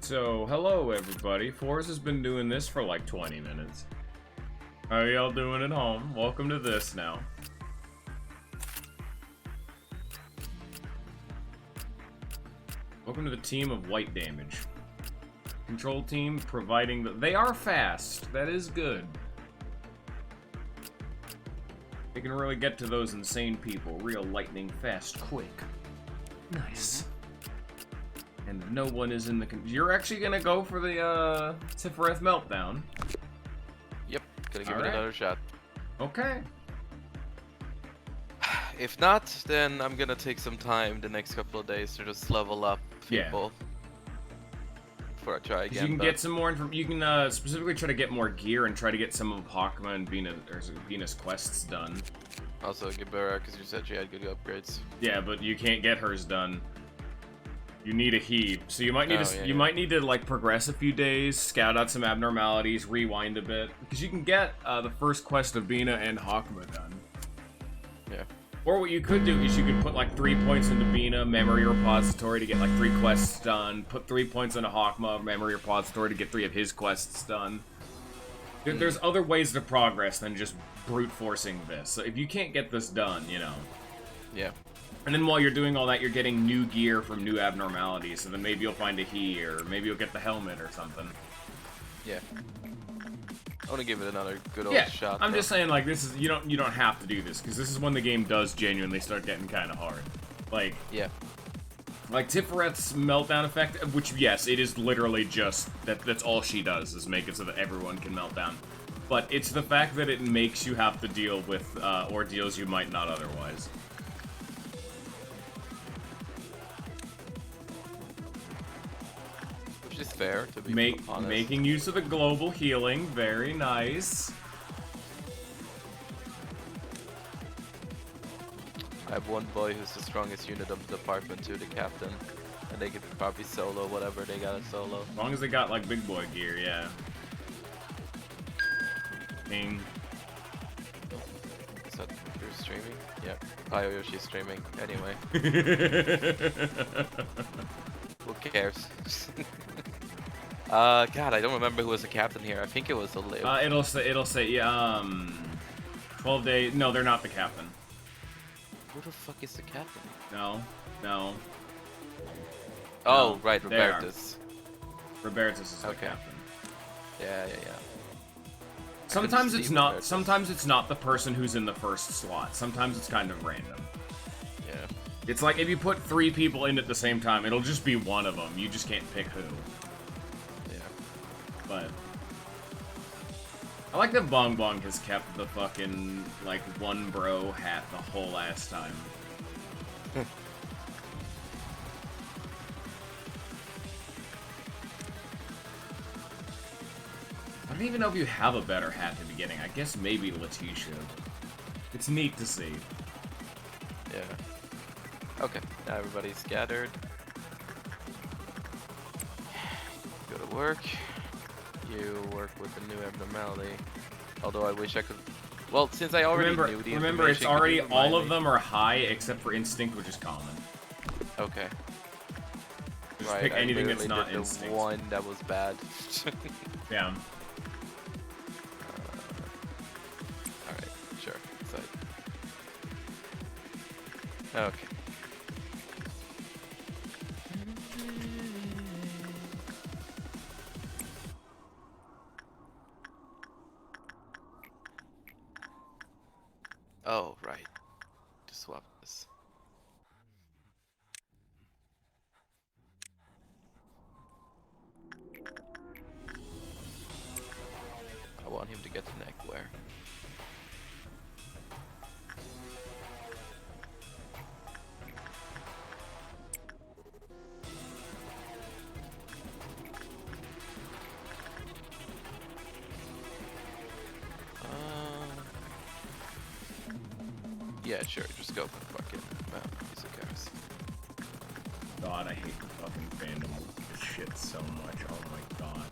So, hello everybody. Forrest has been doing this for like 20 minutes. How are y'all doing at home? Welcome to this now. Welcome to the team of white damage. Control team providing the... They are fast. That is good. They can really get to those insane people. Real lightning fast, quick. Nice. And no one is in the... You're actually gonna go for the, Tiferet Meltdown? Yep, gonna give it another shot. Okay. If not, then I'm gonna take some time the next couple of days to just level up people. Before I try again. You can get some more information. You can specifically try to get more gear and try to get some of Hakma and Venus quests done. Also, Gibera, because you said she had good upgrades. Yeah, but you can't get hers done. You need a heap, so you might need might need to like progress a few days, scout out some abnormalities, rewind a bit, because you can get the first quest of Bina and Hakma done. Yeah. Or what you could do is you could put like 3 points into Bina memory repository to get like 3 quests done. Put 3 points into Hakma memory repository to get 3 of his quests done. There's other ways to progress than just brute forcing this. So if you can't get this done, you know. Yeah. And then while you're doing all that, you're getting new gear from new abnormalities. So then maybe you'll find a he, or maybe you'll get the helmet or something. Yeah. I want to give it another good old shot. I'm just saying, like, this is you don't have to do this, because this is when the game does genuinely start getting kind of hard. Like, yeah. Like Tiferet's meltdown effect, which yes, it is literally just that's all she does is make it so that everyone can melt down. But it's the fact that it makes you have to deal with ordeals you might not otherwise. Which is fair, to be honest. Making use of the global healing, very nice. I have one boy who's the strongest unit of the department too, the captain. And they could probably solo whatever they gotta solo. As long as they got like big boy gear, yeah. Ping. Is that you're streaming? Yep. Ayoshi's streaming. Anyway. Who cares? God, I don't remember who was the captain here. I think it was a Liv. It'll say 12 days. No, they're not the captain. Who the fuck is the captain? No. Oh, No, right, Robertus. Robertus is the captain. Yeah. Sometimes it's not. Sometimes it's not the person who's in the first slot. Sometimes it's kind of random. Yeah. It's like if you put 3 people in at the same time, it'll just be one of them. You just can't pick who. Yeah. But I like that Bong Bong has kept the fucking like one bro hat the whole ass time. I don't even know if you have a better hat at the beginning. I guess maybe Letitia. It's neat to see. Yeah. Okay, now everybody's gathered. Go to work. You work with the new abnormality. Although I wish I could... Well, since I already knew the Remember, it's already... All of them are high, except for Instinct, which is common. Okay. Just pick anything that's not the Instinct. One that was bad. Yeah. Alright, sure. So... Okay. Oh, right. To swap this. I want him to get the neckwear. Yeah, sure, just go for fucking who cares? God, I hate the fucking fandom of this shit so much. Oh my god.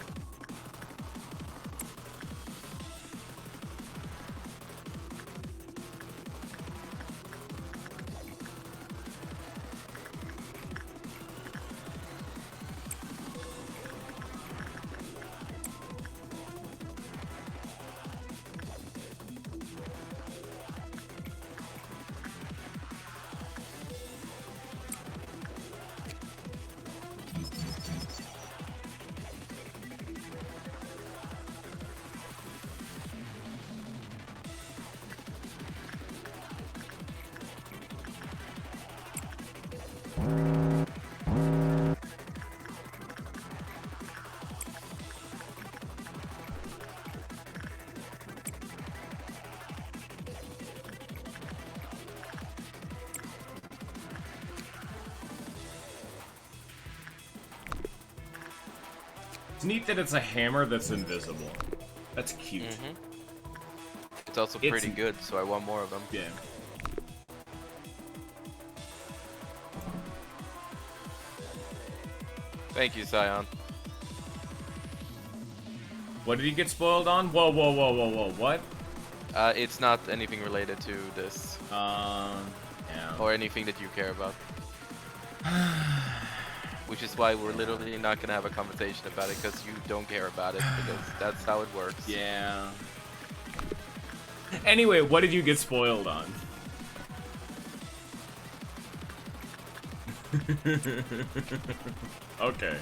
It's neat that it's a hammer that's invisible. That's cute. It's also pretty good, so I want more of them. Yeah. Thank you, Zion. What did he get spoiled on? Whoa, whoa, whoa, whoa, whoa, what? It's not anything related to this. Yeah. Or anything that you care about. Which is why we're literally not gonna have a conversation about it, because you don't care about it, because that's how it works. Yeah. Anyway, what did you get spoiled on? Okay.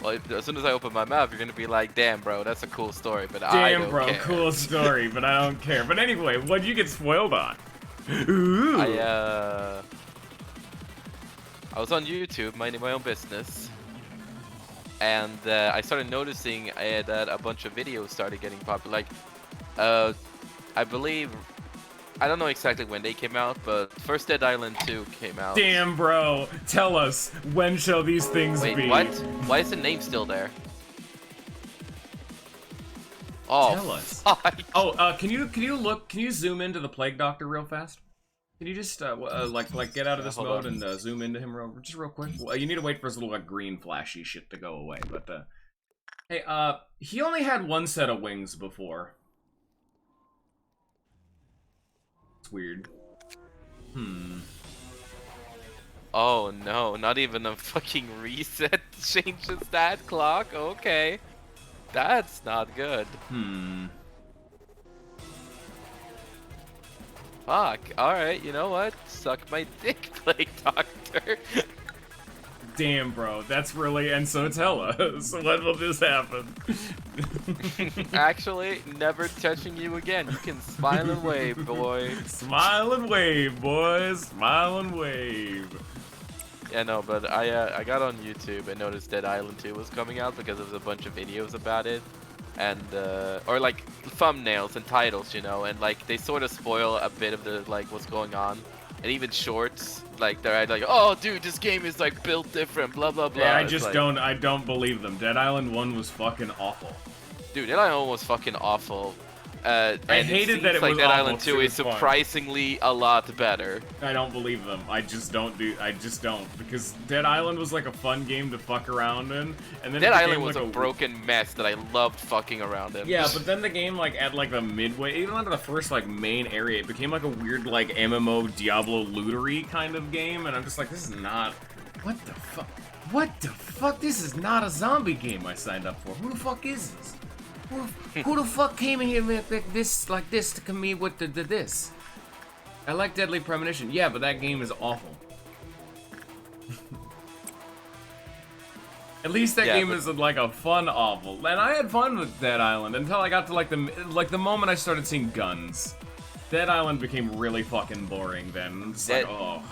Well, as soon as I open my mouth, you're gonna be like, "Damn, bro, that's a cool story," but I don't care. Cool story, but I don't care. But anyway, what did you get spoiled on? Ooh. I was on YouTube minding my own business, and I started noticing that a bunch of videos started getting popular. Like, I believe, I don't know exactly when they came out, but first Dead Island 2 came out. Damn, bro. Tell us, when shall these things be? Wait, what? Why is the name still there? Oh, tell us. Fuck. Oh, can you zoom into the Plague Doctor real fast? Can you just like get out of this mode and zoom into him real quick? Well, you need to wait for his little like green flashy shit to go away. But hey, he only had one set of wings before. It's weird. Oh no, not even a fucking reset changes that clock? Okay. That's not good. Fuck. Alright, you know what? Suck my dick, Plague Doctor. Damn, bro. That's really... And so tell us. When will this happen? Actually, never touching you again. You can smile and wave, boy. Smile and wave, boys. Smile and wave. Yeah, no, but I got on YouTube and noticed Dead Island 2 was coming out because there was a bunch of videos about it. And, or like thumbnails and titles, you know, and like they sort of spoil a bit of the, like, what's going on. And even shorts, like, they're like, oh, dude, this game is like built different, blah, blah, blah. Yeah, I don't believe them. Dead Island 1 was fucking awful. Dude, Dead Island 1 was fucking awful. I hated that it was Dead awful. Island 2 is surprisingly a lot better. I don't believe them. I just don't. Because Dead Island was like a fun game to fuck around in, and then Dead Island was a broken mess that I loved fucking around in. Yeah, but then the game, like, at like the midway, even under the first like main area, it became like a weird like MMO Diablo lootery kind of game, and I'm just like, this is not. What the fuck? What the fuck? This is not a zombie game I signed up for. Who the fuck is this? Who the fuck came in here with this to come me with this? I like Deadly Premonition. Yeah, but that game is awful. At least that game is like a fun awful. And I had fun with Dead Island until I got to like the moment I started seeing guns. Dead Island became really fucking boring then. I'm just like, oh.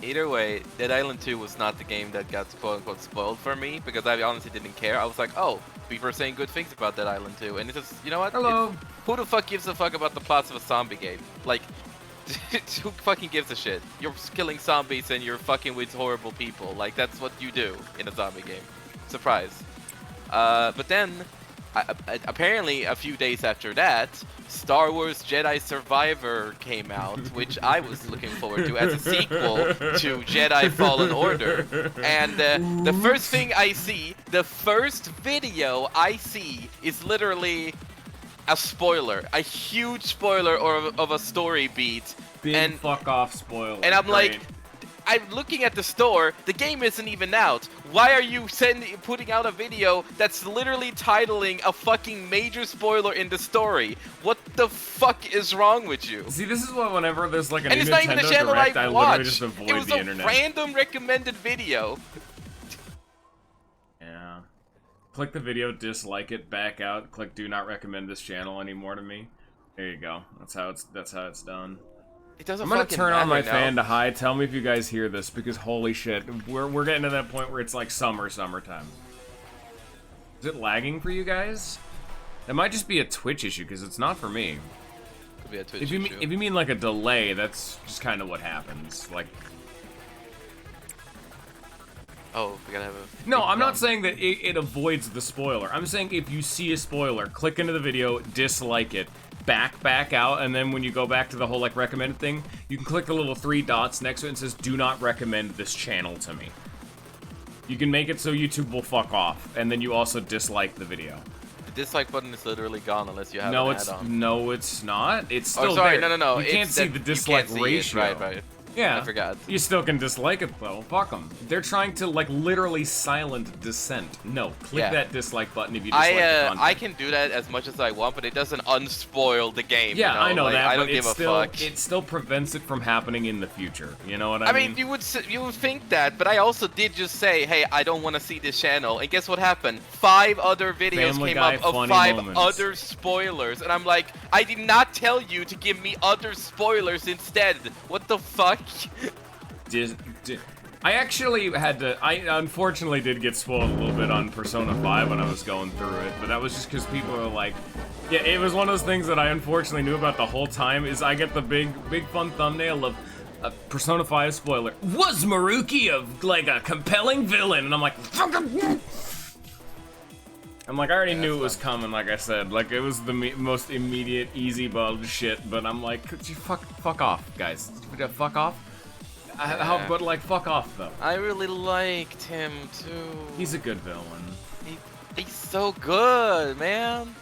Either way, Dead Island 2 was not the game that got quote-unquote spoiled for me, because I honestly didn't care. I was like, oh, people are saying good things about Dead Island 2, and it's just, you know what? Hello. Who the fuck gives a fuck about the plots of a zombie game? Like, who fucking gives a shit? You're killing zombies and you're fucking with horrible people. Like, that's what you do in a zombie game. Surprise. But then, apparently a few days after that, Star Wars Jedi Survivor came out, which I was looking forward to as a sequel to Jedi Fallen Order. And the first thing I see, the first video I see is literally a spoiler, a huge spoiler of a story beat. Big fuck off spoiler. And I'm like, I'm looking at the store, the game isn't even out. Why are you putting out a video that's literally titling a fucking major spoiler in the story? What the fuck is wrong with you? See, this is what whenever there's like a and new it's not even a Nintendo channel Direct, I watch. literally just avoid it was the a internet. random recommended video. Yeah. Click the video, dislike it, back out, click do not recommend this channel anymore to me. There you go. That's how it's done. It doesn't I'm gonna turn on my fan now. to high. Tell me if you guys hear this, because holy shit, we're getting to that point where it's like summertime. Is it lagging for you guys? It might just be a Twitch issue, because it's not for me. Could be a Twitch if you mean like a delay, that's just kind of what happens. Like, Oh, we gotta have a... No, big I'm not drum. saying that it avoids the spoiler. I'm saying if you see a spoiler, click into the video, dislike it, back out, and then when you go back to the whole, like, recommended thing, you can click the little 3 dots next to it and says, do not recommend this channel to me. You can make it so YouTube will fuck off, and then you also dislike the video. The dislike button is literally gone unless you have No, an it's add-on. no, it's not. It's still Oh, sorry, there. no. You can't see the dislike ratio. Right. Yeah, I forgot. You still can dislike it though. Fuck them. They're trying to like literally silent dissent. No, click that dislike button if you dislike the content. I can do that as much as I want, but it doesn't unspoil the game. Yeah, you know? I know like, that, I don't but give a still, fuck. it still prevents it from happening in the future. You know what I mean? I mean, you would think that, but I also did just say, hey, I don't want to see this channel, and guess what happened? 5 other videos Family came Guy up of funny 5 moments. other spoilers, and I'm like, I did not tell you to give me other spoilers instead. What the fuck? I actually had to. I unfortunately did get spoiled a little bit on Persona 5 when I was going through it, but that was just because people were like, yeah, it was one of those things that I unfortunately knew about the whole time. Is I get the big fun thumbnail of Persona 5 spoiler. Was Maruki like a compelling villain? And I'm like, fucking. I'm like, I already knew it was coming. Like I said, like it was the most immediate, easy bug shit. But I'm like, could you fuck off, guys? Fuck off. But like, fuck off though. I really liked him too. He's a good villain. He's so good, man.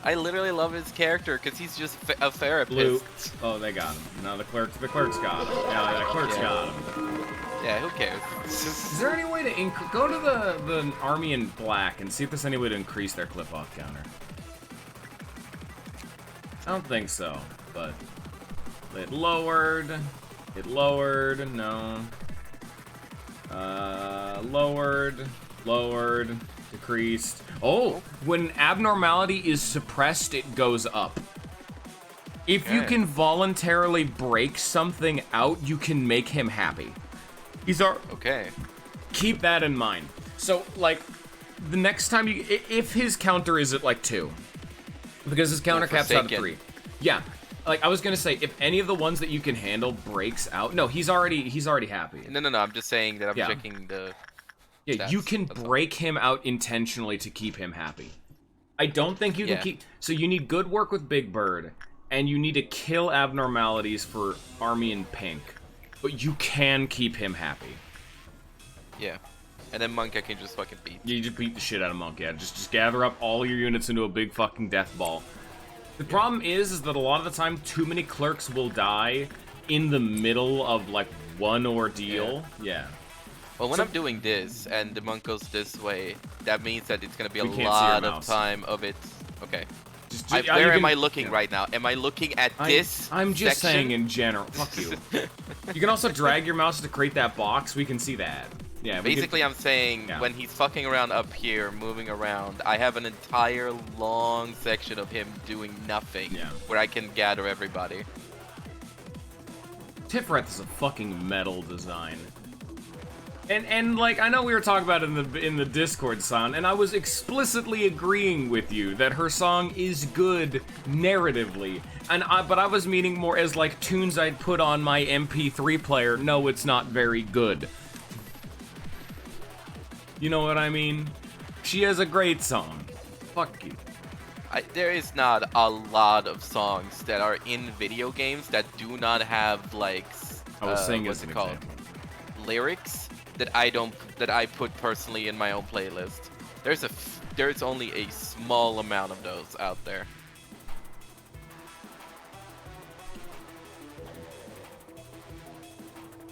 I literally love his character because he's just a therapist. Blue. Oh, they got him. No, the clerks got him. Yeah, the clerks got him. Yeah, who cares? Is there any way to go to the army in black and see if there's any way to increase their clip-off counter? I don't think so, but it lowered, no. Lowered, decreased. Oh, when abnormality is suppressed, it goes up. If you can voluntarily break something out, you can make him happy. Okay. Keep that in mind. So, like, the next time if his counter is at like 2, because his counter caps out at 3. Yeah. Like, I was gonna say, if any of the ones that you can handle breaks out... No, he's already happy. No, I'm just saying that I'm checking the... Yeah, stats. you can break him out intentionally to keep him happy. I don't think you can keep... So you need good work with Big Bird, and you need to kill abnormalities for Army in Pink. But you can keep him happy. Yeah. And then Monk I can just fucking beat. You just beat the shit out of Monk, yeah. Just gather up all your units into a big fucking death ball. The problem is that a lot of the time, too many clerks will die in the middle of, like, one ordeal. Yeah. Well, when I'm doing this, and the monk goes this way, that means that it's gonna be a lot of time of it. Okay. Where am I looking right now? Am I looking at this I'm just section? saying in general. Fuck you. You can also drag your mouse to create that box. We can see that. Yeah. Basically, I'm saying when he's fucking around up here, moving around, I have an entire long section of him doing nothing, where I can gather everybody. Tiferet is a fucking metal design. And like, I know we were talking about it in the Discord, Son, and I was explicitly agreeing with you that her song is good narratively. But I was meaning more as like tunes I'd put on my MP3 player. No, it's not very good. You know what I mean? She has a great song. Fuck you. There is not a lot of songs that are in video games that do not have like what's it called? Lyrics that I put personally in my own playlist. There's only a small amount of those out there.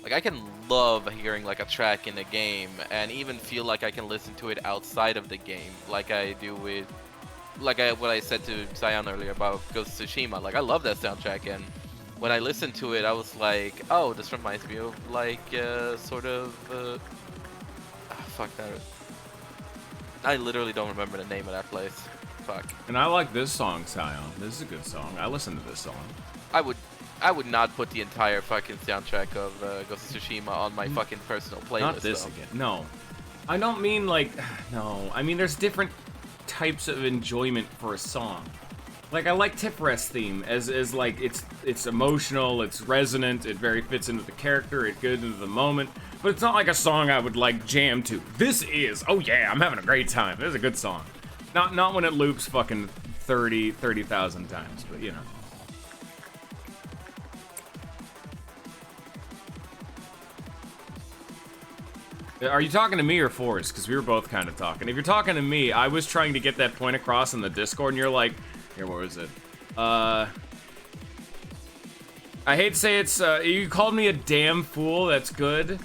Like, I can love hearing like a track in a game and even feel like I can listen to it outside of the game, like I do with what I said to Zion earlier about Ghost of Tsushima. Like, I love that soundtrack, and when I listened to it, I was like, oh, this reminds me of like sort of fuck that. I literally don't remember the name of that place. Fuck. And I like this song, Zion. This is a good song. I listen to this song. I would not put the entire fucking soundtrack of Ghost of Tsushima on my fucking personal playlist. Not this again. No. I don't mean like... No. I mean, there's different types of enjoyment for a song. Like, I like Tifrest's theme as like, it's emotional, it's resonant, it very fits into the character, it goes into the moment, but it's not like a song I would, like, jam to. This is, oh yeah, I'm having a great time. This is a good song. Not when it loops fucking 30,000 times, but, you know. Are you talking to me or Forrest? Because we were both kind of talking. If you're talking to me, I was trying to get that point across in the Discord, and you're like, here, where was it? I hate to say it's, you called me a damn fool, that's good.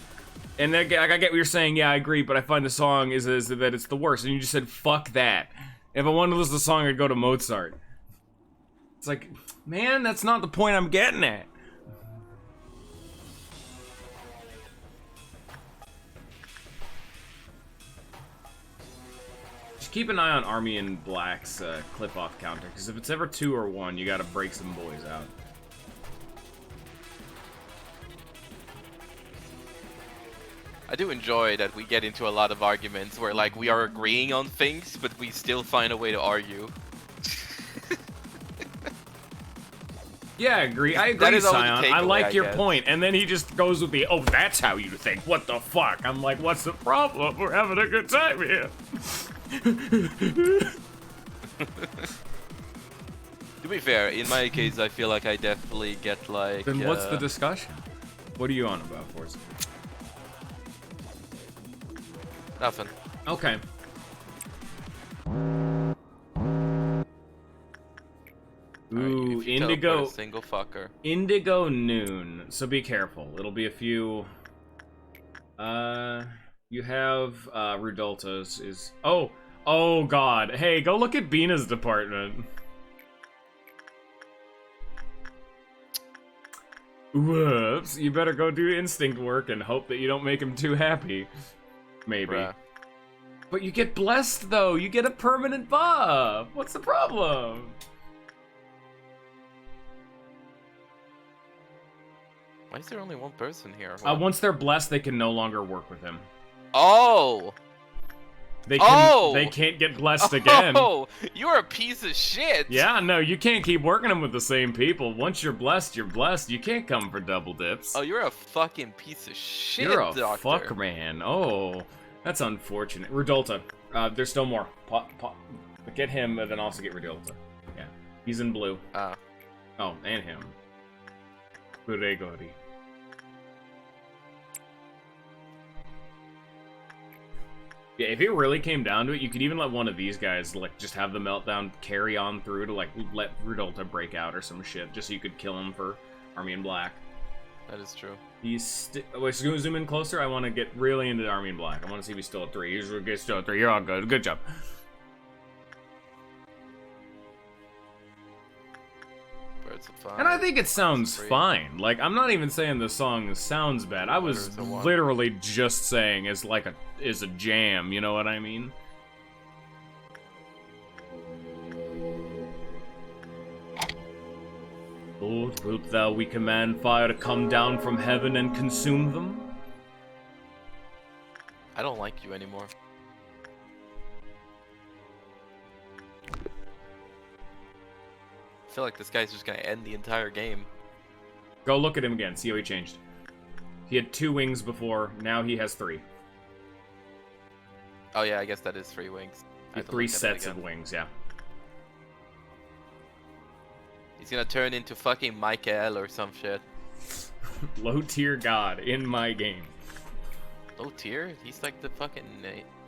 And then, I get what you're saying, yeah, I agree, but I find the song is that it's the worst. And you just said, fuck that. If I wanted to listen to the song, I'd go to Mozart. It's like, man, that's not the point I'm getting at. Just keep an eye on Army in Black's clip-off counter, because if it's ever 2 or 1, you gotta break some boys out. I do enjoy that we get into a lot of arguments where, like, we are agreeing on things, but we still find a way to argue. Yeah, I agree, Scion. I like your point. And then he just goes with the, oh, that's how you think. What the fuck? I'm like, what's the problem? We're having a good time here. To be fair, in my case, I feel like I definitely get, like... Then what's the discussion? What are you on about, Forza? Nothing. Okay. Ooh, Indigo. Single fucker. Indigo Noon. So be careful. It'll be a few. You have Rudolta's is. Oh God. Hey, go look at Bina's department. Whoops. You better go do instinct work and hope that you don't make him too happy. Maybe. Bruh. But you get blessed though. You get a permanent buff. What's the problem? Why is there only one person here? Once they're blessed, they can no longer work with him. Oh! They can't get blessed again. Oh! You're a piece of shit! Yeah, no, you can't keep working them with the same people. Once you're blessed, you're blessed. You can't come for double dips. Oh, you're a fucking piece of shit, You're a doctor. fuck man. Oh, that's unfortunate. Rudolta, there's still more. Get him, and then also get Rudolta. Yeah, he's in blue. Oh, and him. Buregori. Yeah, if it really came down to it, you could even let one of these guys, like, just have the meltdown carry on through to, like, let Rudolta break out or some shit, just so you could kill him for Army in Black. That is true. He's wait, so zoom in closer. I want to get really into Army in Black. I want to see if he's still at 3. He's still at 3. You're all good. Good job. And I think it sounds fine. Like, I'm not even saying the song sounds bad. I was literally just saying is a jam, you know what I mean? Lord, wilt thou we command fire to come down from heaven and consume them? I don't like you anymore. I feel like this guy's just gonna end the entire game. Go look at him again, see how he changed. He had 2 wings before, now he has 3. Oh yeah, I guess that is 3 wings. 3 sets of wings, yeah. He's gonna turn into fucking Michael or some shit. Low tier god in my game. Low tier? He's like the fucking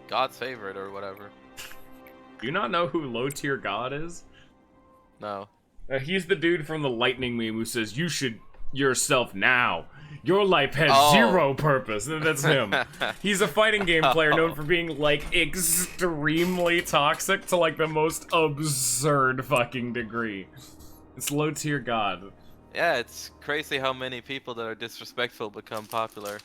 god's favorite or whatever. Do you not know who low tier god is? No. He's the dude from the lightning meme who says, you should yourself now. Your life has 0 purpose. That's him. He's a fighting game player known for being, like, extremely toxic to, like, the most absurd fucking degree. It's low tier god. Yeah, it's crazy how many people that are disrespectful become popular.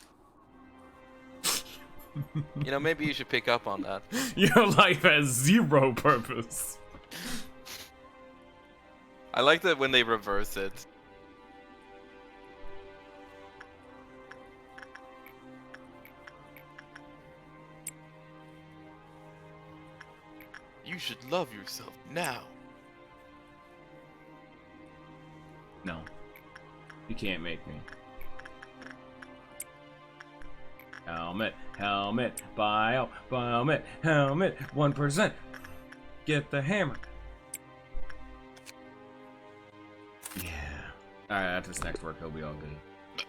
You know, maybe you should pick up on that. Your life has 0 purpose. I like that when they reverse it. You should love yourself now. can't make me. Helmet, helmet, bio, helmet, helmet, 1%. Get the hammer. Yeah. Alright, after this next work, he'll be all good.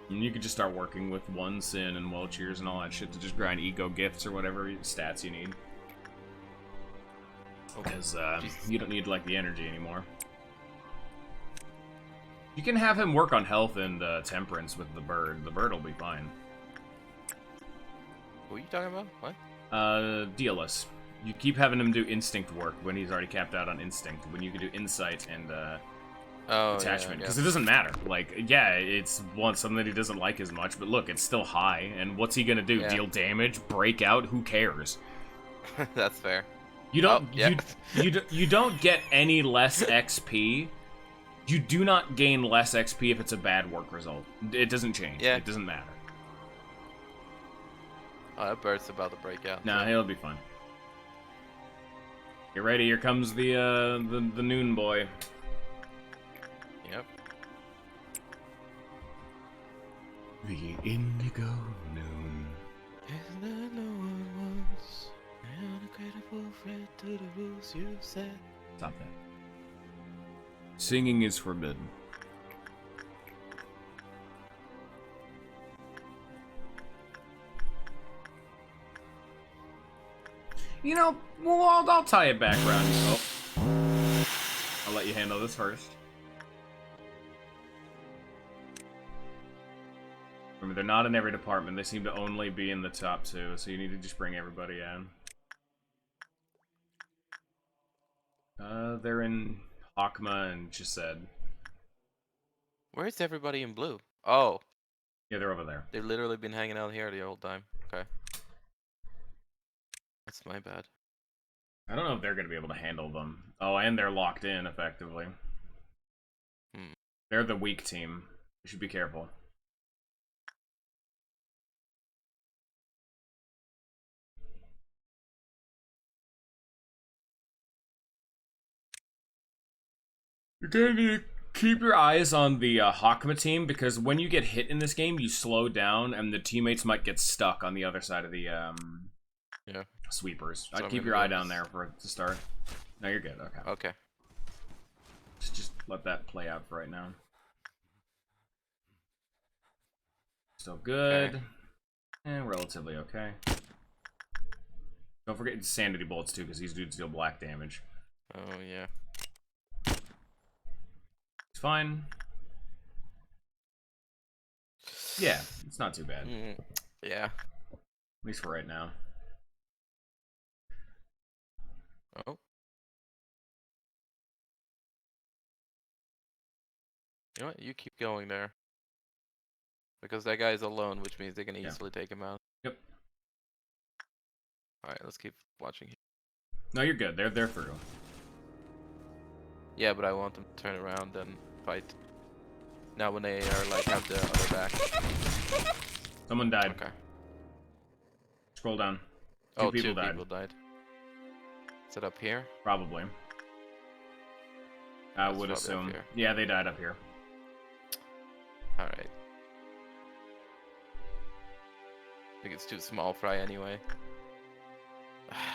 And you could just start working with one sin and well cheers and all that shit to just grind ego gifts or whatever stats you need. Because you don't need like the energy anymore. You can have him work on health and temperance with the bird. The bird will be fine. What are you talking about? What? Dealus. You keep having him do instinct work when he's already capped out on instinct. When you can do insight and attachment, because it doesn't matter. Like, yeah, it's something that he doesn't like as much, but look, it's still high. And what's he gonna do? Yeah. Deal damage? Break out? Who cares? That's fair. You don't. You don't get any less XP. You do not gain less XP if it's a bad work result. It doesn't change. Yeah. It doesn't matter. Oh, that bird's about to break out. Nah, he'll be fine. Get ready, here comes the noon boy. Yep. The indigo noon. Isn't there no one once? An incredible friend to the rules you said. Stop that. Singing is forbidden. You know, well, I'll tie it back around. Oh. I'll let you handle this first. Remember, they're not in every department. They seem to only be in the top two, so you need to just bring everybody in. They're in Hakma and Chesed. Where's everybody in blue? Oh. Yeah, they're over there. They've literally been hanging out here the whole time. Okay. That's my bad. I don't know if they're going to be able to handle them. Oh, and they're locked in, effectively. They're the weak team. You should be careful. You're going to need to keep your eyes on the Hakma team, because when you get hit in this game, you slow down, and the teammates might get stuck on the other side of the sweepers. So I'd keep your eye down there for it to start. No, you're good. Okay. Okay. Just let that play out for right now. Still good. Okay. And relatively okay. Don't forget Insanity Bolts, too, because these dudes deal black damage. Oh, yeah. It's fine. Yeah, it's not too bad. Yeah. At least for right now. Oh. You know what? You keep going there. Because that guy's alone, which means they can easily take him out. Yep. Alright, let's keep watching. No, you're good. They're through. Yeah, but I want them to turn around and fight. Now when they are like have the other back. Someone died. Okay. Scroll down. Two people died. Is it up here? Probably. I would assume. Yeah, they died up here. Alright. I think it's too small fry anyway.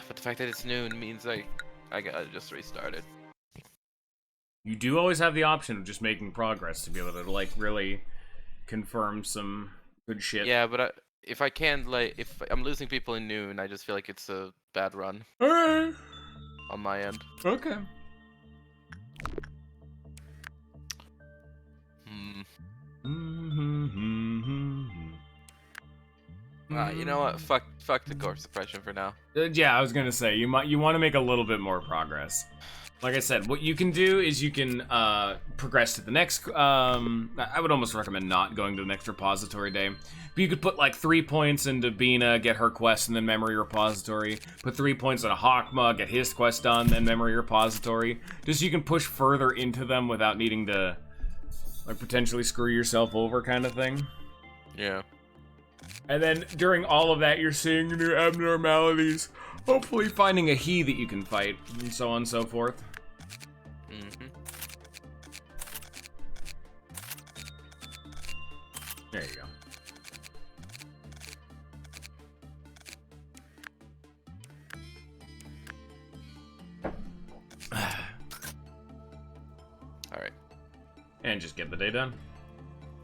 But the fact that it's noon means I gotta just restart it. You do always have the option of just making progress to be able to like really confirm some good shit. Yeah, but if I can't, like, if I'm losing people in noon, I just feel like it's a bad run. Alright. On my end. Okay. You know what? Fuck the core suppression for now. Yeah, I was gonna say you want to make a little bit more progress. Like I said, what you can do is you can progress to the next. I would almost recommend not going to the next repository day. But you could put like 3 points into Bina, get her quest, and then memory repository. Put 3 points on a Hakma, get his quest done, then memory repository. Just so you can push further into them without needing to like potentially screw yourself over, kind of thing. Yeah. And then during all of that, you're seeing new abnormalities. Hopefully finding a he that you can fight, and so on and so forth. There you go. Alright. And just get the day done.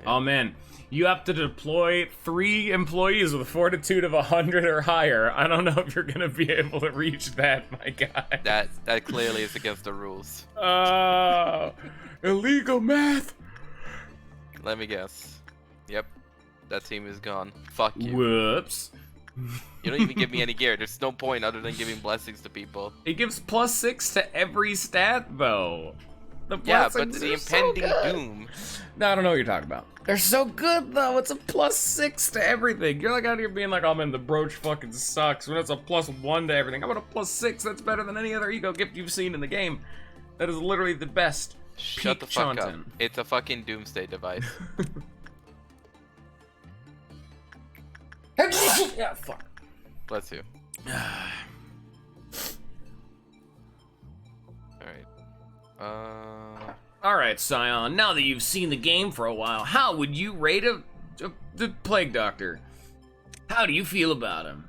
Yeah. Oh man, you have to deploy 3 employees with a fortitude of 100 or higher. I don't know if you're gonna be able to reach that, my guy. That clearly is against the rules. Illegal math. Let me guess. Yep. That team is gone. Fuck you. Whoops. You don't even give me any gear. There's no point other than giving blessings to people. It gives +6 to every stat, though. Yeah, but the impending doom. No, I don't know what you're talking about. They're so good, though. It's a +6 to everything. You're like out here being like, oh man, the brooch fucking sucks. When it's a +1 to everything. How about a +6? That's better than any other ego gift you've seen in the game. That is literally the best. Shut the fuck up. It's a fucking doomsday device. Yeah, fuck. Bless you. Alright. Alright, Scion, now that you've seen the game for a while, how would you rate the Plague Doctor? How do you feel about him?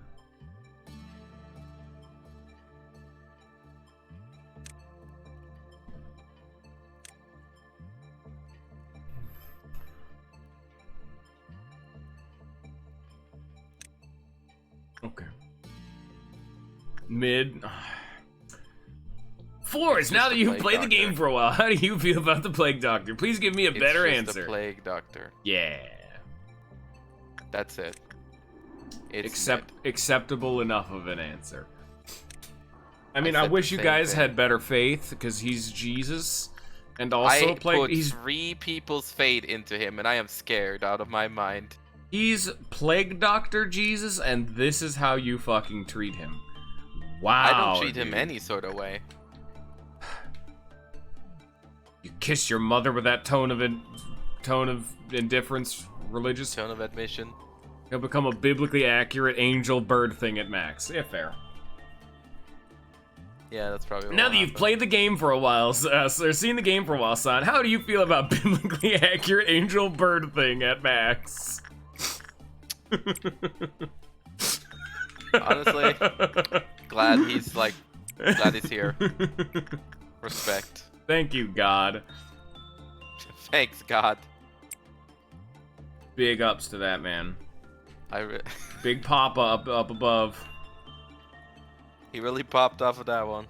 Okay. Mid. Floors, now that you've played the game for a while, how do you feel about the Plague Doctor? Please give me a better answer. The Plague Doctor. Yeah. That's it. It's acceptable enough of an answer. I mean, I wish you guys had better faith, because he's Jesus. And also, I put 3 people's fate into him, and I am scared out of my mind. He's Plague Doctor Jesus, and this is how you fucking treat him. Wow. I don't treat him any sort of way. You kiss your mother with that tone of indifference, religious tone of admission. He'll become a biblically accurate angel bird thing at max. Yeah, fair. Yeah, that's probably what now that you've played the game for a while, or seen the game for a while, son, how do you feel about biblically accurate angel bird thing at max? Honestly, glad he's here. Respect. Thank you, God. Thanks, God. Big ups to that man. Big pop up above. He really popped off of that one.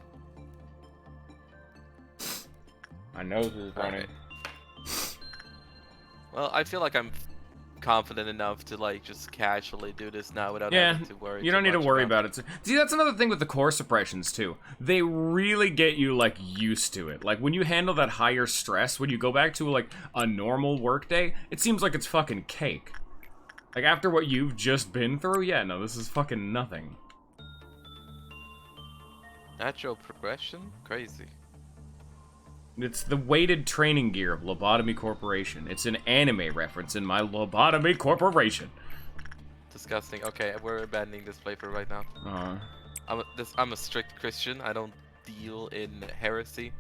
My nose is running. Well, I feel like I'm confident enough to just casually do this now without having to worry. You don't need to worry about it. See, that's another thing with the core suppressions too. They really get you used to it. Like when you handle that higher stress, when you go back to a normal workday, it seems like it's fucking cake. Like after what you've just been through, yeah, no, this is fucking nothing. Natural progression? Crazy. It's the weighted training gear of Lobotomy Corporation. It's an anime reference in my Lobotomy Corporation. Disgusting. Okay, we're abandoning this playthrough right now. I'm a strict Christian. I don't deal in heresy.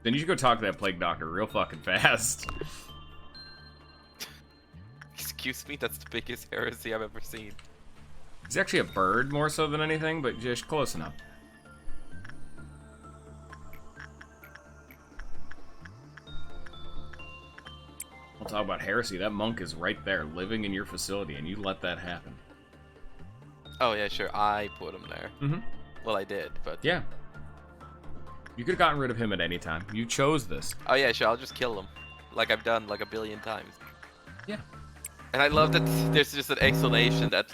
Then you should go talk to that Plague Doctor real fucking fast. Excuse me? That's the biggest heresy I've ever seen. He's actually a bird more so than anything, but just close enough. We'll talk about heresy. That monk is right there, living in your facility, and you let that happen. Oh, yeah, sure. I put him there. Mm-hmm. Well, I did, but... Yeah. You could have gotten rid of him at any time. You chose this. Oh, yeah, sure. I'll just kill him. Like I've done, a billion times. Yeah. And I love that there's just an explanation that,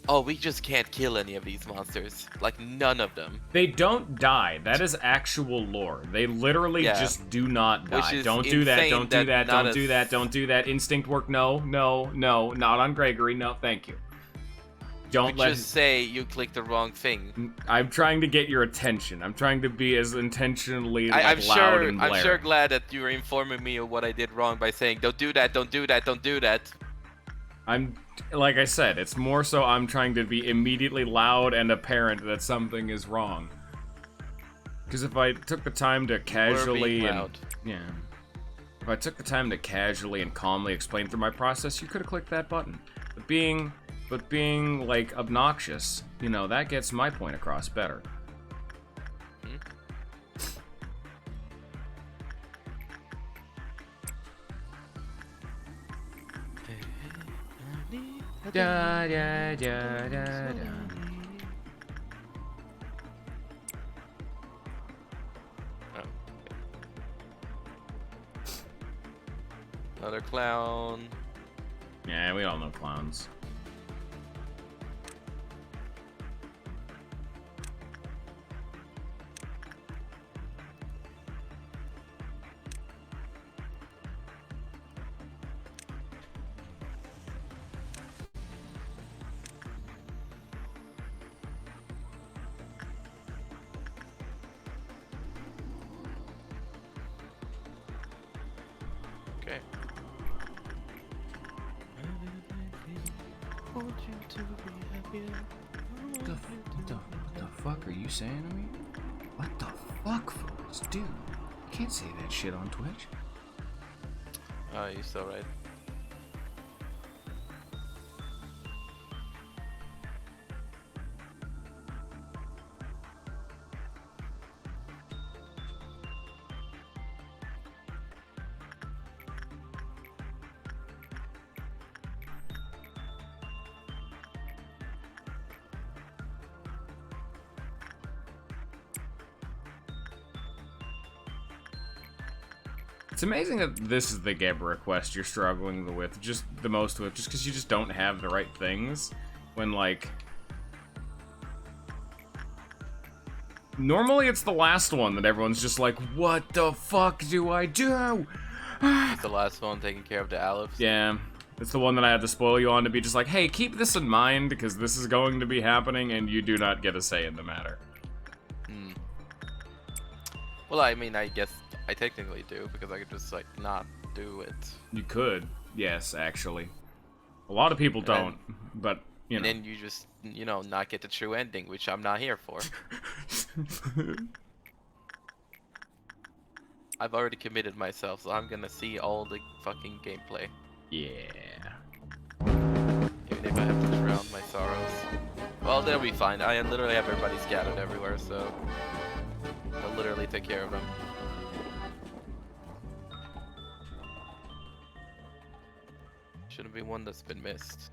oh, we just can't kill any of these monsters. None of them. They don't die. That is actual lore. They literally just do not die. Don't do that. Don't do that. Don't do that. Don't do that. Instinct work. No. No. No. Not on Gregory. No. Thank you. Don't just say you clicked the wrong thing. I'm trying to get your attention. I'm trying to be as intentionally loud and blaring. I'm sure glad that you were informing me of what I did wrong by saying, don't do that. Don't do that. Don't do that. Like I said, it's more so I'm trying to be immediately loud and apparent that something is wrong. Because if I took the time to casually loud. yeah. If I took the time to casually and calmly explain through my process, you could have clicked that button. But being, like, obnoxious, you know, that gets my point across better. Da, da, da, da, da. Another clown. Yeah, we all know clowns. Okay. What the fuck are you saying to me? What the fuck, folks? Dude, you can't say that shit on Twitch. Oh, you're so right. It's amazing that this is the Gebra quest you're struggling with, just the most with, just because you just don't have the right things. When, like... Normally it's the last one that everyone's just like, what the fuck do I do? It's the last one taking care of the Alephs. Yeah, it's the one that I had to spoil you on to be just like, hey, keep this in mind, because this is going to be happening, and you do not get a say in the matter. Well, I mean, I guess I technically do, because I could just, like, not do it. You could, yes, actually. A lot of people don't, but, you know. And then you just, you know, not get the true ending, which I'm not here for. I've already committed myself, so I'm gonna see all the fucking gameplay. Yeah. Even if I have to drown my sorrows. Well, they'll be fine. I literally have everybody scattered everywhere, so I'll literally take care of them. Shouldn't be one that's been missed.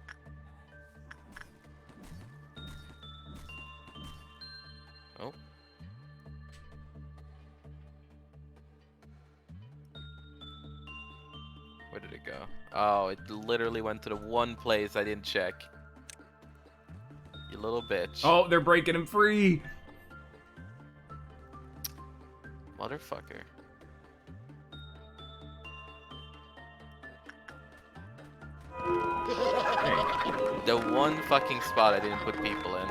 Oh. Where did it go? Oh, it literally went to the one place I didn't check. You little bitch. Oh, they're breaking him free! Motherfucker. Hey. The one fucking spot I didn't put people in.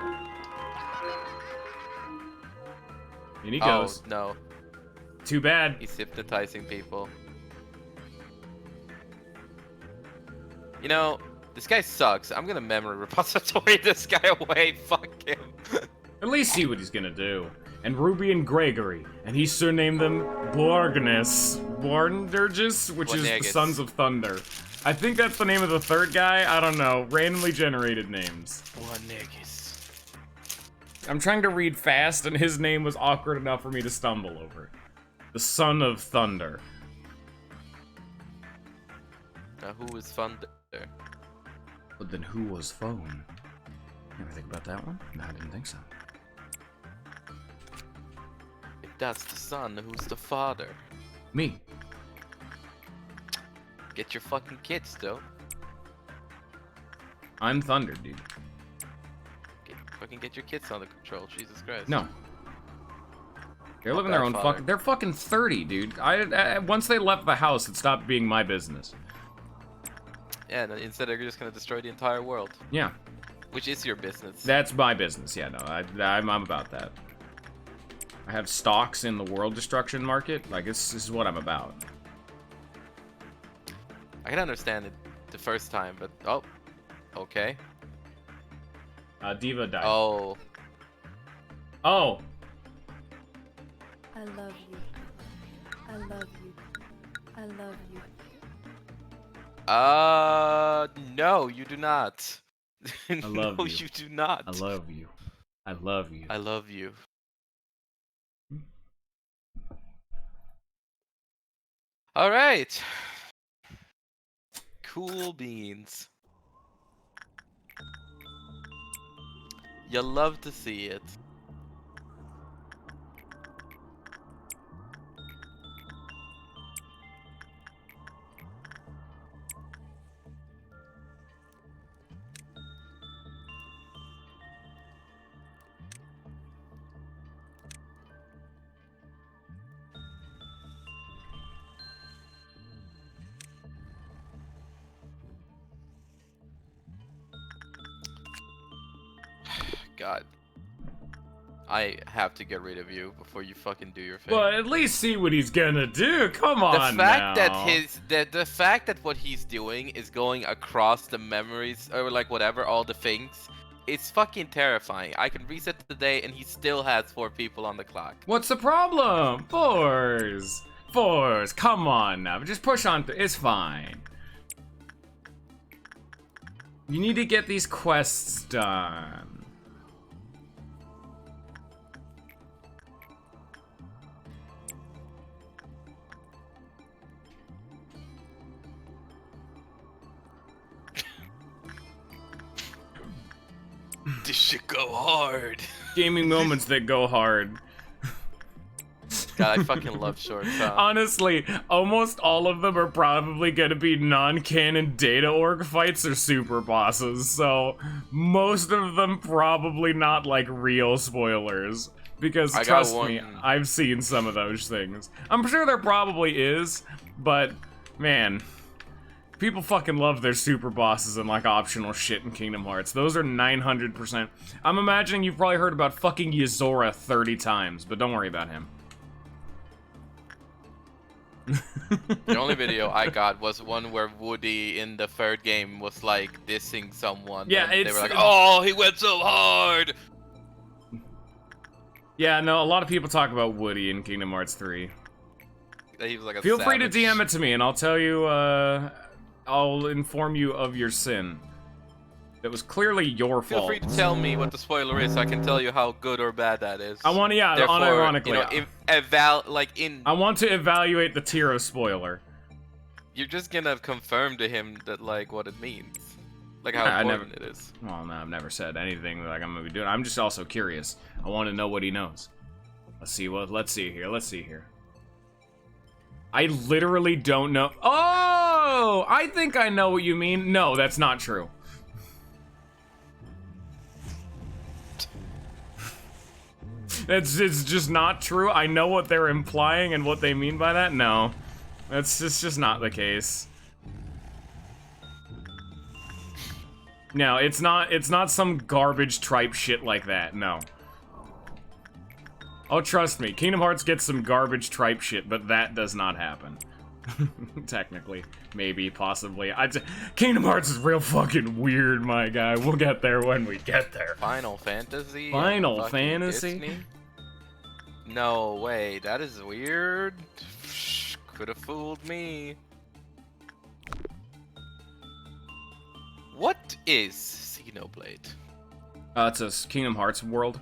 In he goes. Oh, no. Too bad. He's hypnotizing people. You know, this guy sucks. I'm gonna memory repository this guy away. Fuck him. At least see what he's gonna do. And Ruby and Gregory, and he surnamed them Borgness. Borndergis, which is the Sons of Thunder. I think that's the name of the third guy. I don't know. Randomly generated names. Borndergis. I'm trying to read fast, and his name was awkward enough for me to stumble over. The Son of Thunder. Now, who is Thunder? But then who was Phone? You ever think about that one? No, I didn't think so. If that's the son, who's the father? Me. Get your fucking kids, though. I'm Thunder, dude. Fucking get your kids under control, Jesus Christ. No. They're living their own fucking... They're fucking 30, dude. Once they left the house, it stopped being my business. Yeah, and instead they're just gonna destroy the entire world. Yeah. Which is your business. That's my business, yeah, no. I'm about that. I have stocks in the world destruction market. Like, this is what I'm about. I can understand it the first time, but... Oh. Okay. Diva died. Oh. Oh! I love you. I love you. I I love you. No, you do not. I love No, you. you do not. I love you. I love you. I love you. All right. Cool beans. You love to see it. God. I have to get rid of you before you fucking do your thing. Well, at least see what he's gonna do. Come The on fact now. that the fact that what he's doing is going across the memories or like whatever, all the things, it's fucking terrifying. I can reset the day and he still has 4 people on the clock. What's the problem? Fours. Fours. Come on now. Just push on. It's fine. You need to get these quests done. This shit go hard. Gaming moments that go hard. God, I fucking love shorts. Huh? Honestly, almost all of them are probably gonna be non-canon data org fights or super bosses, so most of them probably not like real spoilers. Because trust me, I've seen some of those things. I'm sure there probably is, but man, people fucking love their super bosses and like optional shit in Kingdom Hearts. Those are 900%. I'm imagining you've probably heard about fucking Yozora 30 times, but don't worry about him. The only video I got was one where Woody in the 3rd game was like dissing someone. Yeah, and they were like, "Oh, he went so hard." Yeah, no, a lot of people talk about Woody in Kingdom Hearts 3. He was like a Feel free to savage. DM it to me, and I'll tell you. I'll inform you of your sin. That was clearly your Feel fault. free to tell me what the spoiler is, so I can tell you how good or bad that is. I want to, yeah, Therefore, unironically. you know, I want to evaluate the tier of spoiler. You're just gonna confirm to him that like what it means, like how important it is. Well, no, I've never said anything like I'm gonna be doing. I'm just also curious. I want to know what he knows. Let's see here. I literally don't know. Oh, I think I know what you mean. No, that's not true. It's just not true. I know what they're implying and what they mean by that. No, it's just not the case. No, it's not some garbage tripe shit like that. No. Oh, trust me, Kingdom Hearts gets some garbage tripe shit, but that does not happen. Technically, maybe, possibly. Kingdom Hearts is real fucking weird, my guy. We'll get there when we get there. Final Fantasy. Final Fantasy? Disney? No way, that is weird. Could have fooled me. What is Xenoblade? It's a Kingdom Hearts world.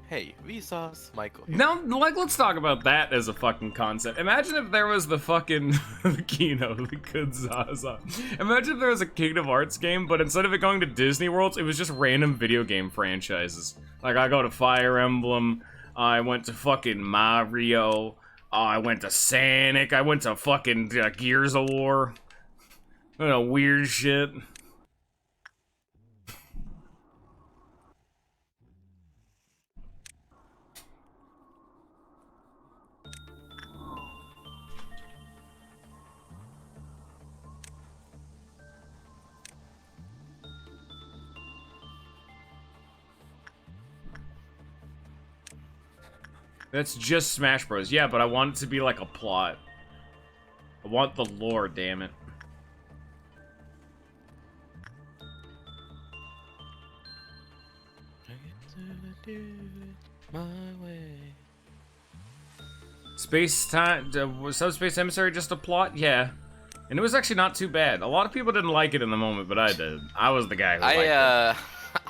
Hey, Vsauce, Michael. Now, like, let's talk about that as a fucking concept. Imagine if there was the fucking the Kino, the good Zaza. Imagine if there was a Kingdom Hearts game, but instead of it going to Disney Worlds, it was just random video game franchises. Like, I go to Fire Emblem, I went to fucking Mario, I went to Sonic, I went to fucking Gears of War. Weird shit. That's just Smash Bros. Yeah, but I want it to be like a plot. I want the lore, damn it. My way. Space time, was Subspace Emissary just a plot? Yeah. And it was actually not too bad. A lot of people didn't like it in the moment, but I did. I was the guy who liked it.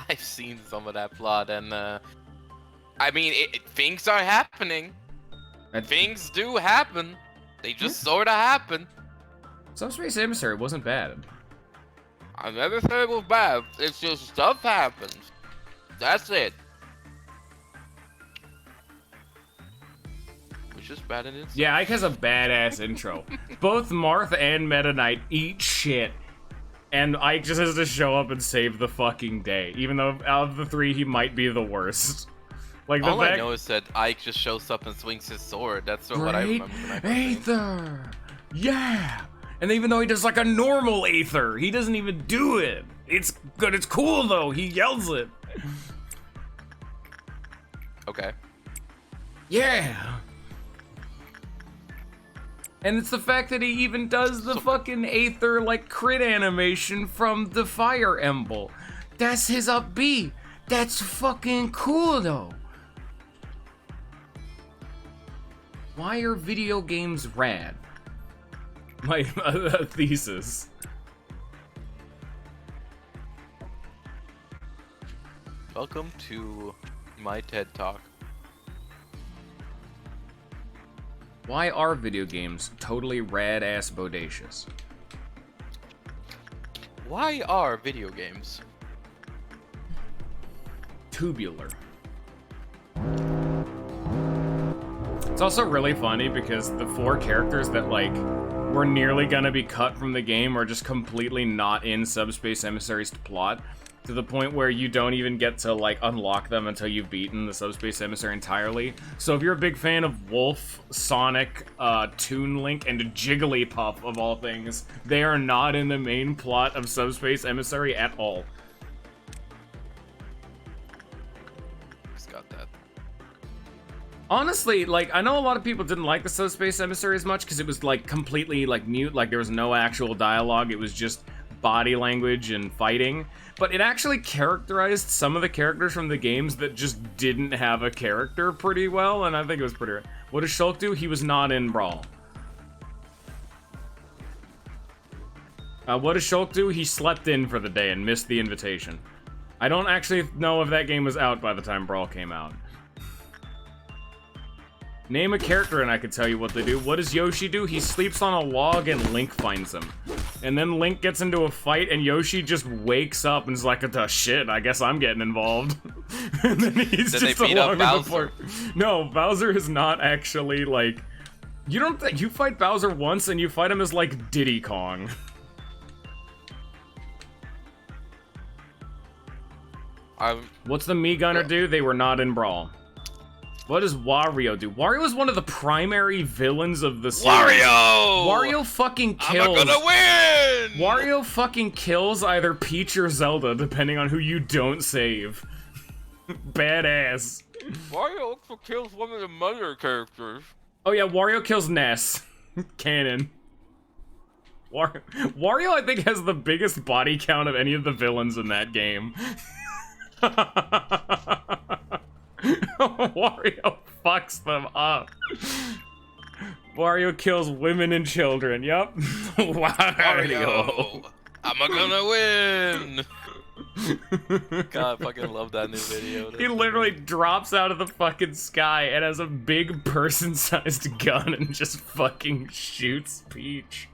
I've seen some of that plot, and I mean, things are happening. Things do happen. They just sort of happen. Subspace Emissary wasn't bad. I never said it was bad. It's just stuff happens. That's it. Which is bad in it. Yeah, Ike has a badass intro. Both Marth and Meta Knight eat shit. And Ike just has to show up and save the fucking day. Even though out of the three, he might be the worst. Like the All I know is that Ike just shows up and swings his sword. That's what I remember. Aether! Yeah! And even though he does like a normal Aether, he doesn't even do it. It's good, it's cool though, he yells it. Okay. Yeah! And it's the fact that he even does the fucking Aether like crit animation from the Fire Emblem. That's his up B. That's fucking cool though. Why are video games rad? My thesis. Welcome to my TED Talk. Why are video games totally rad-ass bodacious? Why are video games tubular? It's also really funny because the 4 characters that, like, were nearly gonna be cut from the game are just completely not in Subspace Emissary's plot, to the point where you don't even get to, like, unlock them until you've beaten the Subspace Emissary entirely. So if you're a big fan of Wolf, Sonic, Toon Link, and Jigglypuff, of all things, they are not in the main plot of Subspace Emissary at all. Just got that. Honestly, like, I know a lot of people didn't like the Subspace Emissary as much because it was, like, completely, like, mute, like, there was no actual dialogue, it was just body language and fighting, but it actually characterized some of the characters from the games that just didn't have a character pretty well, and I think it was pretty... What does Shulk do? He was not in Brawl. What does Shulk do? He slept in for the day and missed the invitation. I don't actually know if that game was out by the time Brawl came out. Name a character and I can tell you what they do. What does Yoshi do? He sleeps on a log and Link finds him. And then Link gets into a fight and Yoshi just wakes up and is like, shit, I guess I'm getting involved. And then he's then just they beat up along with the Bowser. No, Bowser is not actually, like... You don't think... You fight Bowser once and you fight him as, like, Diddy Kong. What's the Mii Gunner do? They were not in Brawl. What does Wario do? Wario is one of the primary villains of the series. Wario fucking kills. I'm gonna win! Wario fucking kills either Peach or Zelda, depending on who you don't save. Badass. Wario also kills one of the mother characters. Oh yeah, Wario kills Ness. Canon. Wario, I think, has the biggest body count of any of the villains in that game. Wario fucks them up. Wario kills women and children. Yup. Wario. I'm gonna win. God, I fucking love that new video. He literally drops out of the fucking sky and has a big person-sized gun and just fucking shoots Peach.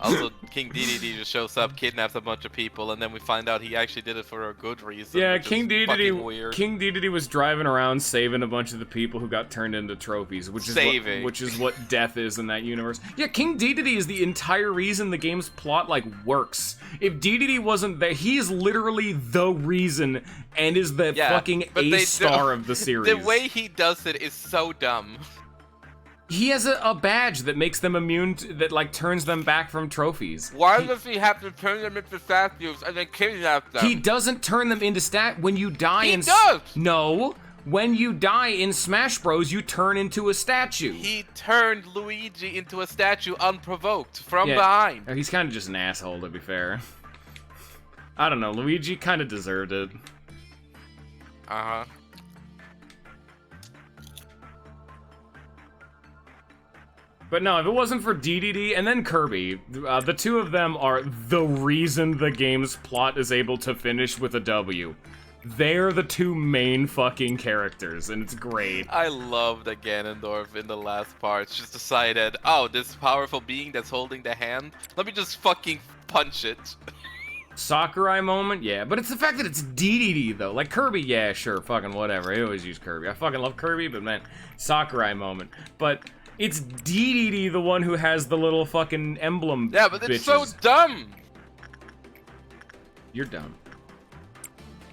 Also, King DDD just shows up, kidnaps a bunch of people, and then we find out he actually did it for a good reason. Yeah, King DDD was driving around saving a bunch of the people who got turned into trophies, which is what death is in that universe. Yeah, King DDD is the entire reason the game's plot, like, works. If DDD wasn't there, he is literally the reason and is the fucking A-star of the series. The way he does it is so dumb. He has a badge that makes them immune to, that, like, turns them back from trophies. Why does he have to turn them into statues and then kidnap them? He doesn't turn them into when you die He does! No. when you die in Smash Bros, you turn into a statue. He turned Luigi into a statue unprovoked from behind. He's kind of just an asshole, to be fair. I don't know, Luigi kind of deserved it. Uh-huh. But no, if it wasn't for DDD and then Kirby, the two of them are the reason the game's plot is able to finish with a W. They're the two main fucking characters, and it's great. I love that Ganondorf in the last parts just decided, oh, this powerful being that's holding the hand, let me just fucking punch it. Sakurai moment? Yeah, but it's the fact that it's DDD, though. Like, Kirby, yeah, sure, fucking whatever. I always use Kirby. I fucking love Kirby, but man, Sakurai moment. But it's DDD the one who has the little fucking emblem. Yeah, but it's bitches. so dumb. You're dumb.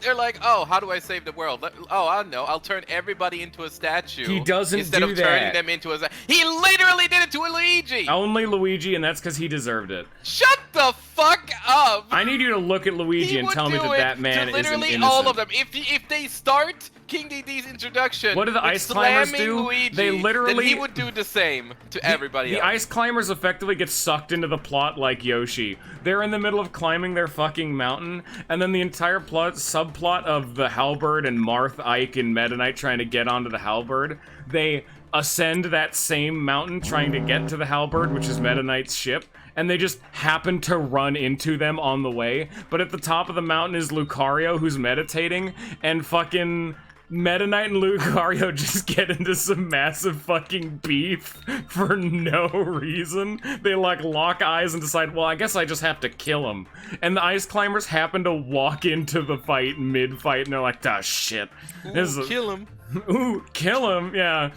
They're like, oh, how do I save the world? Oh, I know. I'll turn everybody into a statue. He doesn't instead do of turning that. them into a He literally did it to a Luigi! Only Luigi, and that's because he deserved it. Shut the fuck up! I need you to look at Luigi and tell me that that man is literally innocent. all of them. If they start King DD's introduction, what do the with ice climbers slamming do? Luigi, They literally then he would do the same to everybody The else. ice climbers effectively get sucked into the plot like Yoshi. They're in the middle of climbing their fucking mountain, and then the entire subplot of the Halberd and Marth, Ike, and Meta Knight trying to get onto the Halberd, they ascend that same mountain trying to get to the Halberd, which is Meta Knight's ship, and they just happen to run into them on the way. But at the top of the mountain is Lucario, who's meditating, and fucking Meta Knight and Lucario just get into some massive fucking beef for no reason. They like lock eyes and decide, well, I guess I just have to kill him. And the ice climbers happen to walk into the fight mid-fight, and they're like, ah, shit. Ooh, kill him. Ooh, kill him, yeah.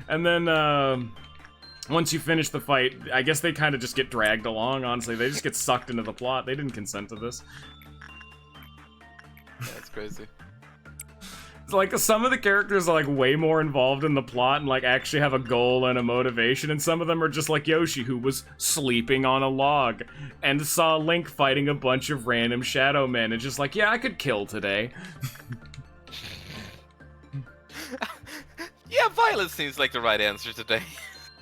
And then, once you finish the fight, I guess they kind of just get dragged along, honestly. They just get sucked into the plot. They didn't consent to this. Yeah, it's crazy. It's like, some of the characters are, like, way more involved in the plot and, like, actually have a goal and a motivation, and some of them are just like Yoshi, who was sleeping on a log and saw Link fighting a bunch of random shadow men, and just like, yeah, I could kill today. Yeah, violence seems like the right answer today.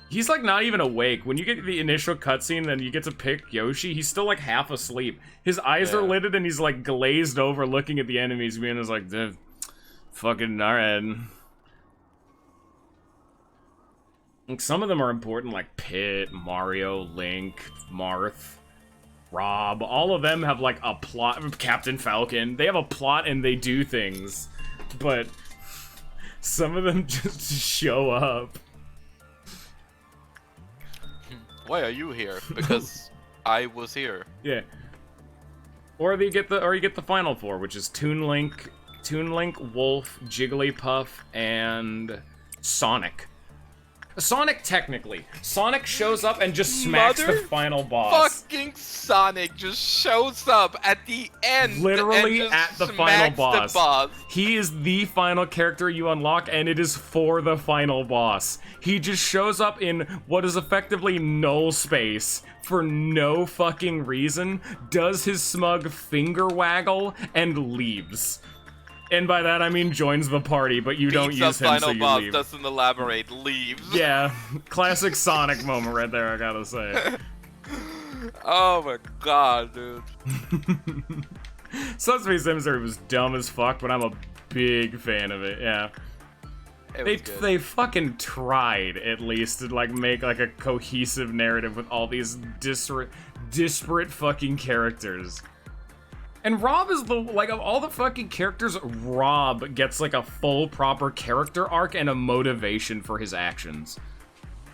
He's, like, not even awake. When you get the initial cutscene, then you get to pick Yoshi, he's still, like, half asleep. His eyes are lidded, and he's, like, glazed over looking at the enemies, being just like, fucking alright. Some of them are important, like Pit, Mario, Link, Marth, Rob. All of them have, like, a plot. Captain Falcon. They have a plot and they do things. But some of them just show up. Why are you here? Because I was here. Yeah. Or you get the final four, which is Toon Link, Wolf, Jigglypuff, and Sonic. Sonic, technically. Sonic shows up and just smacks the final boss. Fucking Sonic just shows up at the end. Literally and just at the final smacks the boss. He is the final character you unlock, and it is for the final boss. He just shows up in what is effectively null space for no fucking reason, does his smug finger waggle, and leaves. And by that I mean joins the party, but you don't use him, so you boss, leave. doesn't elaborate, leaves. Yeah, classic Sonic moment right there, I gotta say. Oh my god, dude. Subspace Emissary was dumb as fuck, but I'm a big fan of it, yeah. They fucking tried, at least, to, like, make, like, a cohesive narrative with all these disparate fucking characters. And Rob is the, like, of all the fucking characters, Rob gets, like, a full, proper character arc and a motivation for his actions.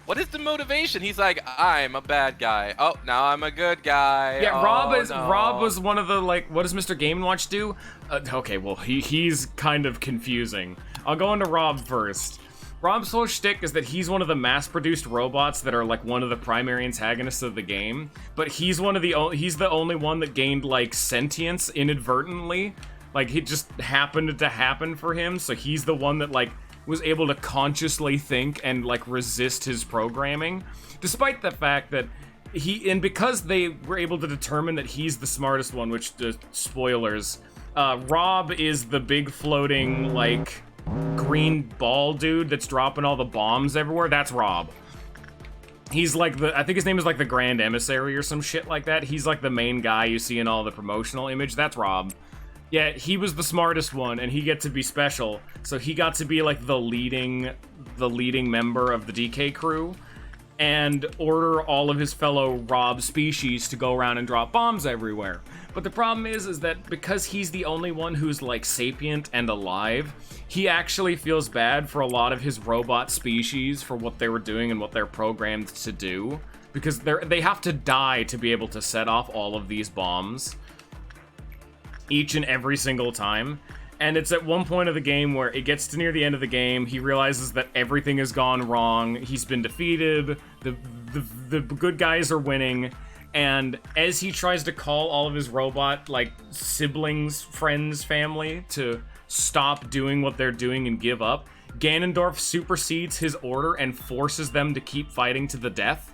What is the motivation? He's like, I'm a bad guy. Oh, now I'm a good guy. Yeah, oh, Rob was one of the, like, what does Mr. Game & Watch do? Okay, well, he's kind of confusing. I'll go into Rob first. Rob's whole shtick is that he's one of the mass-produced robots that are, like, one of the primary antagonists of the game, but he's the only one that gained, like, sentience inadvertently. Like, it just happened to happen for him, so he's the one that, like, was able to consciously think and, like, resist his programming, despite the fact that because they were able to determine that he's the smartest one, which, spoilers, Rob is the big floating, like, green ball dude that's dropping all the bombs everywhere. That's Rob. He's like the, I think his name is like the Grand Emissary or some shit like that. He's like the main guy you see in all the promotional image. That's Rob. Yeah, he was the smartest one, and he got to be special. So he got to be like the leading member of the DK crew, and order all of his fellow Rob species to go around and drop bombs everywhere. But the problem is that because he's the only one who's like sapient and alive, he actually feels bad for a lot of his robot species for what they were doing and what they're programmed to do, because they have to die to be able to set off all of these bombs each and every single time. And it's at one point of the game where it gets to near the end of the game, he realizes that everything has gone wrong, he's been defeated, the good guys are winning, and as he tries to call all of his robot, like, siblings, friends, family to stop doing what they're doing and give up, Ganondorf supersedes his order and forces them to keep fighting to the death.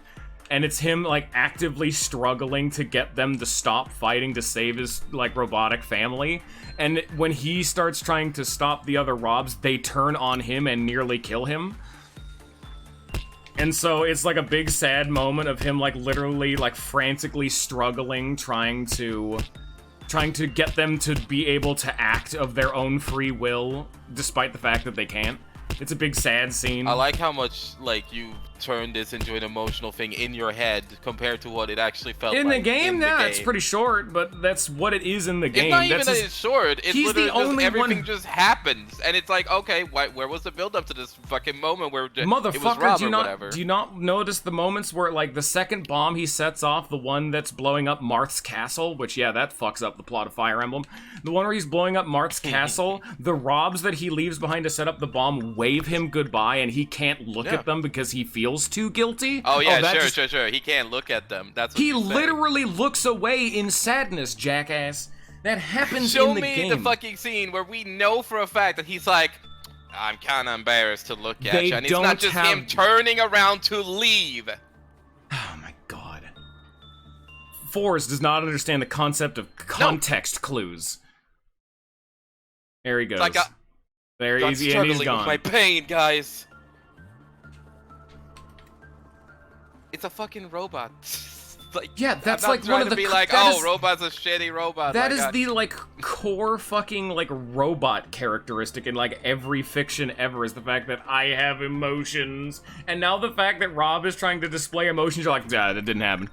And it's him, like, actively struggling to get them to stop fighting to save his, like, robotic family. And when he starts trying to stop the other Robs, they turn on him and nearly kill him. And so it's, like, a big sad moment of him, like, literally, like, frantically struggling, trying to get them to be able to act of their own free will, despite the fact that they can't. It's a big sad scene. I like how much, like, you turned this into an emotional thing in your head compared to what it actually felt in like the game. in the Yeah, game. it's pretty short, but that's what it is in the game. It's not even that's that it's short. It's he's literally the only just everything one. just happens, and it's like, okay, where was the build up to this fucking moment where it was Motherfucker, Rob do you or not whatever? do you not notice the moments where, like, the second bomb he sets off, the one that's blowing up Marth's castle, which, yeah, that fucks up the plot of Fire Emblem. The one where he's blowing up Marth's castle, the Robs that he leaves behind to set up the bomb wave him goodbye, and he can't look at them because he feels too guilty. Oh yeah, that sure. He can't look at them. That's what he you're saying. literally looks away in sadness, jackass. That happens Show in the me game. the fucking scene where we know for a fact that he's like, I'm kind of embarrassed to look at They you, and it's not don't just have- him turning around to leave. Oh my god. Forrest does not understand the concept of context clues. There he goes. Like there I'm he's, and struggling he's gone. with my pain, guys. It's a fucking robot. Like, Yeah, that's I'm not like one trying of to the. be like, that oh, is- robot's a shitty robot. That like, is the, like, core fucking, like, robot characteristic in, like, every fiction ever, is the fact that I have emotions. And now the fact that Rob is trying to display emotions, you're like, that didn't happen.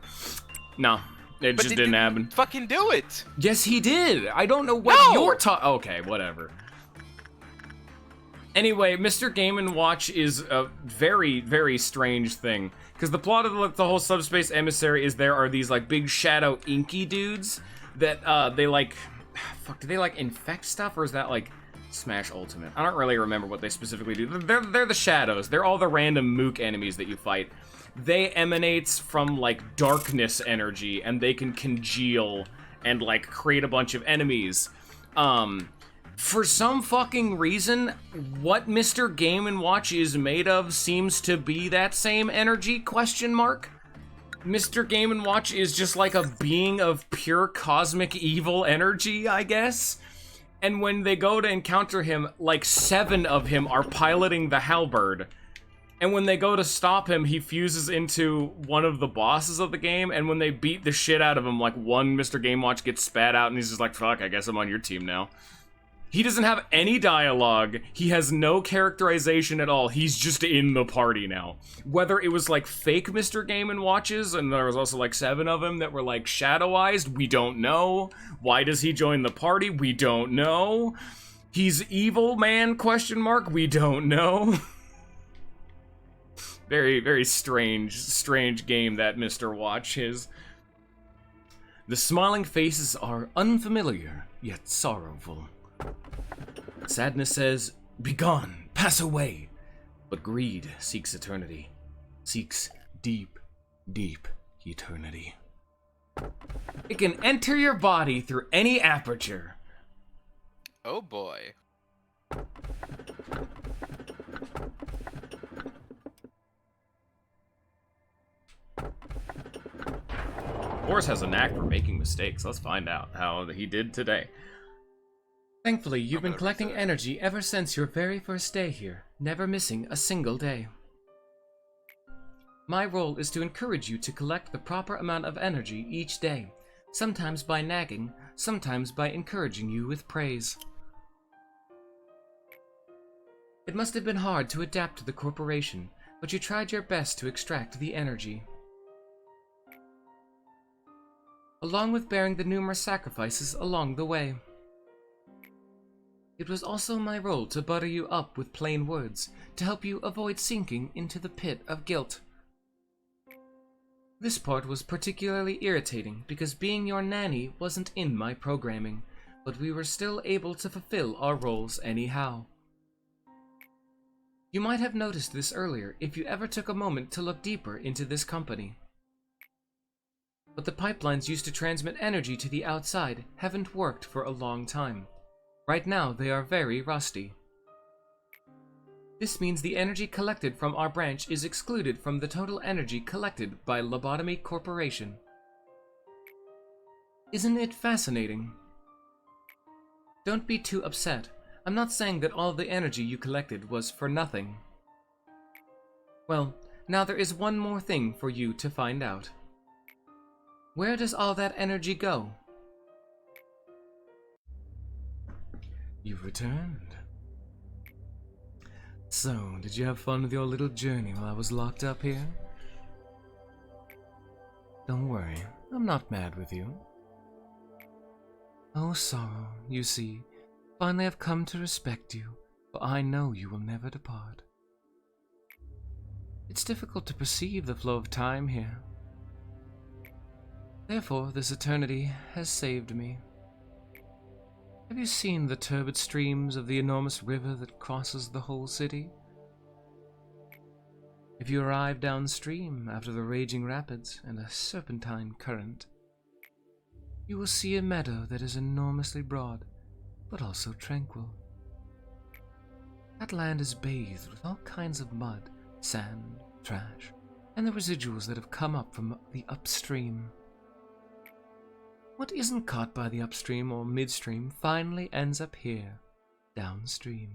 No, it But just did didn't you happen. Fucking do it. Yes, he did. I don't know what No! you're talking. Okay, whatever. Anyway, Mr. Game & Watch is a very, very strange thing. Because the plot of the whole Subspace Emissary is there are these, like, big shadow inky dudes that, they, like... Fuck, do they, like, infect stuff, or is that, like, Smash Ultimate? I don't really remember what they specifically do. They're the shadows. They're all the random mook enemies that you fight. They emanate from, like, darkness energy, and they can congeal and, like, create a bunch of enemies. For some fucking reason, what Mr. Game & Watch is made of seems to be that same energy, question mark? Mr. Game & Watch is just like a being of pure cosmic evil energy, I guess? And when they go to encounter him, like 7 of him are piloting the halberd. And when they go to stop him, he fuses into one of the bosses of the game, and when they beat the shit out of him, like one Mr. Game Watch gets spat out, and he's just like, fuck, I guess I'm on your team now. He doesn't have any dialogue, he has no characterization at all, he's just in the party now. Whether it was like fake Mr. Game & Watches, and there was also like 7 of them that were like shadowized, we don't know. Why does he join the party? We don't know. He's evil man, question mark? We don't know. Very, very strange game that Mr. Watch is. The smiling faces are unfamiliar, yet sorrowful. Sadness says, "Begone, pass away." But greed seeks eternity. Seeks deep, deep eternity. It can enter your body through any aperture. Oh boy. Boris has a knack for making mistakes. Let's find out how he did today. Thankfully, you've I'm been gonna collecting reset it. energy ever since your very first day here, never missing a single day. My role is to encourage you to collect the proper amount of energy each day, sometimes by nagging, sometimes by encouraging you with praise. It must have been hard to adapt to the corporation, but you tried your best to extract the energy. Along with bearing the numerous sacrifices along the way. It was also my role to butter you up with plain words, to help you avoid sinking into the pit of guilt. This part was particularly irritating because being your nanny wasn't in my programming, but we were still able to fulfill our roles anyhow. You might have noticed this earlier if you ever took a moment to look deeper into this company. But the pipelines used to transmit energy to the outside haven't worked for a long time. Right now, they are very rusty. This means the energy collected from our branch is excluded from the total energy collected by Lobotomy Corporation. Isn't it fascinating? Don't be too upset. I'm not saying that all the energy you collected was for nothing. Well, now there is one more thing for you to find out. Where does all that energy go? You've returned. So, did you have fun with your little journey while I was locked up here? Don't worry, I'm not mad with you. Oh, sorrow, you see, finally I've come to respect you, for I know you will never depart. It's difficult to perceive the flow of time here. Therefore, this eternity has saved me. Have you seen the turbid streams of the enormous river that crosses the whole city? If you arrive downstream after the raging rapids and a serpentine current, you will see a meadow that is enormously broad, but also tranquil. That land is bathed with all kinds of mud, sand, trash, and the residuals that have come up from the upstream. What isn't caught by the upstream or midstream finally ends up here, downstream.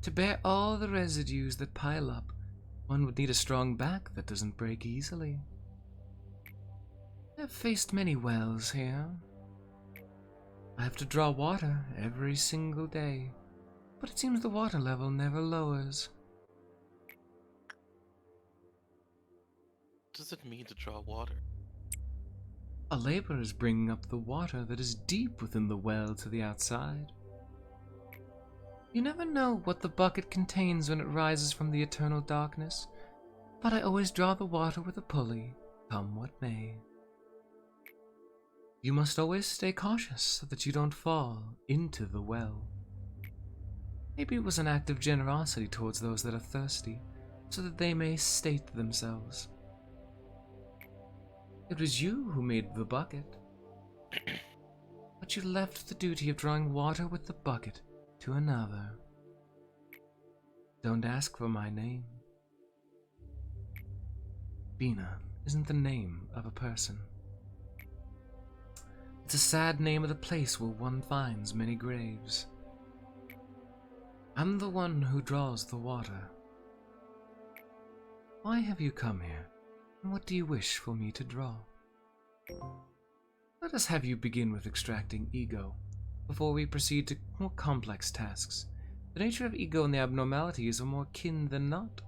To bear all the residues that pile up, one would need a strong back that doesn't break easily. I've faced many wells here. I have to draw water every single day, but it seems the water level never lowers. What does it mean to draw water? A laborer is bringing up the water that is deep within the well to the outside. You never know what the bucket contains when it rises from the eternal darkness, but I always draw the water with a pulley, come what may. You must always stay cautious so that you don't fall into the well. Maybe it was an act of generosity towards those that are thirsty, so that they may sate themselves. It was you who made the bucket, but you left the duty of drawing water with the bucket to another. Don't ask for my name. Bina isn't the name of a person. It's a sad name of the place where one finds many graves. I'm the one who draws the water. Why have you come here? And what do you wish for me to draw? Let us have you begin with extracting ego, before we proceed to more complex tasks. The nature of ego and the abnormalities are more kin than not.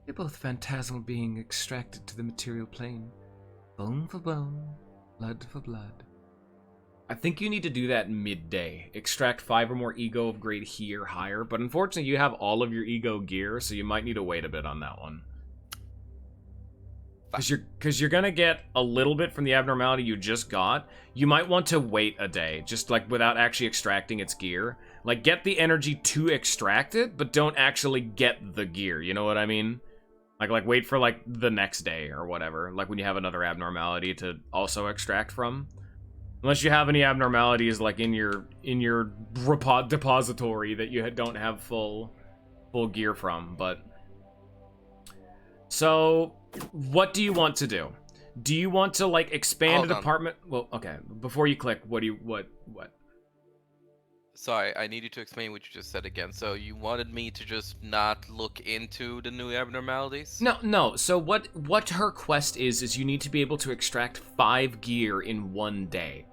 They're both phantasmal being extracted to the material plane. Bone for bone, blood for blood. I think you need to do that midday. Extract 5 or more ego of grade he or higher, but unfortunately you have all of your ego gear, so you might need to wait a bit on that one. Because you're gonna get a little bit from the abnormality you just got. You might want to wait a day, just like without actually extracting its gear. Like, get the energy to extract it, but don't actually get the gear, you know what I mean? Like wait for, like, the next day or whatever, like when you have another abnormality to also extract from. Unless you have any abnormalities, like, in your depository that you don't have full gear from, but... So, what do you want to do? Do you want to, like, expand a department? Well, okay, before you click, what? Sorry, I need you to explain what you just said again. So you wanted me to just not look into the new abnormalities? No. So what her quest is you need to be able to extract 5 gear in 1 day.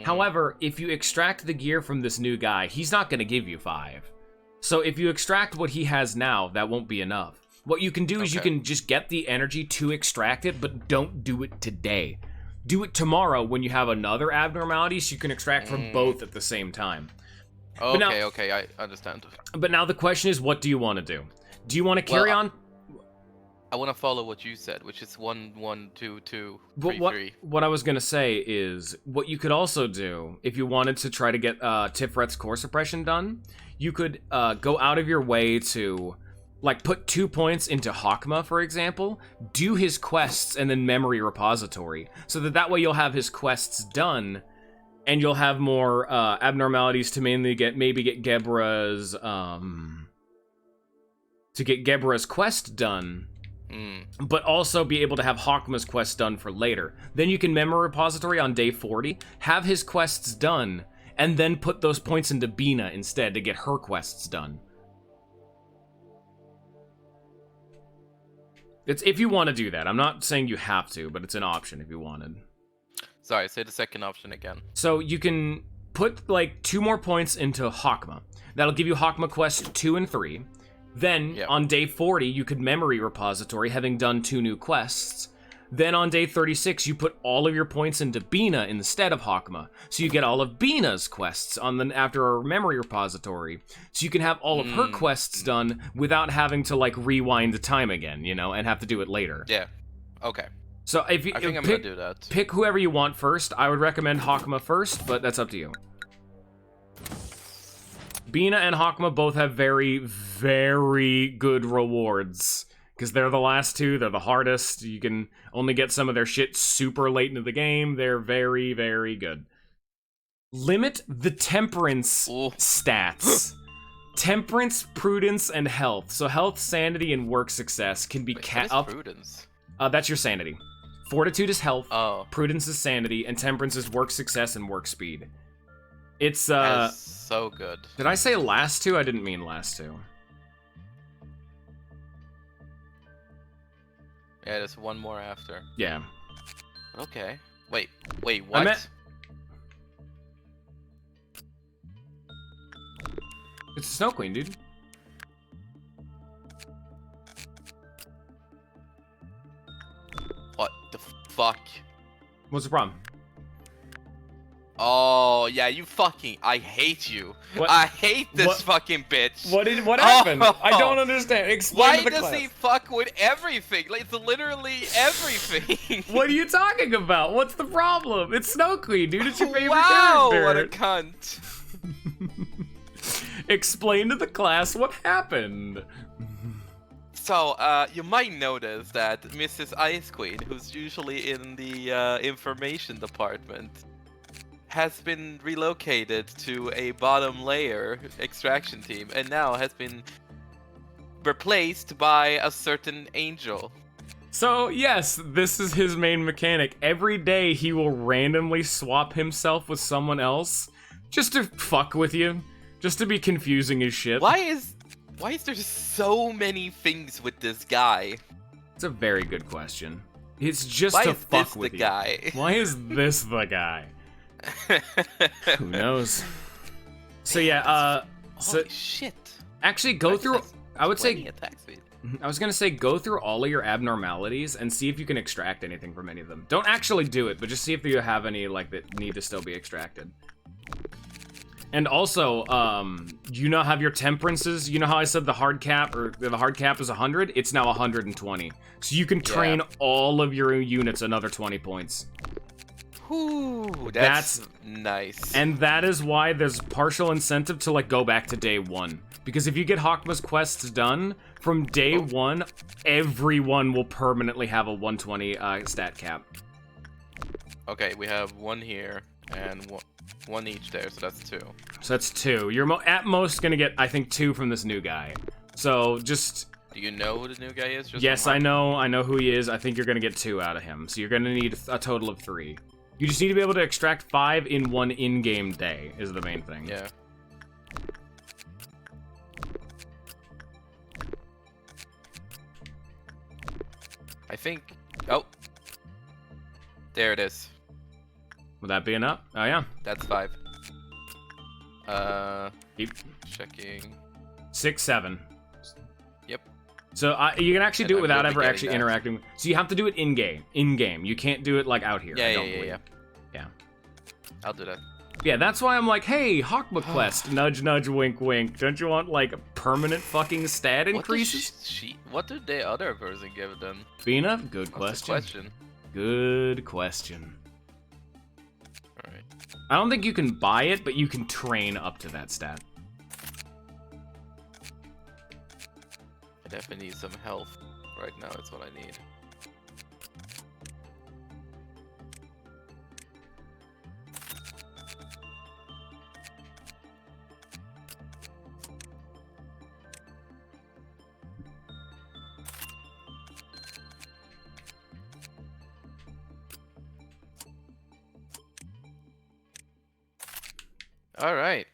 However, if you extract the gear from this new guy, he's not going to give you 5. So if you extract what he has now, that won't be enough. What you can do is you can just get the energy to extract it, but don't do it today. Do it tomorrow when you have another abnormality, so you can extract from both at the same time. Okay, I understand. But now the question is, what do you want to do? Do you want to carry on? I want to follow what you said, which is 1, 1, 2, 2, 3, 3. What I was going to say is, what you could also do, if you wanted to try to get Tifret's core suppression done, you could go out of your way to, like, put 2 points into Hakma, for example, do his quests, and then memory repository, so that way you'll have his quests done, and you'll have more abnormalities to maybe get Gebra's quest done. But also be able to have Hakma's quest done for later. Then you can memory repository on day 40, have his quests done, and then put those points into Bina instead to get her quests done. It's if you want to do that. I'm not saying you have to, but it's an option if you wanted. Sorry, say the second option again. So you can put like 2 more points into Hakma. That'll give you Hakma quests 2 and 3. Then, on day 40, you could memory repository, having done 2 new quests. Then on day 36, you put all of your points into Bina instead of Hakma. So you get all of Bina's quests after a memory repository. So you can have all of her quests done without having to, like, rewind the time again, you know, and have to do it later. Yeah. Okay. So if you I think I'm gonna do that. Pick whoever you want first. I would recommend Hakma first, but that's up to you. Bina and Hakma both have very, very good rewards. Because they're the last 2, they're the hardest. You can only get some of their shit super late into the game. They're very, very good. Limit the temperance stats. Temperance, prudence, and health. So health, sanity, and work success can be up. Prudence? That's your sanity. Fortitude is health. Oh. Prudence is sanity, and temperance is work success and work speed. It's That's so good. Did I say last 2? I didn't mean last 2. Yeah, there's 1 more after. Yeah. Okay. Wait, what? It's a Snow Queen, dude. What the fuck? What's the problem? Oh, yeah, you fucking... I hate you. What? I hate this fucking bitch. What happened? I don't understand. Explain to the class. Why does he fuck with everything? Like, it's literally everything. What are you talking about? What's the problem? It's Snow Queen, dude. It's your favorite wow, character. What a cunt. Explain to the class what happened. So, you might notice that Mrs. Ice Queen, who's usually in the information department, has been relocated to a bottom layer extraction team and now has been replaced by a certain angel. So yes, this is his main mechanic. Every day he will randomly swap himself with someone else just to fuck with you, just to be confusing as shit. Why is there so many things with this guy? It's a very good question. It's just Why to is fuck this with the you. guy? Why is this the guy? Who knows? So yeah, Holy shit. Actually go through, I would say, attack speed. I was gonna say go through all of your abnormalities and see if you can extract anything from any of them. Don't actually do it, but just see if you have any like that need to still be extracted. And also, you now have your temperances. You know how I said the hard cap is 100? It's now 120. So you can train all of your units another 20 points. Ooh, that's nice. And that is why there's partial incentive to like go back to day 1. Because if you get Hakma's quests done, from day 1, everyone will permanently have a 120 stat cap. Okay, we have 1 here and one each there, so that's 2. So that's 2. You're at most gonna get, I think, 2 from this new guy. So just... Do you know who the new guy is? Yes, I know who he is. I think you're gonna get 2 out of him. So you're gonna need a total of 3. You just need to be able to extract 5 in 1 in-game day, is the main thing. Yeah. I think. Oh, there it is. Would that be enough? Oh yeah. That's 5. Keep Checking. 6, 7. Yep. So you can actually And do it I'm without really ever getting actually that. interacting. So you have to do it in game. In game. You can't do it like out here. I Yeah, don't yeah, believe. yeah. Yeah. I'll do that. Yeah, that's why I'm like, hey, Hakma quest, nudge, nudge, wink, wink. Don't you want like permanent fucking stat increases? What did the other person give them? Bina, good What's the question. question? Good question. Alright. I don't think you can buy it, but you can train up to that stat. I definitely need some health right now. That's what I need. Alright.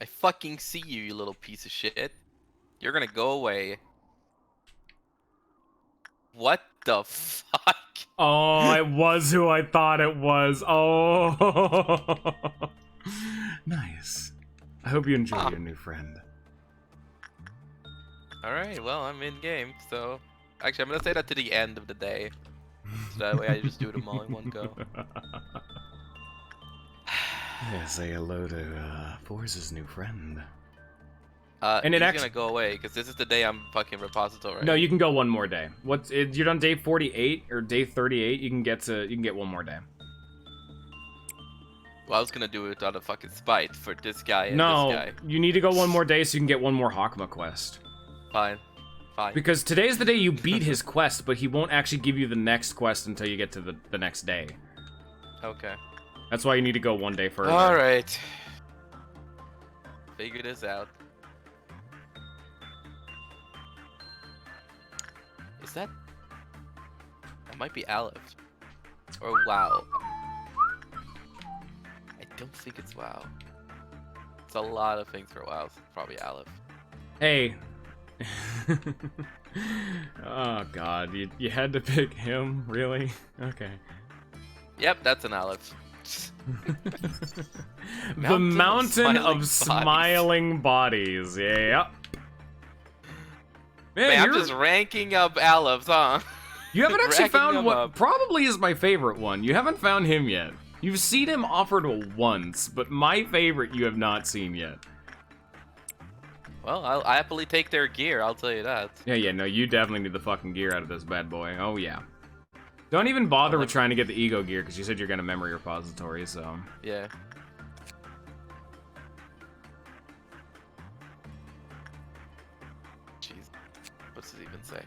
I fucking see you, you little piece of shit. You're gonna go away. What the fuck? Oh, it was who I thought it was. Oh. Nice. I hope you enjoy your new friend. Alright, well, I'm in game, so... Actually, I'm gonna say that to the end of the day. So that way I just do them all in one go. Yeah, say hello to Forza's new friend. And it he's actu- gonna go away, because this is the day I'm fucking repository. No, you can go one more day. You're on day 48 or day 38. You can get one more day. Well, I was gonna do it out of fucking spite for this guy and No, this guy. you need to go one more day so you can get one more Hakma quest. Fine. Fine. Because today's the day you beat his quest, but he won't actually give you the next quest until you get to the next day. Okay. That's why you need to go one day further. Alright. Figure this out. Is that... That might be Aleph. Or WoW. I don't think it's WoW. It's a lot of things for WoW, so it's probably Aleph. Hey. Oh god, you had to pick him? Really? Okay. Yep, that's an Aleph. The mountain of smiling smiling bodies. Yep. Man, I'm just ranking up Alephs, huh? You haven't actually racking found them what up. probably is my favorite one. You haven't found him yet. You've seen him offered once, but my favorite you have not seen yet. Well, I'll happily take their gear, I'll tell you that. Yeah, no, you definitely need the fucking gear out of this bad boy. Oh, yeah. Don't even bother with trying to get the ego gear, because you said you're going to memory repository, so... Yeah. Jeez. What's it even say?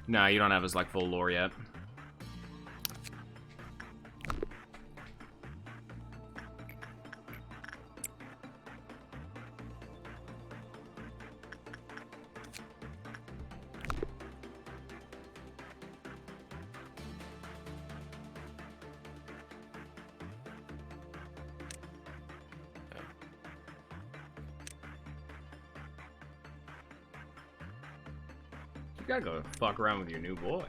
Nah, you don't have his, like, full lore yet. You gotta go fuck around with your new boy.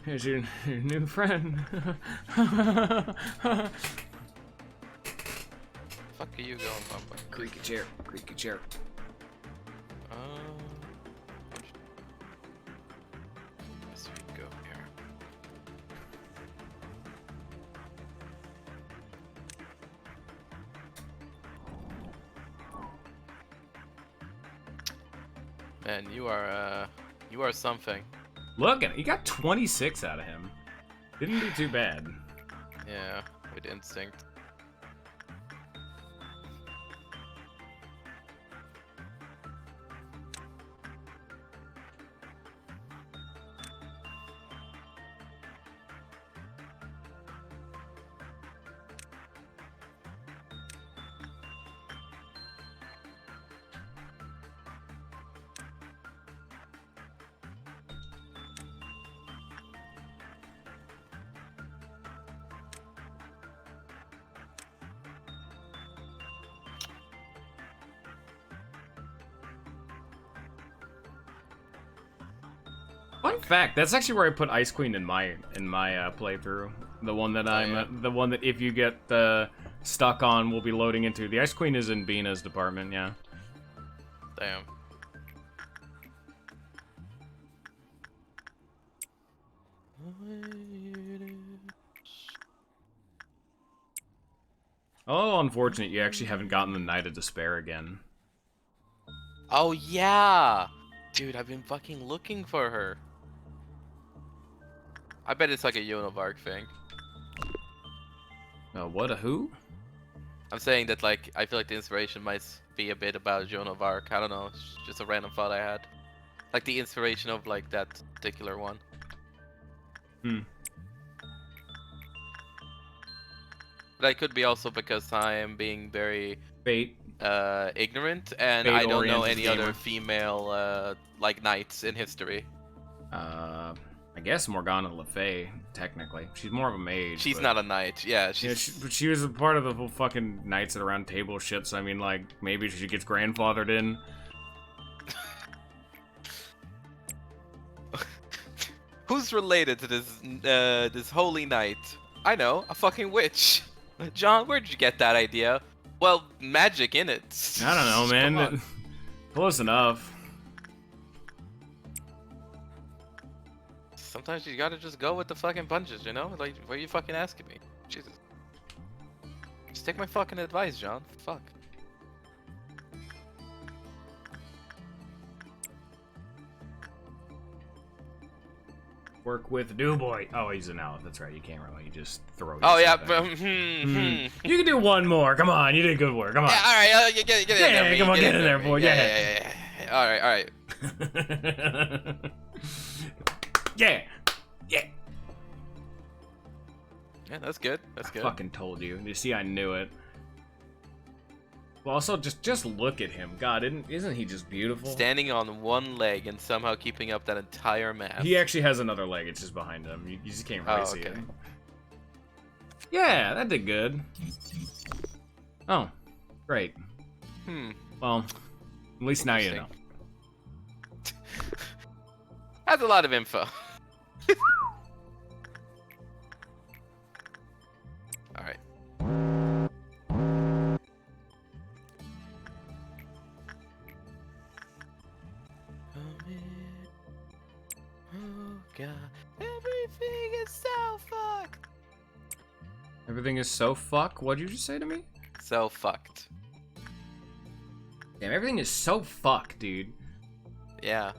Here's your new friend. Fuck are you going, Bumba? Creaky chair, creaky chair. Yes, we go here. Man, you are something. Look at it, you got 26 out of him. Didn't do too bad. Yeah, with instinct. Fact. That's actually where I put Ice Queen in my playthrough. The one that the one that if you get stuck on, we'll be loading into. The Ice Queen is in Bina's department. Yeah. Damn. Oh, unfortunate. You actually haven't gotten the Night of Despair again. Oh yeah, dude, I've been fucking looking for her. I bet it's like a Joan of Arc thing. What a who? I'm saying that like I feel like the inspiration might be a bit about Joan of Arc. I don't know, it's just a random thought I had. Like the inspiration of like that particular one. But that could be also because I am being very Fate. ignorant and I don't know any gamer. other female like knights in history. I guess Morgana Le Fay, technically. She's more of a mage. She's but... not a knight. Yeah, she's. Yeah, but she was a part of the whole fucking Knights at Round Table shit. So I mean, like, maybe she gets grandfathered in. Who's related to this this holy knight? I know, a fucking witch. John, where did you get that idea? Well, magic in it. I don't know, man. Close enough. Sometimes you gotta just go with the fucking punches, you know? Like, what are you fucking asking me? Jesus. Just take my fucking advice, John. Fuck. Work with Do Boy. Oh, he's an elf. That's right. You can't really just throw. Oh yeah. You can do one more. Come on, you did good work. Come on. Yeah, all right. Get in there. Come on, get in there, boy. Yeah. All right. Yeah. Yeah, that's good. That's good. I fucking told you. You see, I knew it. Well, also, just look at him. God, isn't he just beautiful? Standing on one leg and somehow keeping up that entire mass. He actually has another leg. It's just behind him. You just can't really see it. Yeah, that did good. Oh, great. Well, at least now you know. That's a lot of info. All right. Oh god, everything is so fucked. Everything is so fuck? What'd you just say to me? So fucked. Damn, everything is so fuck, dude. Yeah.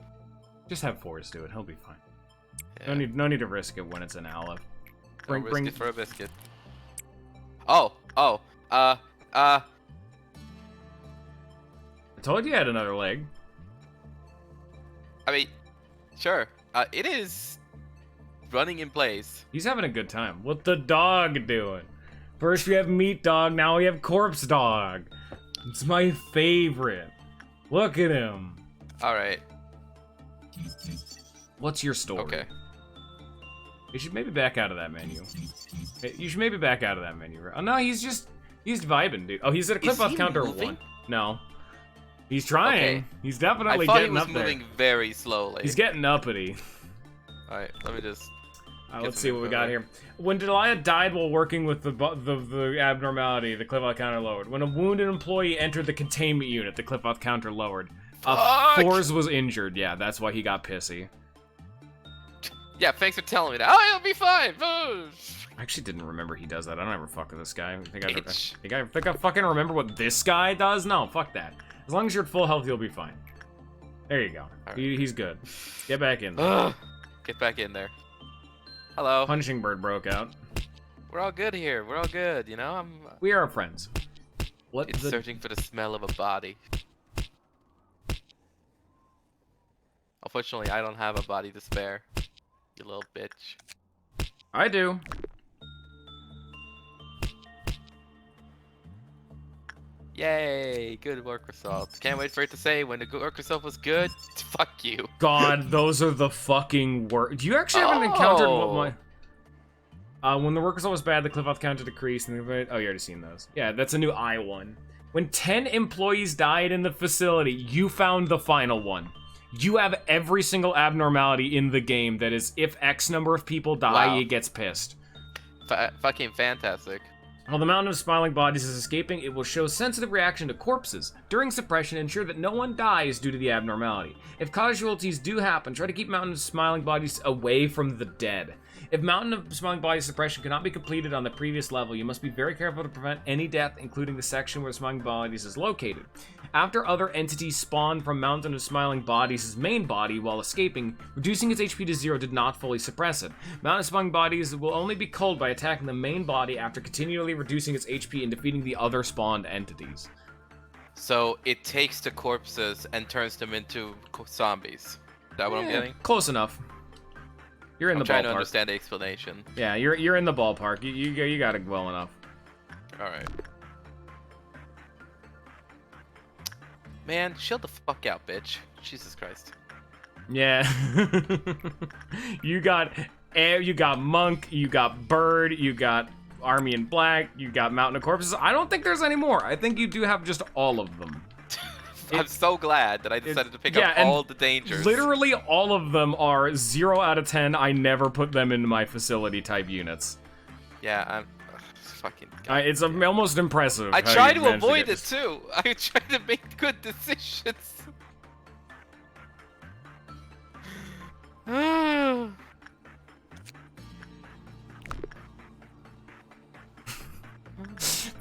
Just have Forrest do it. He'll be fine. Yeah. No need to risk it when it's an Aleph. Bring it for a biscuit. I I told you I had another leg. I mean, sure. It is running in place. He's having a good time. What the dog doing? First we have Meat Dog, now we have Corpse Dog. It's my favorite. Look at him. All right. What's your story? Okay. You should maybe back out of that menu. You should maybe back out of that menu. Oh no, he's vibing, dude. Oh, he's at a clip off counter moving? 1. No. He's trying. Okay. He's definitely I thought he getting was up there. moving very slowly. He's getting uppity. All right, let me just. Let's see what we got here. When Delia died while working with the abnormality, the clip off counter lowered. When a wounded employee entered the containment unit, the clip off counter lowered. Forz was injured. Yeah, that's why he got pissy. Yeah, thanks for telling me that. Oh, it'll be fine. I actually didn't remember he does that. I don't ever fuck with this guy. I think I fucking remember what this guy does? No, fuck that. As long as you're at full health, you'll be fine. There you go. Right. He's good. Get back in there. Get back in there. Hello. Punishing Bird broke out. We're all good here. We're all good, you know? We are friends. What it's searching for the smell of a body. Unfortunately, I don't have a body to spare. You little bitch. I do. Yay, good work result. Can't wait for it to say when the work result was good. Fuck you. God, those are the fucking worst. Do you actually haven't encountered what my... when the work result was bad, the cliff off counter decreased. And oh, you already seen those. Yeah, that's a new I one. When 10 employees died in the facility, you found the final one. You have every single abnormality in the game that is, if X number of people die, Wow. it gets pissed. Fucking fantastic. While the mountain of smiling bodies is escaping, it will show sensitive reaction to corpses. During suppression, ensure that no one dies due to the abnormality. If casualties do happen, try to keep mountain of smiling bodies away from the dead. If mountain of smiling bodies suppression cannot be completed on the previous level, you must be very careful to prevent any death, including the section where the smiling bodies is located. After other entities spawn from mountain of smiling bodies' main body while escaping, reducing its HP to 0 did not fully suppress it. Mountain of smiling bodies will only be culled by attacking the main body after continually reducing its HP and defeating the other spawned entities. So it takes the corpses and turns them into zombies. Is that what I'm getting? Close enough. You're in I'm the trying to ballpark. understand the explanation. Yeah, you're in the ballpark. You got it well enough. All right. Man, chill the fuck out, bitch. Jesus Christ. Yeah. you got Monk, you got Bird, you got Army in Black, you got Mountain of Corpses. I don't think there's any more. I think you do have just all of them. I'm so glad that I decided to pick up and all the dangers. Literally all of them are 0 out of 10. I never put them into my facility type units. Yeah, I'm fucking. It's almost impressive. I how try you to managed avoid get it this. too. I try to make good decisions.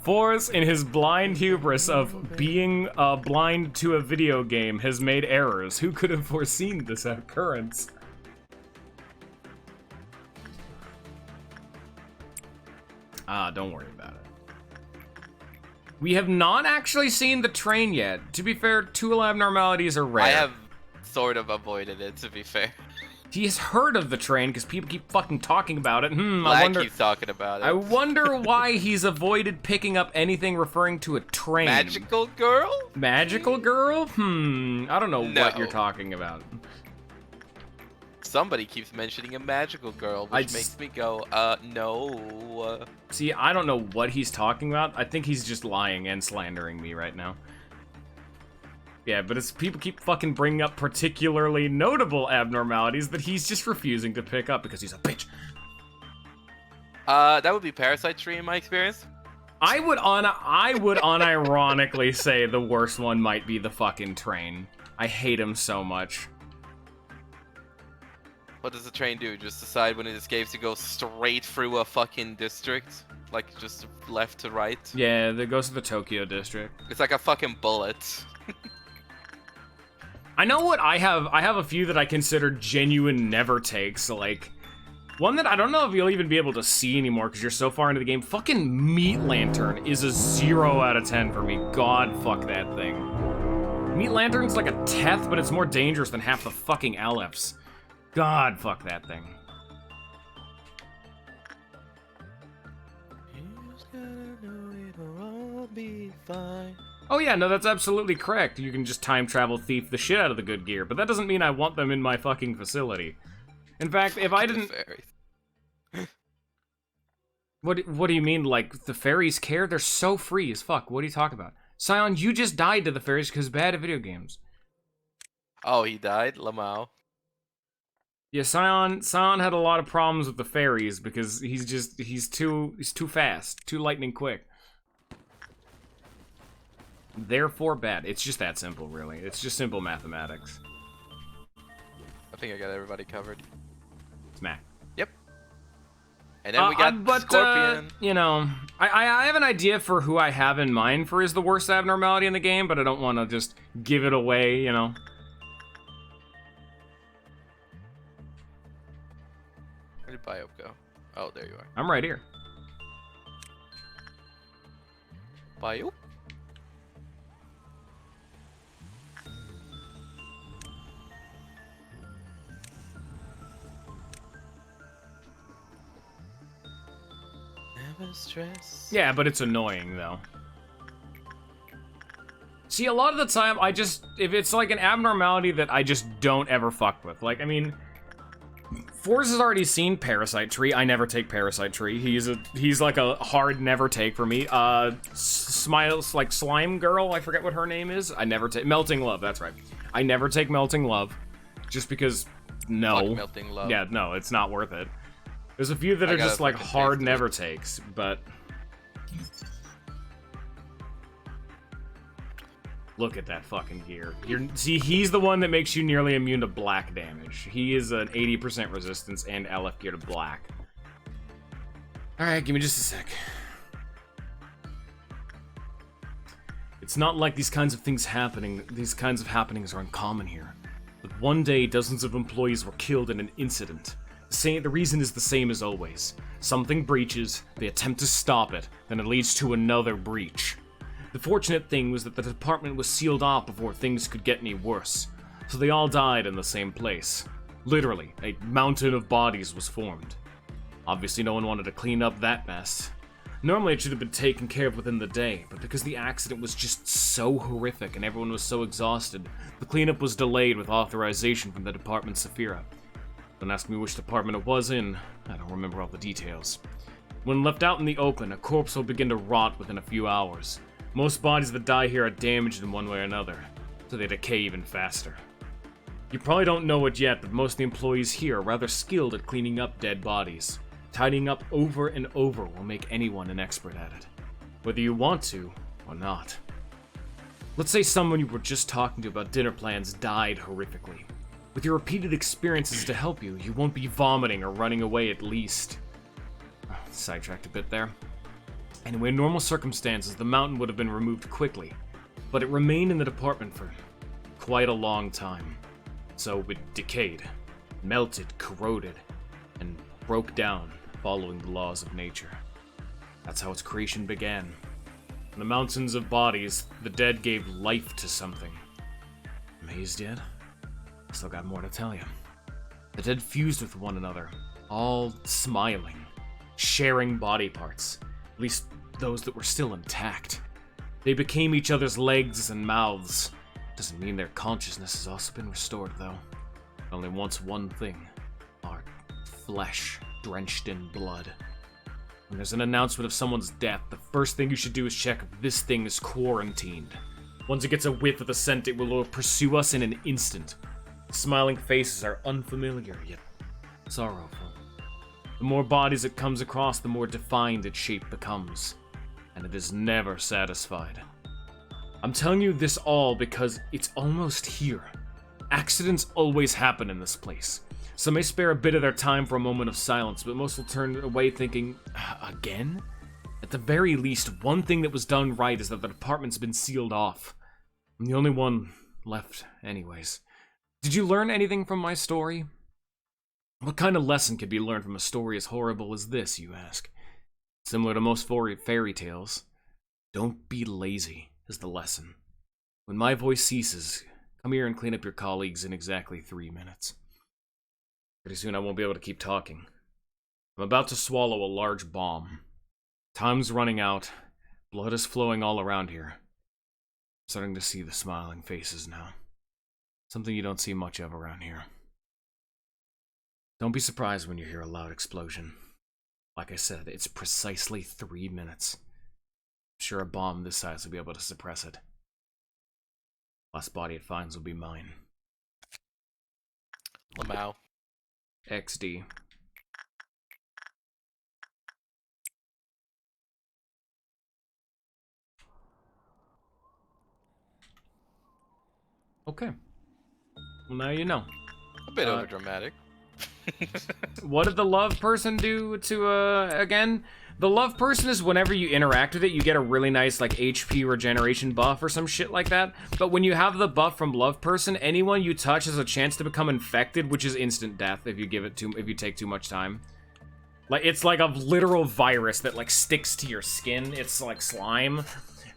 Force, in his blind hubris of being blind to a video game, has made errors. Who could have foreseen this occurrence? Don't worry about it. We have not actually seen the train yet. To be fair, tool abnormalities are rare. I have sort of avoided it, to be fair. He's heard of the train because people keep fucking talking about it. I Black wonder. keeps talking about it. I wonder why he's avoided picking up anything referring to a train. Magical girl? Magical girl? I don't know what you're No. talking about. Somebody keeps mentioning a magical girl, which makes me go, no. See, I don't know what he's talking about. I think he's just lying and slandering me right now. Yeah, but it's people keep fucking bringing up particularly notable abnormalities that he's just refusing to pick up because he's a bitch. That would be Parasite Tree in my experience. I would unironically say the worst one might be the fucking train. I hate him so much. What does the train do? Just decide when it escapes to go straight through a fucking district? Like, just left to right? Yeah, that goes to the Tokyo district. It's like a fucking bullet. I know what I have. I have a few that I consider genuine never takes. Like, one that I don't know if you'll even be able to see anymore because you're so far into the game. Fucking Meat Lantern is a 0 out of 10 for me. God, fuck that thing. Meat Lantern's like a Teth, but it's more dangerous than half the fucking Alephs. God, fuck that thing. Oh yeah, no, that's absolutely correct. You can just time travel thief the shit out of the good gear, but that doesn't mean I want them in my fucking facility. In fact, if I didn't... What do you mean, like, the fairies care? They're so free as fuck. What are you talking about? Scion, you just died to the fairies because bad at video games. Oh, he died? Lamau. Yeah, Scion had a lot of problems with the fairies because he's too fast, too lightning quick. Therefore bad. It's just that simple, really. It's just simple mathematics. I think I got everybody covered. Smack. Yep. And then we got Scorpion. You know, I have an idea for who I have in mind for is the worst abnormality in the game, but I don't want to just give it away, you know. Where did Biop go? Oh, there you are. I'm right here. Biop? Never stress. Yeah, but it's annoying, though. See, a lot of the time, if it's like an abnormality that I just don't ever fuck with. Like, I mean, Force has already seen Parasite Tree. I never take Parasite Tree. He's like a hard never take for me. Smiles like Slime Girl, I forget what her name is. I never take Melting Love, that's right. I never take Melting Love, just because, no. Fuck Melting Love. Yeah, no, it's not worth it. There's a few that are just like hard never takes, but... Look at that fucking gear. See, he's the one that makes you nearly immune to black damage. He is an 80% resistance and LF gear to black. Alright, give me just a sec. It's not like these kinds of happenings are uncommon here. But one day, dozens of employees were killed in an incident. The reason is the same as always. Something breaches, they attempt to stop it, then it leads to another breach. The fortunate thing was that the department was sealed off before things could get any worse, so they all died in the same place. Literally, a mountain of bodies was formed. Obviously no one wanted to clean up that mess. Normally it should have been taken care of within the day, but because the accident was just so horrific and everyone was so exhausted, the cleanup was delayed with authorization from the department Saphira. Don't ask me which department it was in, I don't remember all the details. When left out in the open, a corpse will begin to rot within a few hours. Most bodies that die here are damaged in one way or another, so they decay even faster. You probably don't know it yet, but most of the employees here are rather skilled at cleaning up dead bodies. Tidying up over and over will make anyone an expert at it, whether you want to or not. Let's say someone you were just talking to about dinner plans died horrifically. With your repeated experiences to help you, you won't be vomiting or running away at least. Sidetracked a bit there. Anyway, in normal circumstances, the mountain would have been removed quickly, but it remained in the department for quite a long time. So it decayed, melted, corroded, and broke down, following the laws of nature. That's how its creation began. In the mountains of bodies, the dead gave life to something. Amazed yet? Still got more to tell you. The dead fused with one another, all smiling, sharing body parts. At least those that were still intact. They became each other's legs and mouths. Doesn't mean their consciousness has also been restored, though. It only wants one thing. Our flesh drenched in blood. When there's an announcement of someone's death, the first thing you should do is check if this thing is quarantined. Once it gets a whiff of the scent, it will pursue us in an instant. The smiling faces are unfamiliar, yet sorrowful. The more bodies it comes across, the more defined its shape becomes. And it is never satisfied. I'm telling you this all because it's almost here. Accidents always happen in this place. Some may spare a bit of their time for a moment of silence, but most will turn away thinking, again? At the very least, one thing that was done right is that the department's been sealed off. I'm the only one left anyways. Did you learn anything from my story? What kind of lesson could be learned from a story as horrible as this, you ask? Similar to most fairy tales, don't be lazy is the lesson. When my voice ceases, come here and clean up your colleagues in exactly 3 minutes. Pretty soon I won't be able to keep talking. I'm about to swallow a large bomb. Time's running out. Blood is flowing all around here. I'm starting to see the smiling faces now. Something you don't see much of around here. Don't be surprised when you hear a loud explosion. Like I said, it's precisely 3 minutes. I'm sure a bomb this size will be able to suppress it. Last body it finds will be mine. Lamau. XD. Okay. Well, now you know. A bit overdramatic. What did the love person do to, again? The love person is whenever you interact with it, you get a really nice, like, HP regeneration buff or some shit like that. But when you have the buff from love person, anyone you touch has a chance to become infected, which is instant death if you take too much time. Like, it's like a literal virus that, like, sticks to your skin. It's like slime.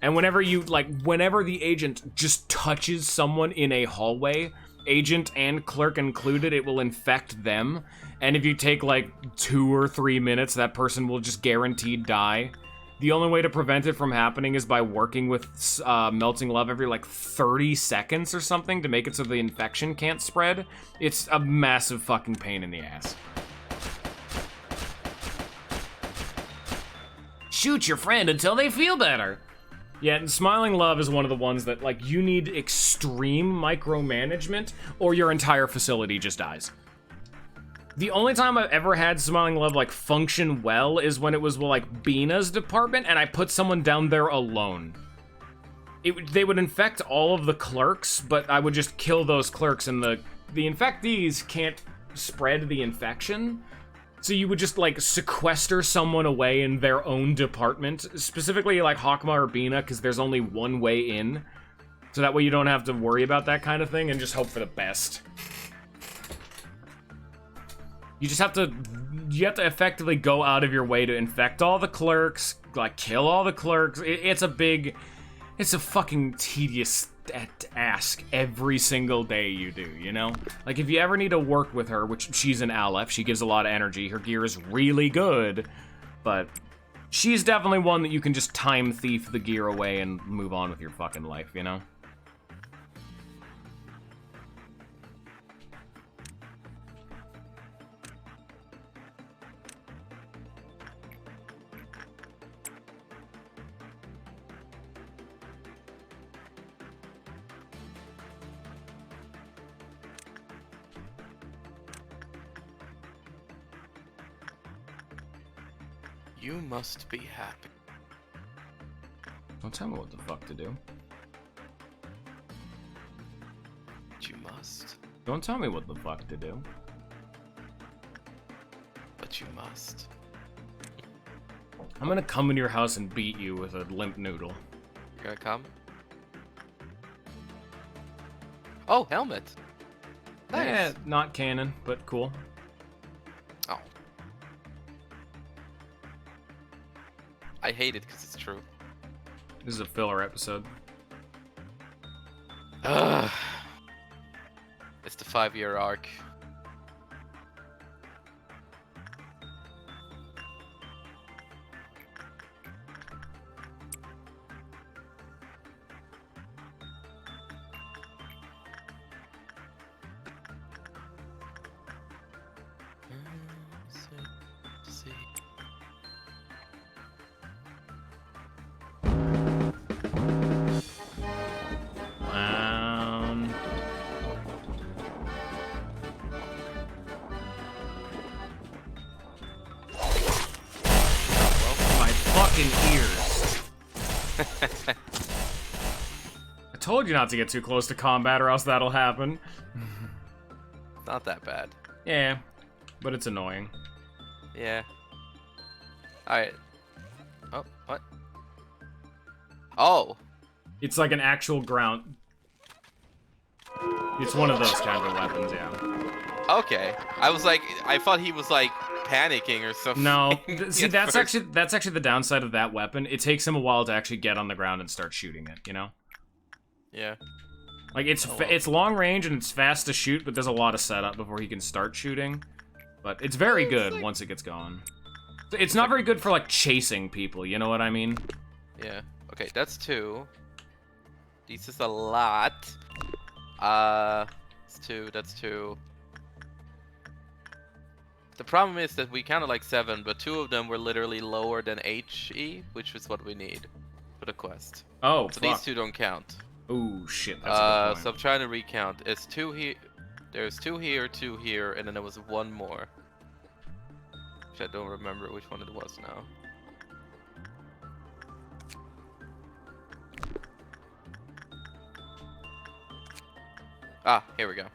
And whenever the agent just touches someone in a hallway, agent and clerk included, it will infect them. And if you take like 2 or 3 minutes, that person will just guaranteed die. The only way to prevent it from happening is by working with Melting Love every like 30 seconds or something to make it so the infection can't spread. It's a massive fucking pain in the ass. Shoot your friend until they feel better. Yeah, and Smiling Love is one of the ones that, like, you need extreme micromanagement, or your entire facility just dies. The only time I've ever had Smiling Love, like, function well is when it was, well, like, Bina's department, and I put someone down there alone. They would infect all of the clerks, but I would just kill those clerks, and the infectees can't spread the infection. So you would just, like, sequester someone away in their own department, specifically, like, Hakma or Bina, because there's only one way in. So that way you don't have to worry about that kind of thing, and just hope for the best. You just have to, effectively go out of your way to infect all the clerks, like, kill all the clerks. It's a fucking tedious ask every single day you do, you know? Like, if you ever need to work with her, which she's an Aleph, she gives a lot of energy, her gear is really good, but she's definitely one that you can just time thief the gear away and move on with your fucking life, you know? You must be happy. Don't tell me what the fuck to do. But you must. Don't tell me what the fuck to do. But you must. I'm gonna come into your house and beat you with a limp noodle. You're gonna come? Oh, helmet. Nice. Yeah, not canon, but cool. Oh. I hate it because it's true. This is a filler episode. Ugh. It's the 5-year arc. Clown. My fucking ears. I told you not to get too close to combat or else that'll happen. Not that bad. Yeah, but it's annoying. Yeah. Alright. Oh, what? Oh! It's like an actual ground. It's one of those kinds of weapons, yeah. Okay. I was like, I thought he was like panicking or something. No, see, that's first. actually the downside of that weapon. It takes him a while to actually get on the ground and start shooting it, you know? Yeah. Like, it's long range and it's fast to shoot, but there's a lot of setup before he can start shooting. But it's very good like... once it gets going. It's not very good for, like, chasing people, you know what I mean? Yeah. Okay, that's 2. This is a lot. It's 2, that's 2. The problem is that we counted like 7, but 2 of them were literally lower than HE, which is what we need for the quest. Oh, so fuck. these 2 don't count. Oh, shit, that's a good point. So I'm trying to recount. It's 2 here. There's 2 here, 2 here, and then there was 1 more. Which I don't remember which one it was now. Ah, here we go.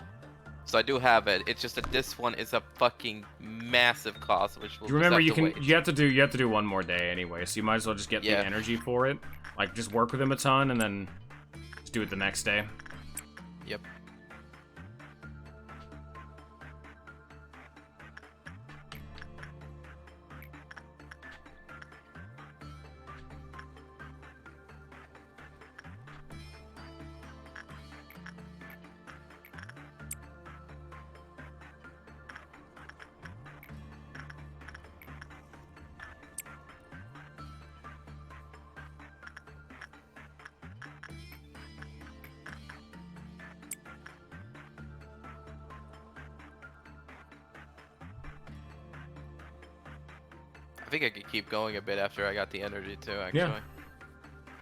So I do have it. It's just that this one is a fucking massive cost, which will You remember just have to wait. you have to do one more day anyway, so you might as well just get the energy for it. Like, just work with him a ton and then just do it the next day. Yep. I think I could keep going a bit after I got the energy too, actually. Yeah.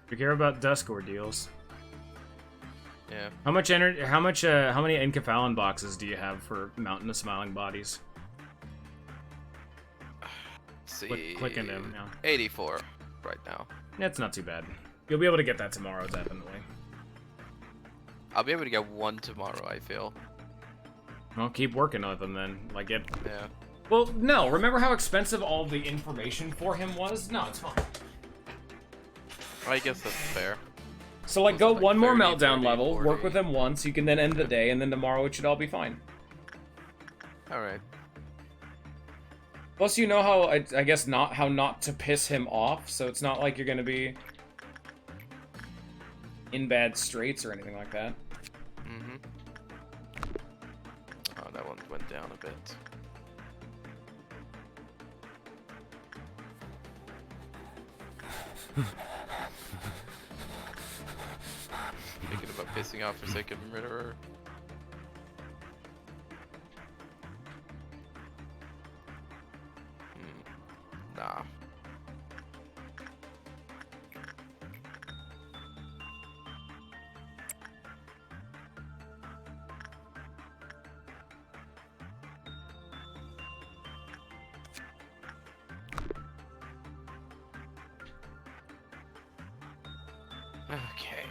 We care about dusk ordeals. Yeah. How much energy? How many enkephalon boxes do you have for Mountain of Smiling Bodies? See. Click into him now. 84 right now. That's not too bad. You'll be able to get that tomorrow, definitely. I'll be able to get one tomorrow, I feel. Well, keep working with them then. Like it. Yeah. Well, no. Remember how expensive all the information for him was? No, it's fine. I guess that's fair. So, like, go like one more 30, meltdown 30, level, 40. work with him once, you can then end the day, and then tomorrow it should all be fine. Alright. Plus, you know how, I guess, how not to piss him off, so it's not like you're gonna be in bad straits or anything like that. Mm-hmm. Oh, that one went down a bit. Thinking about pissing off Forsaken Murderer. Nah. Okay.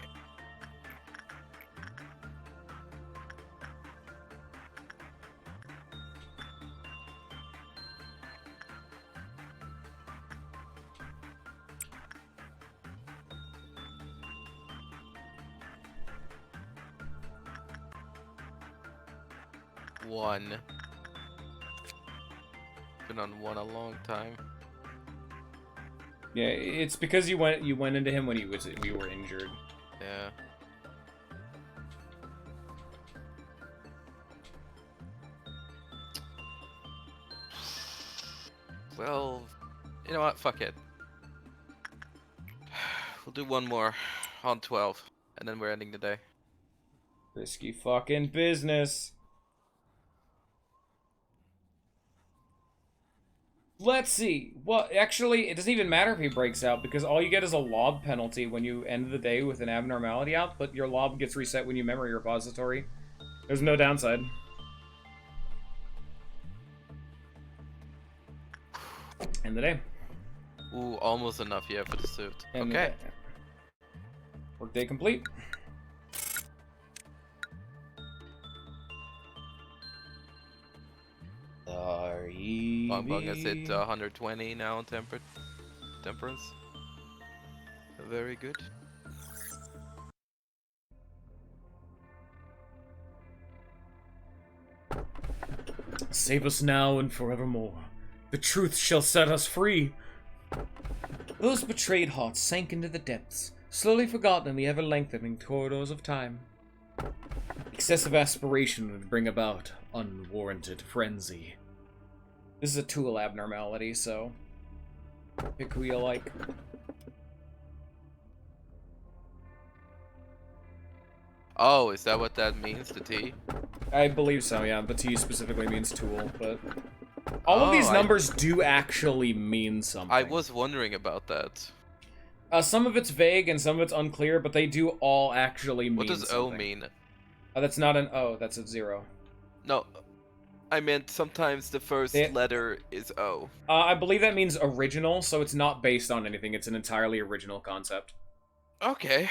One. Been on one a long time. Yeah, it's because you went into him when you were injured. Yeah. Well, you know what? Fuck it. We'll do one more on 12, and then we're ending the day. Risky fucking business. Let's see. Well, actually, it doesn't even matter if he breaks out, because all you get is a lob penalty when you end the day with an abnormality out, but your lob gets reset when you memory repository. There's no downside. End the day. Ooh, almost enough, yeah, for the suit. End the Okay. day. Workday complete. Bong Bong has hit 120 now on temperance. Very good. Save us now and forevermore. The truth shall set us free. Those betrayed hearts sank into the depths, slowly forgotten in the ever-lengthening corridors of time. Excessive aspiration would bring about unwarranted frenzy. This is a tool abnormality, so pick who you like. Oh, is that what that means, the T? I believe so, yeah. The T specifically means tool, but all of Oh, these numbers do actually mean something. I was wondering about that. Some of it's vague and some of it's unclear, but they do all actually mean What does O something. mean? That's not an O, that's a 0. No, I meant sometimes the first letter is O. I believe that means original, so it's not based on anything. It's an entirely original concept. Okay.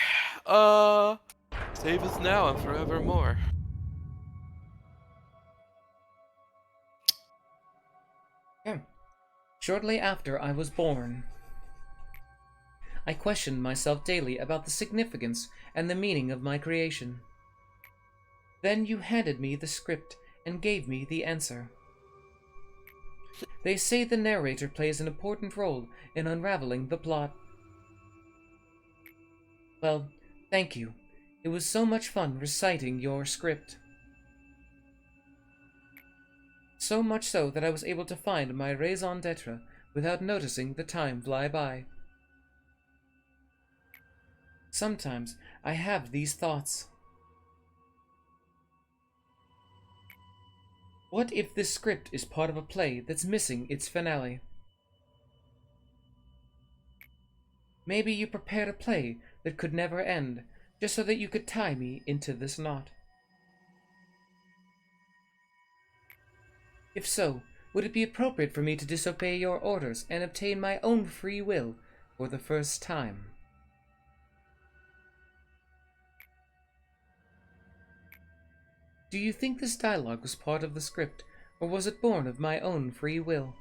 Save us now and forevermore. Yeah. Shortly after I was born, I questioned myself daily about the significance and the meaning of my creation. Then you handed me the script and gave me the answer. They say the narrator plays an important role in unraveling the plot. Well, thank you. It was so much fun reciting your script. So much so that I was able to find my raison d'etre without noticing the time fly by. Sometimes I have these thoughts. What if this script is part of a play that's missing its finale? Maybe you prepared a play that could never end, just so that you could tie me into this knot. If so, would it be appropriate for me to disobey your orders and obtain my own free will for the first time? Do you think this dialogue was part of the script, or was it born of my own free will?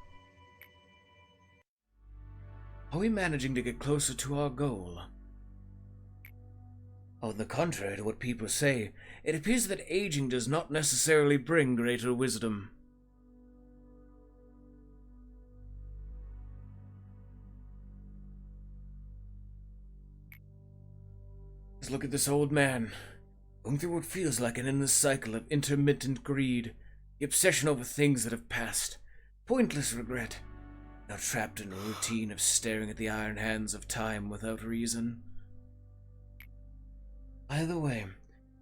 Are we managing to get closer to our goal? On the contrary to what people say, it appears that aging does not necessarily bring greater wisdom. Just look at this old man, going through what feels like an endless cycle of intermittent greed, the obsession over things that have passed, pointless regret, now trapped in a routine of staring at the iron hands of time without reason. By the way,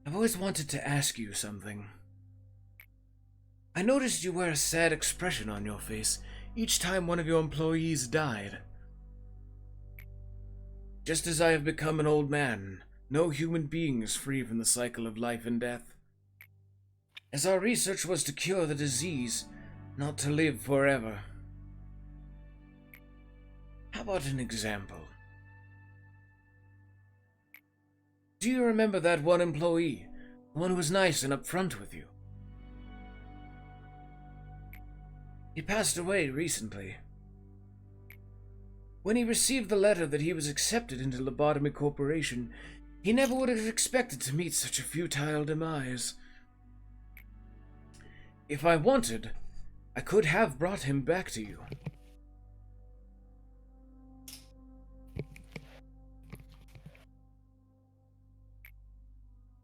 I've always wanted to ask you something. I noticed you wear a sad expression on your face each time one of your employees died. Just as I have become an old man, no human being is free from the cycle of life and death. As our research was to cure the disease, not to live forever. How about an example? Do you remember that one employee, the one who was nice and upfront with you? He passed away recently. When he received the letter that he was accepted into Lobotomy Corporation, he never would have expected to meet such a futile demise. If I wanted, I could have brought him back to you.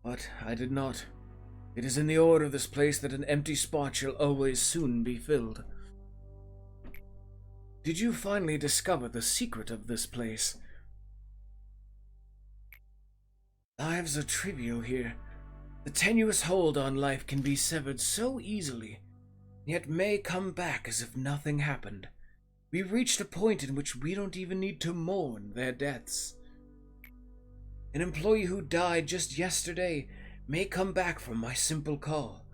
But I did not. It is in the order of this place that an empty spot shall always soon be filled. Did you finally discover the secret of this place? Lives are trivial here. The tenuous hold on life can be severed so easily, yet may come back as if nothing happened. We've reached a point in which we don't even need to mourn their deaths. An employee who died just yesterday may come back from my simple call,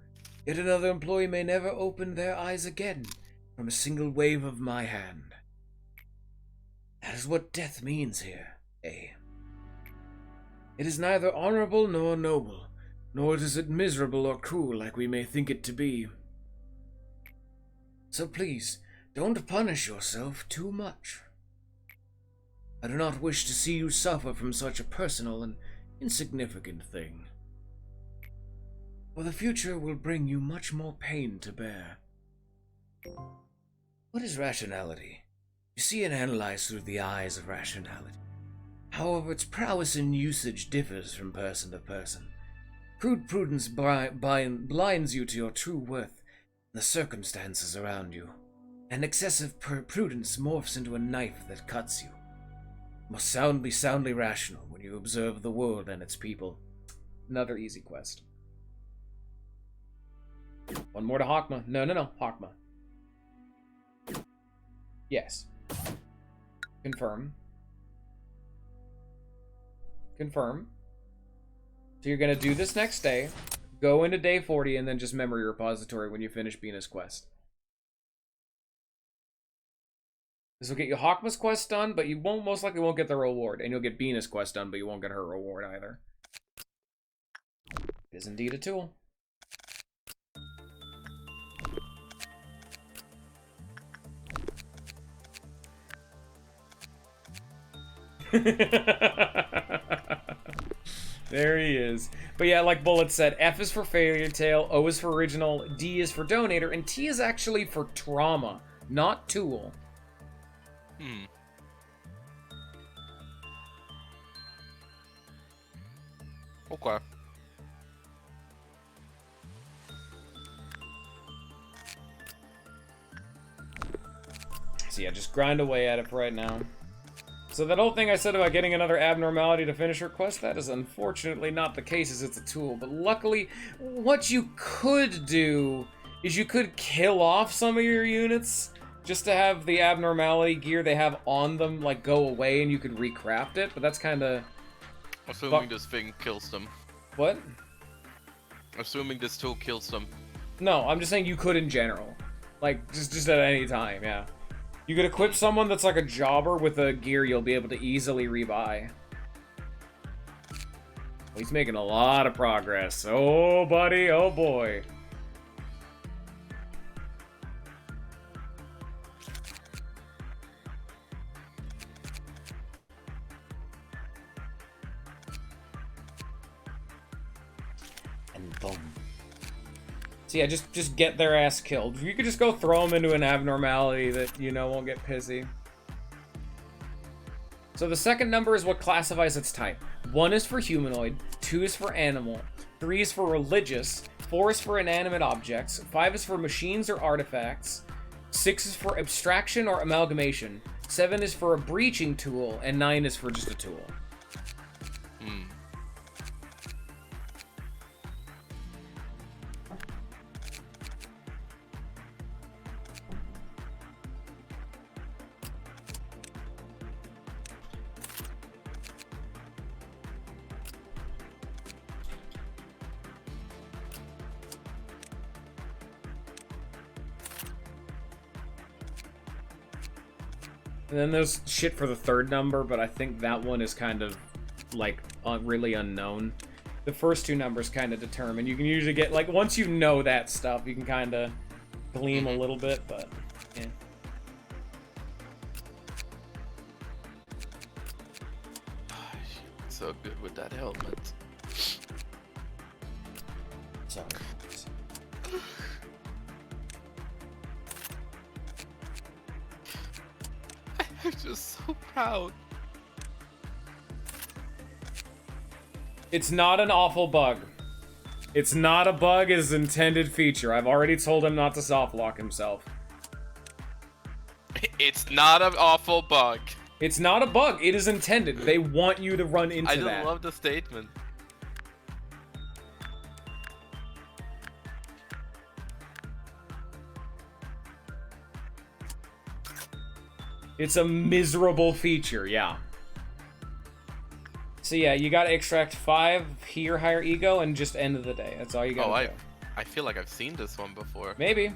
yet another employee may never open their eyes again from a single wave of my hand. That is what death means here, eh? It is neither honorable nor noble, nor is it miserable or cruel like we may think it to be. So please, don't punish yourself too much. I do not wish to see you suffer from such a personal and insignificant thing. For the future will bring you much more pain to bear. What is rationality? You see and analyze through the eyes of rationality. However, its prowess in usage differs from person to person. Crude prudence blinds you to your true worth and the circumstances around you, and excessive prudence morphs into a knife that cuts you. You must be soundly rational when you observe the world and its people. Another easy quest. One more to Hakma. No, Hakma. Yes. Confirm. Confirm. So you're gonna do this next day, go into day 40, and then just memory repository when you finish Bina's quest. This will get you Hakma's quest done, but you most likely won't get the reward, and you'll get Bina's quest done, but you won't get her reward either. It is indeed a tool. There he is. But yeah, like Bullet said, F is for Fairy Tale, O is for Original, D is for Donator, and T is actually for Trauma, not Tool. Okay. So yeah, just grind away at it for right now. So that whole thing I said about getting another abnormality to finish her quest, that is unfortunately not the case as it's a tool. But luckily, what you could do is you could kill off some of your units just to have the abnormality gear they have on them, like, go away and you could recraft it. But that's kind of Assuming this thing kills them. What? Assuming this tool kills them. No, I'm just saying you could in general. Like, just at any time, yeah. You could equip someone that's like a jobber with a gear you'll be able to easily rebuy. Well, he's making a lot of progress. Oh, buddy, oh boy. And boom. So yeah, just get their ass killed. You could just go throw them into an abnormality that, you know, won't get pissy. So the second number is what classifies its type. 1 is for humanoid, 2 is for animal, 3 is for religious, 4 is for inanimate objects, 5 is for machines or artifacts, 6 is for abstraction or amalgamation, 7 is for a breaching tool, and 9 is for just a tool. And then there's shit for the third number, but I think that one is kind of, like, really unknown. The first two numbers kind of determine. You can usually get, like, once you know that stuff, you can kind of gleam a little bit, but, yeah. So good with that helmet. Sorry. I'm just so proud. It's not an awful bug. It's not a bug, it's an intended feature. I've already told him not to soft lock himself. It's not an awful bug. It's not a bug, it is intended. They want you to run into I that. just love the statement. It's a miserable feature, yeah. So yeah, you gotta extract 5 he or higher ego and just end of the day. That's all you gotta do. I feel like I've seen this one before. Maybe.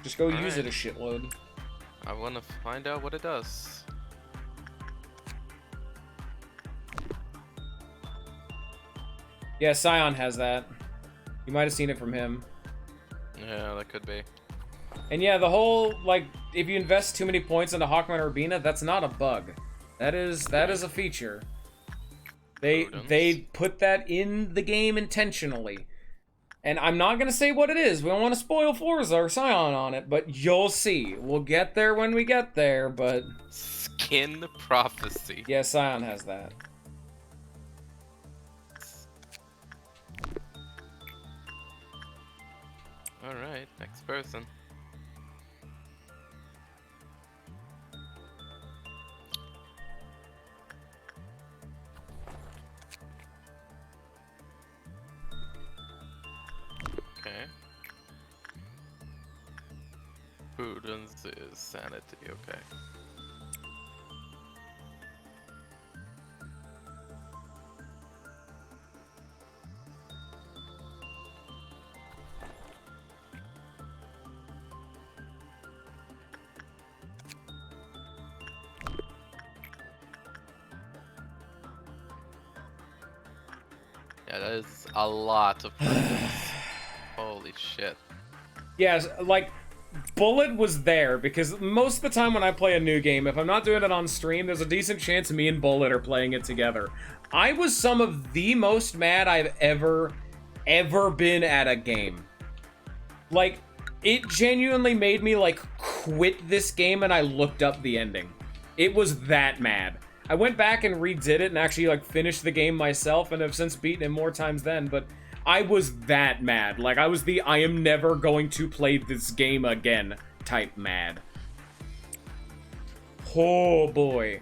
Just go All use right. it a shitload. I want to find out what it does. Yeah, Scion has that. You might have seen it from him. Yeah, that could be. And yeah, the whole, like, if you invest too many points into Hawkman or Urbina, that's not a bug. That is a feature. They put that in the game intentionally. And I'm not gonna say what it is. We don't want to spoil Forza or Scion on it, but you'll see. We'll get there when we get there, but... Skin Prophecy. Yeah, Scion has that. Alright, next person. Okay. Prudence is sanity, okay. Yeah, that is a lot of prudence. Holy shit. Yeah, like, Bullet was there, because most of the time when I play a new game, if I'm not doing it on stream, there's a decent chance me and Bullet are playing it together. I was some of the most mad I've ever been at a game. Like, it genuinely made me, like, quit this game and I looked up the ending. It was that mad. I went back and redid it and actually, like, finished the game myself and have since beaten it more times then, but I was that mad. Like, I was the I am never going to play this game again type mad. Oh boy.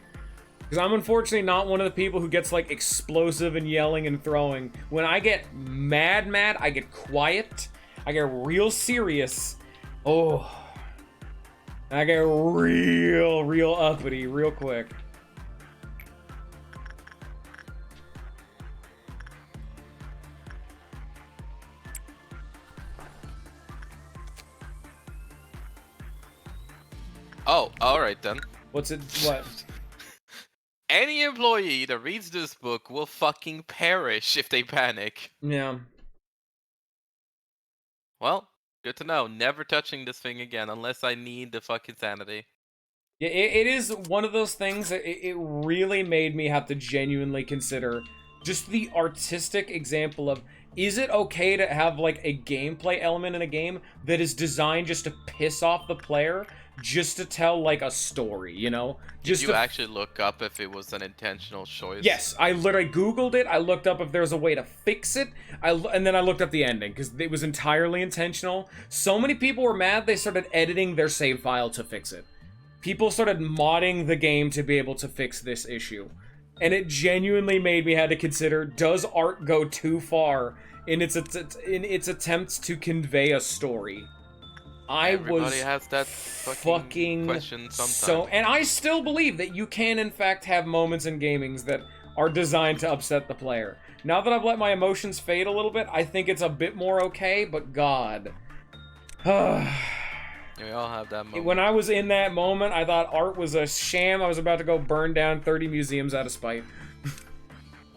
Because I'm unfortunately not one of the people who gets, like, explosive and yelling and throwing. When I get mad, I get quiet. I get real serious. Oh. And I get real uppity real quick. Oh, alright then. What's it? What? Any employee that reads this book will fucking perish if they panic. Yeah. Well, good to know. Never touching this thing again unless I need the fucking sanity. Yeah, it is one of those things that it really made me have to genuinely consider just the artistic example of, is it okay to have like a gameplay element in a game that is designed just to piss off the player, just to tell like a story, you know? Just Did you to... actually look up if it was an intentional choice? Yes, I literally Googled it. I looked up if there's a way to fix it. And then I looked up the ending because it was entirely intentional. So many people were mad they started editing their save file to fix it. People started modding the game to be able to fix this issue. And it genuinely made me had to consider, does art go too far in its attempts to convey a story? Everybody has that fucking question sometimes. And I still believe that you can in fact have moments in gamings that are designed to upset the player. Now that I've let my emotions fade a little bit, I think it's a bit more okay, but God. We all have that moment. When I was in that moment, I thought art was a sham. I was about to go burn down 30 museums out of spite.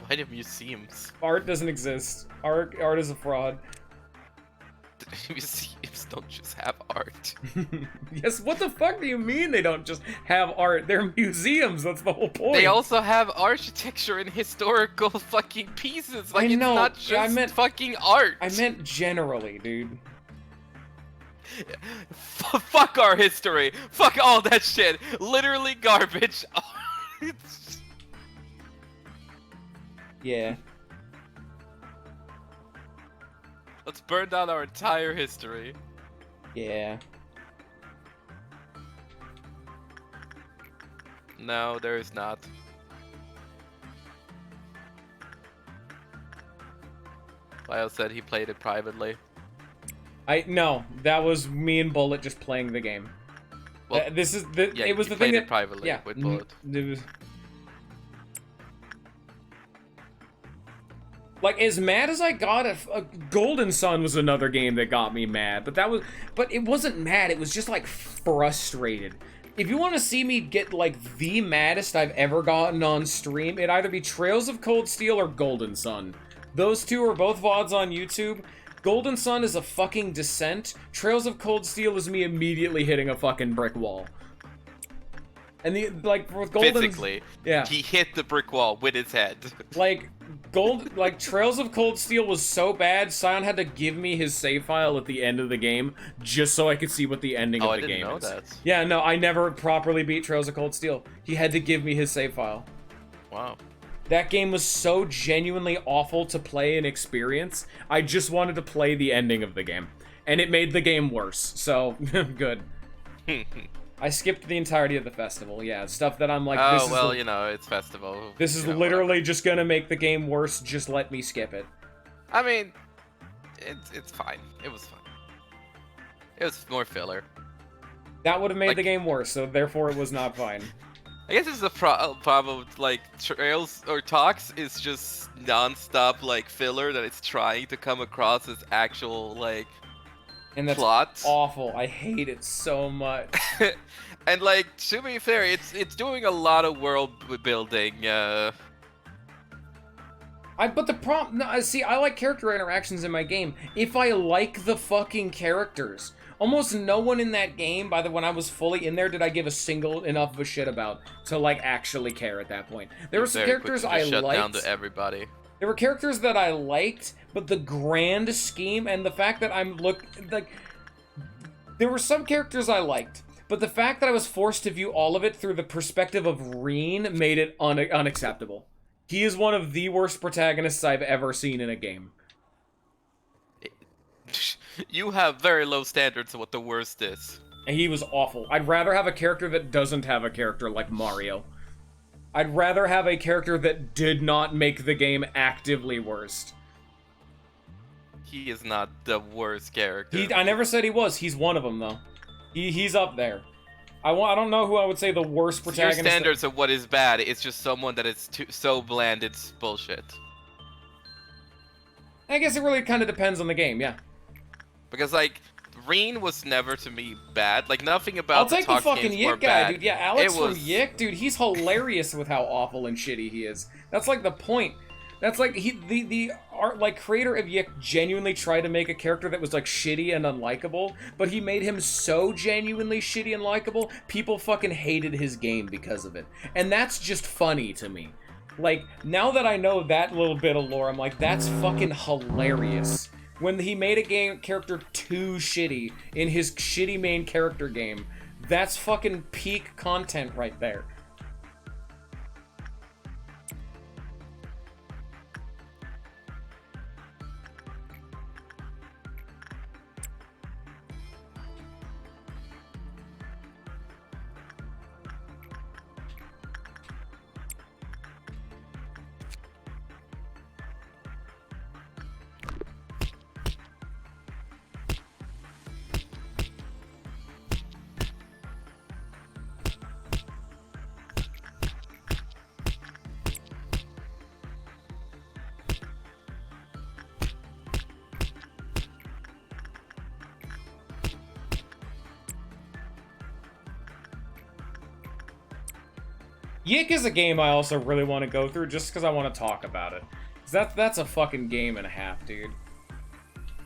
Why do museums? Art doesn't exist. Art is a fraud. Museums don't just have art. Yes, what the fuck do you mean they don't just have art? They're museums, that's the whole point. They also have architecture and historical fucking pieces. Like, I know, it's not just fucking art. I meant generally, dude. Fuck our history. Fuck all that shit. Literally garbage. Yeah. Let's burn down our entire history. Yeah. No, there is not. Lyle said he played it privately. No, that was me and Bullet just playing the game. Well, this is the. Yeah, it was you the thing played that it privately with Bullet. It was, like, as mad as I got at Golden Sun was another game that got me mad, but it wasn't mad. It was just like frustrated. If you want to see me get like the maddest I've ever gotten on stream, it'd either be Trails of Cold Steel or Golden Sun. Those two are both VODs on YouTube. Golden Sun is a fucking descent. Trails of Cold Steel is me immediately hitting a fucking brick wall. And with Golden... Physically. Yeah. He hit the brick wall with his head. Trails of Cold Steel was so bad, Sion had to give me his save file at the end of the game, just so I could see what the ending of the game is. I didn't know that. Yeah, no, I never properly beat Trails of Cold Steel. He had to give me his save file. Wow. That game was so genuinely awful to play and experience, I just wanted to play the ending of the game. And it made the game worse, so, good. I skipped the entirety of the festival, yeah, stuff that I'm like, oh, well, you know, it's festival. This is literally just gonna make the game worse, just let me skip it. I mean, it's fine. It was fine. It was more filler. That would have made the game worse, so therefore it was not fine. I guess it's the problem with, like, Trails or Talks is just non-stop, like, filler that it's trying to come across as actual, like, and that's plot. Awful. I hate it so much. And, like, to be fair, it's doing a lot of world building, but the problem... No, see, I like character interactions in my game if I like the fucking characters. Almost no one in that game, when I was fully in there, did I give a single enough of a shit about to, like, actually care at that point. There were some characters I liked. Shut down to everybody. There were characters that I liked, but the grand scheme and the fact that there were some characters I liked, but the fact that I was forced to view all of it through the perspective of Reen made it unacceptable. He is one of the worst protagonists I've ever seen in a game. You have very low standards of what the worst is. And he was awful. I'd rather have a character that doesn't have a character like Mario. I'd rather have a character that did not make the game actively worst. He is not the worst character. I never said he was. He's one of them, though. He's up there. I don't know who I would say the worst protagonist... Your standards of what is bad, it's just someone that is so bland it's bullshit. I guess it really kind of depends on the game, yeah. Because, like, Reen was never to me bad. Like nothing about I'll take the Talks fucking games were Yik guy, bad. dude. Yeah, Alex It was- from Yik, dude. He's hilarious with how awful and shitty he is. That's like the point. That's like the art like creator of Yik genuinely tried to make a character that was like shitty and unlikable, but he made him so genuinely shitty and likable, people fucking hated his game because of it. And that's just funny to me. Like, now that I know that little bit of lore, I'm like, that's fucking hilarious. When he made a game character too shitty in his shitty main character game, that's fucking peak content right there. Yik is a game I also really want to go through just because I want to talk about it. 'Cause that's a fucking game and a half, dude.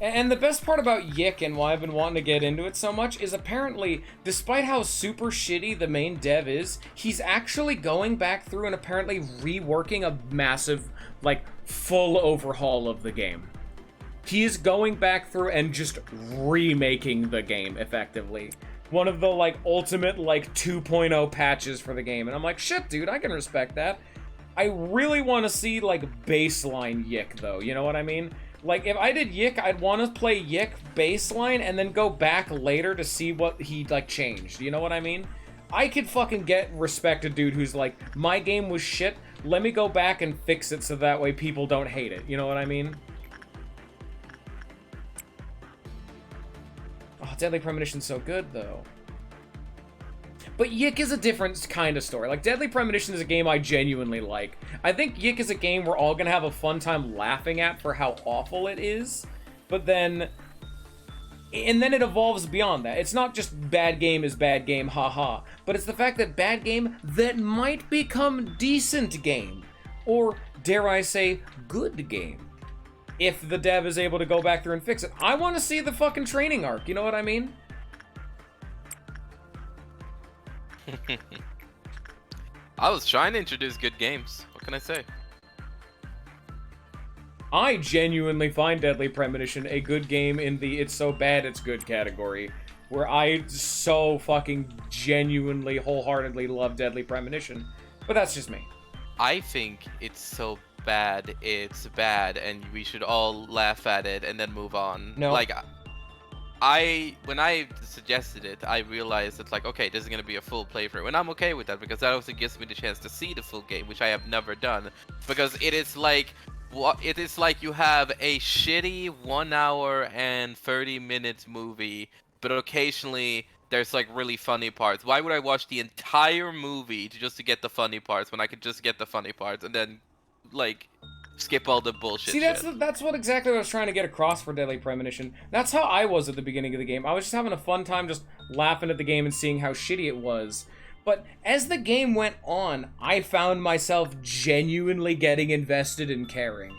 And the best part about Yik and why I've been wanting to get into it so much is apparently, despite how super shitty the main dev is, he's actually going back through and apparently reworking a massive, like, full overhaul of the game. He is going back through and just remaking the game, effectively. One of the, like, ultimate, like, 2.0 patches for the game. And I'm like, shit, dude, I can respect that. I really want to see, like, baseline Yik, though. You know what I mean? Like, if I did Yik, I'd want to play Yik baseline and then go back later to see what he, like, changed. You know what I mean? I could fucking respect a dude who's like, my game was shit, let me go back and fix it so that way people don't hate it. You know what I mean? Oh, Deadly Premonition's so good, though. But Yik is a different kind of story. Like, Deadly Premonition is a game I genuinely like. I think Yik is a game we're all gonna have a fun time laughing at for how awful it is. But then... And then it evolves beyond that. It's not just bad game is bad game, haha. But it's the fact that bad game that might become decent game. Or, dare I say, good game. If the dev is able to go back through and fix it. I want to see the fucking training arc, you know what I mean? I was trying to introduce good games. What can I say? I genuinely find Deadly Premonition a good game in the it's so bad it's good category. Where I so fucking genuinely, wholeheartedly love Deadly Premonition. But that's just me. I think it's so bad, it's bad, and we should all laugh at it and then move on. No. Like, when I suggested it, I realized that, like, okay, this is gonna be a full playthrough, and I'm okay with that because that also gives me the chance to see the full game, which I have never done. Because it is like you have a shitty 1 hour and 30 minutes movie, but occasionally there's like really funny parts. Why would I watch the entire movie just to get the funny parts when I could just get the funny parts and then like skip all the bullshit? See, shit? that's what exactly what I was trying to get across for Deadly Premonition. That's how I was at the beginning of the game. I was just having a fun time just laughing at the game and seeing how shitty it was. But as the game went on, I found myself genuinely getting invested and caring.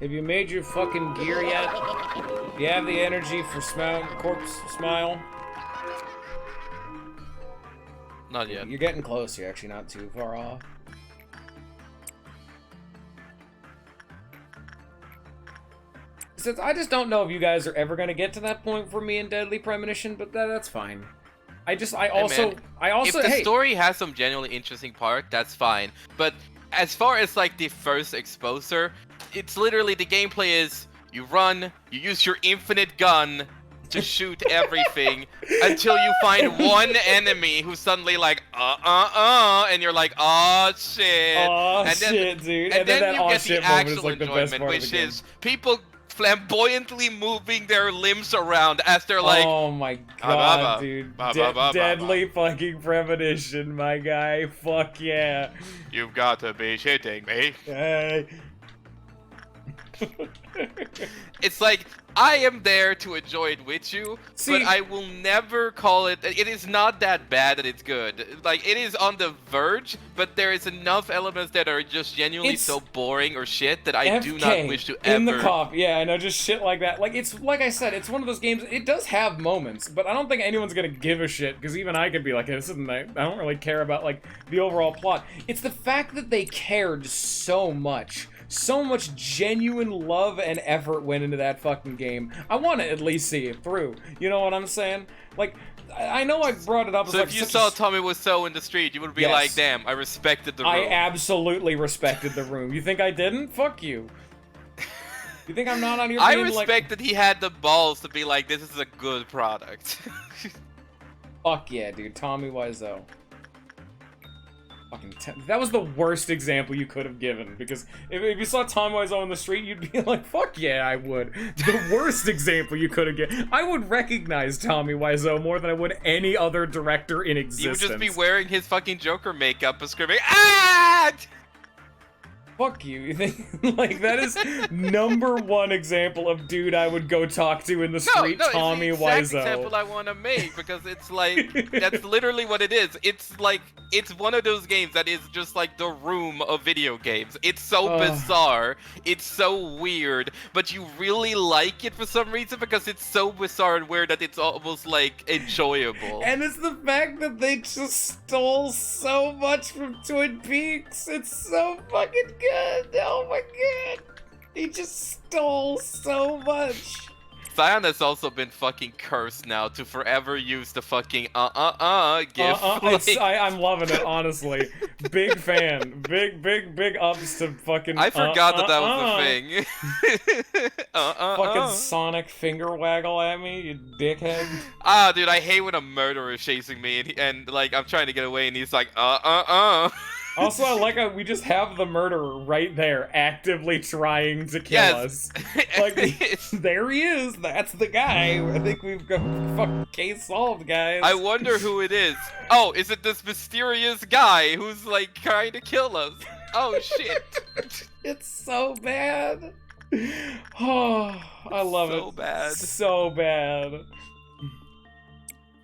Have you made your fucking gear yet? Do you have the energy for corpse smile? Not yet. You're getting close. You're actually not too far off. I just don't know if you guys are ever gonna get to that point for me in Deadly Premonition, but that's fine. I also, If the hey, story has some genuinely interesting part, that's fine. But as far as like the first exposure, it's literally the gameplay is you run, you use your infinite gun to shoot everything until you find one enemy who's suddenly like, and you're like, oh shit. oh and then, shit, dude. And then that you aw get the shit moment is actual like the best enjoyment, part of which the game. is people flamboyantly moving their limbs around as they're like, oh my ba, god, ba, dude. ba, ba, ba, Deadly fucking premonition, my guy. Fuck yeah. you've got to be shitting me. Hey. It's like, I am there to enjoy it with you, See- but I will never call it. It is not that bad that it's good. Like, it is on the verge, but there is enough elements that are just genuinely It's so boring or shit that I do not FK wish to ever. in the cop, yeah, I know, just shit like that. Like, it's like I said, it's one of those games. It does have moments, but I don't think anyone's gonna give a shit because even I could be like, hey, this isn't. I don't really care about like the overall plot. It's the fact that they cared so much. So much genuine love and effort went into that fucking game. I want to at least see it through. You know what I'm saying? Like, I know I brought it up as So like if you such saw a... Tommy Wiseau in the street, you would be Yes. like, damn, I respected the room. I absolutely respected the room. You think I didn't? Fuck you. You think I'm not on your I being respect like... that he had the balls to be like, this is a good product. Fuck yeah, dude. Tommy Wiseau. Fucking that was the worst example you could have given, because if you saw Tommy Wiseau on the street, you'd be like, fuck yeah, I would. The worst example you could have given. I would recognize Tommy Wiseau more than I would any other director in He existence. would just be wearing his fucking Joker makeup and screaming, ah! Fuck you. You think, like, that is #1 example of dude I would go talk to in the street, Tommy it's the exact Wiseau. example I want to make, because it's like, that's literally what it is. It's like, it's one of those games that is just like the room of video games. It's so bizarre, it's so weird, but you really like it for some reason because it's so bizarre and weird that it's almost like enjoyable. And it's the fact that they just stole so much from Twin Peaks. It's so fucking good. Oh my god. He just stole so much. Zion has also been fucking cursed now to forever use the fucking gif. I'm loving it, honestly. Big fan. Big ups to fucking I forgot that was the thing. Fucking Sonic finger waggle at me, you dickhead. Ah, dude, I hate when a murderer is chasing me and like I'm trying to get away and he's like Also, I like how we just have the murderer right there, actively trying to kill us. Like, there he is. That's the guy. I think we've got fucking case solved, guys. I wonder who it is. Oh, is it this mysterious guy who's like trying to kill us? Oh shit. It's so bad. Oh, I love it. So bad. So bad.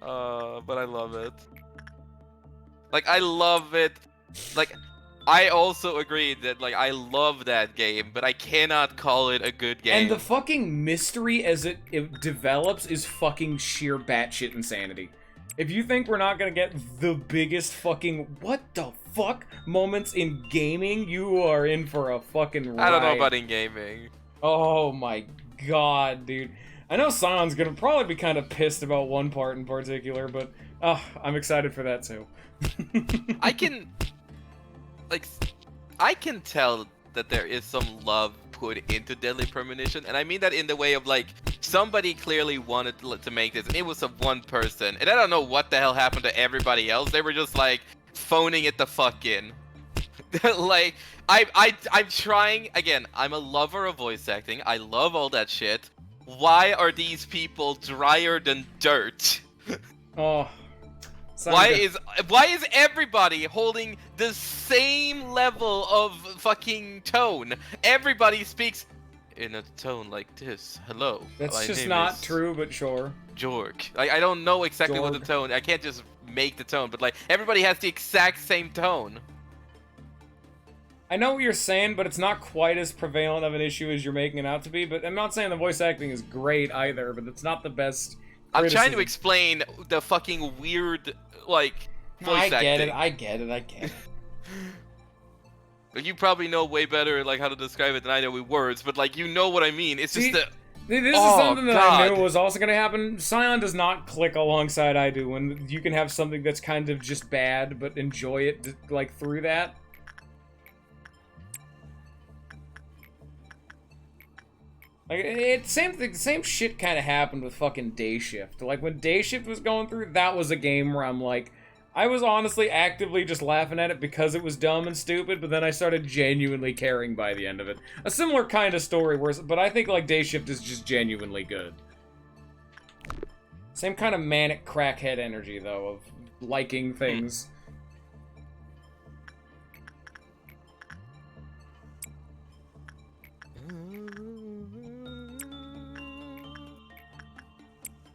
But I love it. Like, I love it. Like, I also agree that, like, I love that game, but I cannot call it a good game. And the fucking mystery as it develops is fucking sheer batshit insanity. If you think we're not gonna get the biggest fucking what the fuck moments in gaming, you are in for a fucking ride. I don't know about in gaming. Oh my god, dude. I know Sion's gonna probably be kind of pissed about one part in particular, but I'm excited for that too. I can tell that there is some love put into Deadly Premonition, and I mean that in the way of like somebody clearly wanted to make this, and it was a one person, and I don't know what the hell happened to everybody else. They were just like phoning it the fuck in. Like I'm trying again. I'm a lover of voice acting. I love all that shit. Why are these people drier than dirt? Oh. Why is everybody holding the same level of fucking tone? Everybody speaks in a tone like this. Hello. That's my just name not is true, but sure. Jorg. I don't know exactly what the tone. I can't just make the tone, but like everybody has the exact same tone. I know what you're saying, but it's not quite as prevalent of an issue as you're making it out to be. But I'm not saying the voice acting is great either, but it's not the best. I'm trying to explain the fucking weird, like, voice acting. I get it. You probably know way better, like, how to describe it than I know with words, but, like, you know what I mean. It's just the This is Oh, something that I knew God. was also going to happen. Scion does not click alongside I do when you can have something that's kind of just bad, but enjoy it, like, through that. Like, same shit kind of happened with fucking Day Shift. Like, when Day Shift was going through, that was a game where I'm like, I was honestly actively just laughing at it because it was dumb and stupid, but then I started genuinely caring by the end of it. A similar kind of story, but I think, like, Day Shift is just genuinely good. Same kind of manic crackhead energy, though, of liking things.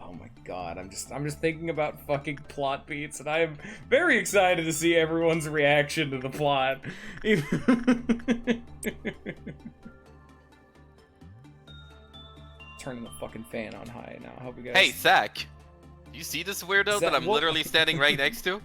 Oh my god, I'm just thinking about fucking plot beats, and I am very excited to see everyone's reaction to the plot. Turning the fucking fan on high now. I hope you guys. Hey, Zach. You see this weirdo Zach, that I'm what- literally standing right next to?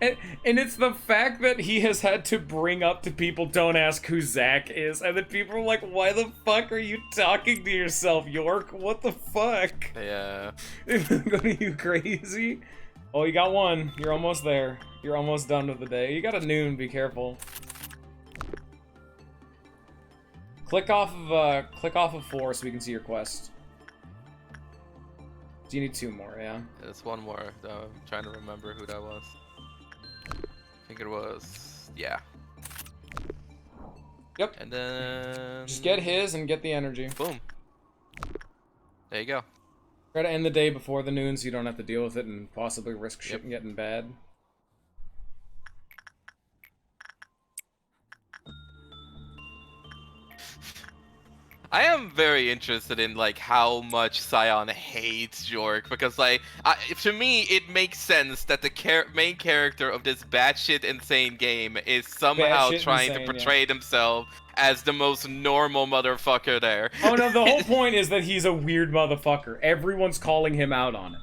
And it's the fact that he has had to bring up to people, don't ask who Zach is, and then people are like, why the fuck are you talking to yourself, York? What the fuck? Yeah. Are you crazy? Oh, you got one. You're almost there. You're almost done with the day. You got a noon, be careful. Click off of 4 so we can see your quest. Do you need 2 more, yeah? There's one more, though. I'm trying to remember who that was. I think it was... yeah. Yep. And then... Just get his and get the energy. Boom. There you go. Try to end the day before the noon so you don't have to deal with it and possibly risk shit getting bad. I am very interested in like how much Scion hates Jork because like to me it makes sense that the main character of this batshit insane game is somehow Batshit trying insane, to portray himself as the most normal motherfucker there. Oh no, the whole point is that he's a weird motherfucker. Everyone's calling him out on it.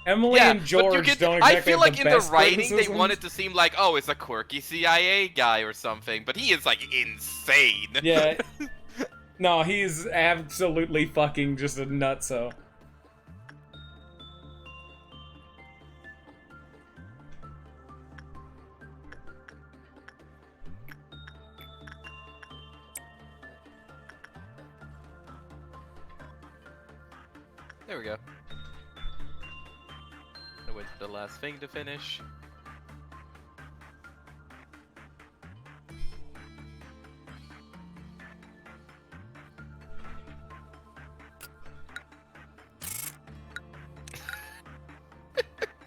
Emily and George don't exactly I feel like have in the the best writing they criticisms. wanted to seem like, oh, it's a quirky CIA guy or something, but he is like insane. Yeah. No, he's absolutely fucking just a nutso. There we go. I wait for the last thing to finish.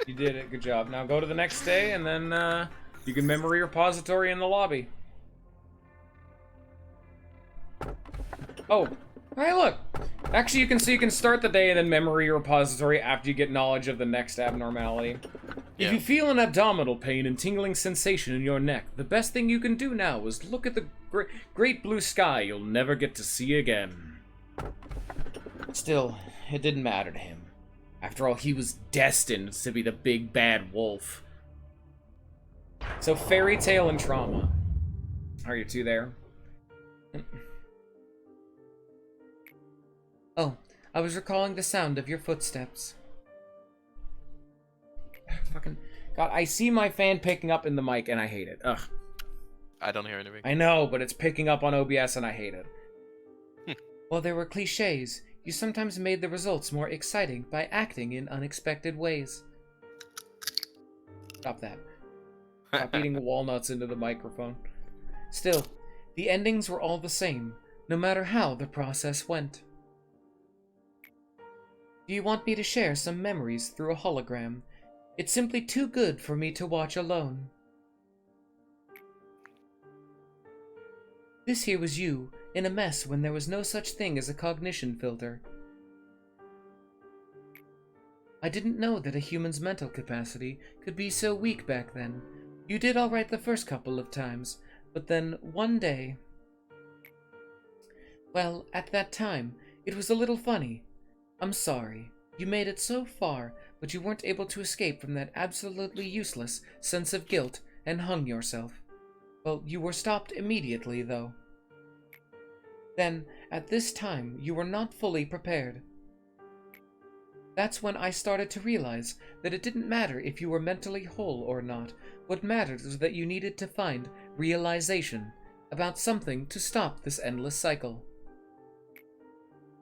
You did it, good job. Now go to the next day and then you can memory repository in the lobby. Oh, hey look! Actually, you can start the day and then memory repository after you get knowledge of the next abnormality. Yeah. If you feel an abdominal pain and tingling sensation in your neck, the best thing you can do now is look at the great blue sky you'll never get to see again. Still, it didn't matter to him. After all, he was destined to be the big bad wolf. So, fairy tale and trauma. Are you two there? Oh, I was recalling the sound of your footsteps. Fucking God, I see my fan picking up in the mic and I hate it. Ugh. I don't hear anything. I know, but it's picking up on OBS and I hate it. While there were cliches, you sometimes made the results more exciting by acting in unexpected ways. Stop that. Stop eating walnuts into the microphone. Still, the endings were all the same, no matter how the process went. Do you want me to share some memories through a hologram? It's simply too good for me to watch alone. This here was you, in a mess when there was no such thing as a cognition filter. I didn't know that a human's mental capacity could be so weak back then. You did all right the first couple of times, but then one day... Well, at that time, it was a little funny. I'm sorry. You made it so far, but you weren't able to escape from that absolutely useless sense of guilt and hung yourself. Well, you were stopped immediately, though. Then, at this time, you were not fully prepared. That's when I started to realize that it didn't matter if you were mentally whole or not. What mattered was that you needed to find realization about something to stop this endless cycle.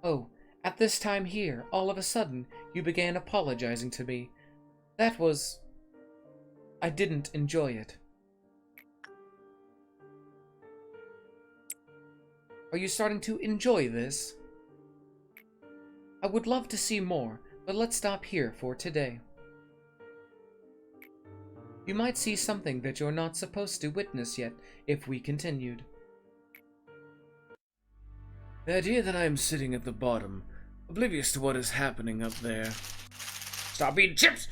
Oh, at this time here, all of a sudden, you began apologizing to me. That was... I didn't enjoy it. Are you starting to enjoy this? I would love to see more, but let's stop here for today. You might see something that you're not supposed to witness yet if we continued. The idea that I am sitting at the bottom, oblivious to what is happening up there. Stop eating chips!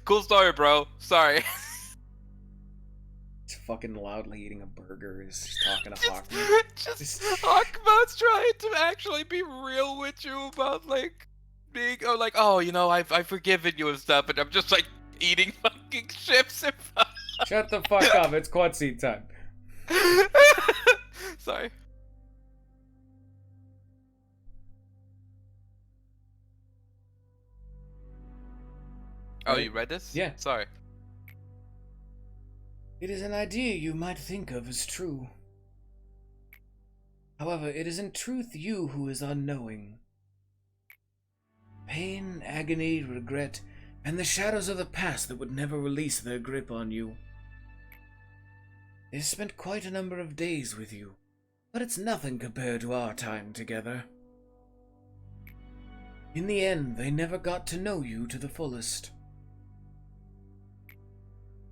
Cool story, bro. Sorry. He's fucking loudly eating a burger. He's talking to Hawk. Just Hawkman's trying to actually be real with you about like being, oh, like, oh, you know, I've forgiven you and stuff, and I'm just like eating fucking chips and. Shut the fuck up! It's cutscene time. Sorry. Oh, you read this? Yeah. Sorry. It is an idea you might think of as true. However, it is in truth you who is unknowing. Pain, agony, regret, and the shadows of the past that would never release their grip on you. They spent quite a number of days with you, but it's nothing compared to our time together. In the end, they never got to know you to the fullest.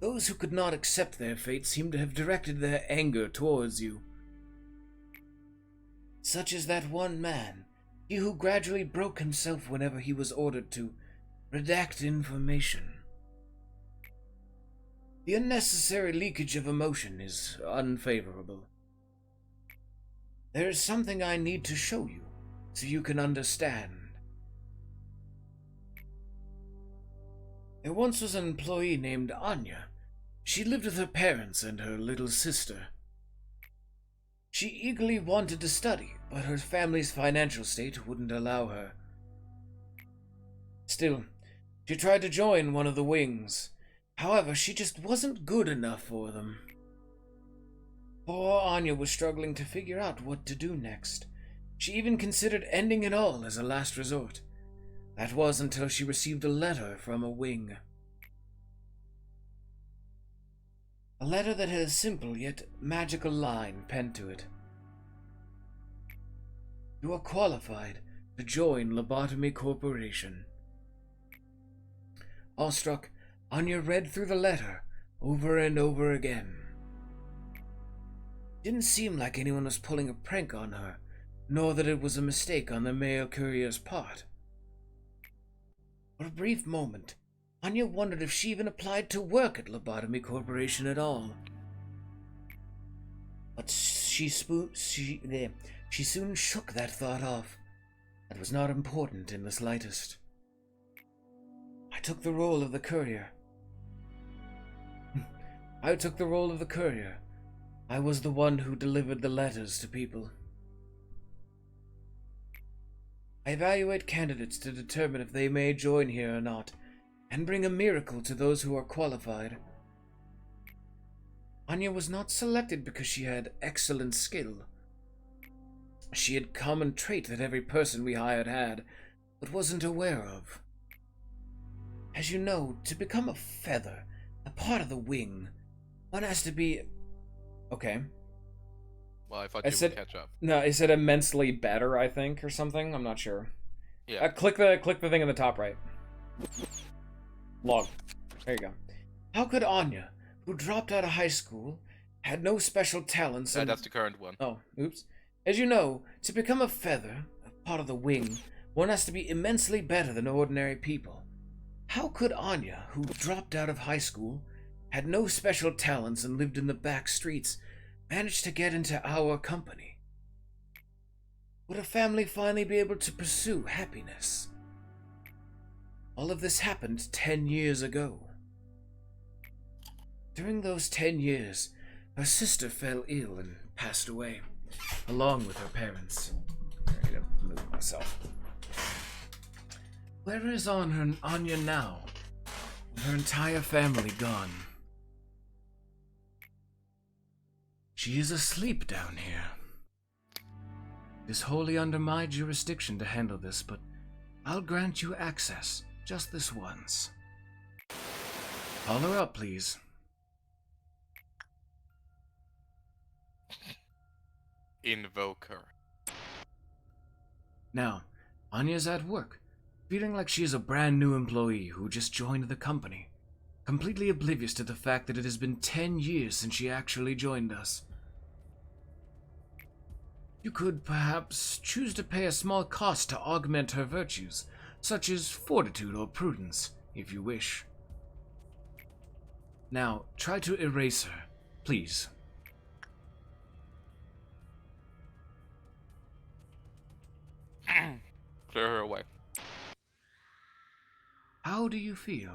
Those who could not accept their fate seem to have directed their anger towards you. Such as that one man, he who gradually broke himself whenever he was ordered to redact information. The unnecessary leakage of emotion is unfavorable. There is something I need to show you, so you can understand. There once was an employee named Anya. She lived with her parents and her little sister. She eagerly wanted to study, but her family's financial state wouldn't allow her. Still, she tried to join one of the wings. However, she just wasn't good enough for them. Poor Anya was struggling to figure out what to do next. She even considered ending it all as a last resort. That was until she received a letter from a wing. A letter that had a simple yet magical line penned to it. You are qualified to join Lobotomy Corporation. Awestruck, Anya read through the letter over and over again. Didn't seem like anyone was pulling a prank on her, nor that it was a mistake on the mail courier's part. For a brief moment, Anya wondered if she even applied to work at Lobotomy Corporation at all. But she soon shook that thought off. That was not important in the slightest. I took the role of the courier. I was the one who delivered the letters to people. I evaluate candidates to determine if they may join here or not, and bring a miracle to those who are qualified. Anya was not selected because she had excellent skill. She had a common trait that every person we hired had, but wasn't aware of. As you know, to become a feather, a part of the wing, one has to be... Okay. Well, I thought you would catch up. No, it said immensely better, I think, or something. I'm not sure. Yeah. Click the thing in the top right. Log. There you go. How could Anya, who dropped out of high school, had no special talents and... That's the current one. Oh, oops. As you know, to become a feather, a part of the wing, one has to be immensely better than ordinary people. How could Anya, who dropped out of high school, had no special talents and lived in the back streets, manage to get into our company? Would a family finally be able to pursue happiness? All of this happened 10 years ago. During those 10 years, her sister fell ill and passed away, along with her parents. I need to move myself. Where is Anya now? Her entire family gone. She is asleep down here. It is wholly under my jurisdiction to handle this, but I'll grant you access, just this once. Call her up, please. Invoke her. Now, Anya's at work, feeling like she is a brand new employee who just joined the company, completely oblivious to the fact that it has been 10 years since she actually joined us. You could perhaps choose to pay a small cost to augment her virtues, such as fortitude or prudence, if you wish. Now, try to erase her, please. Clear her away. How do you feel?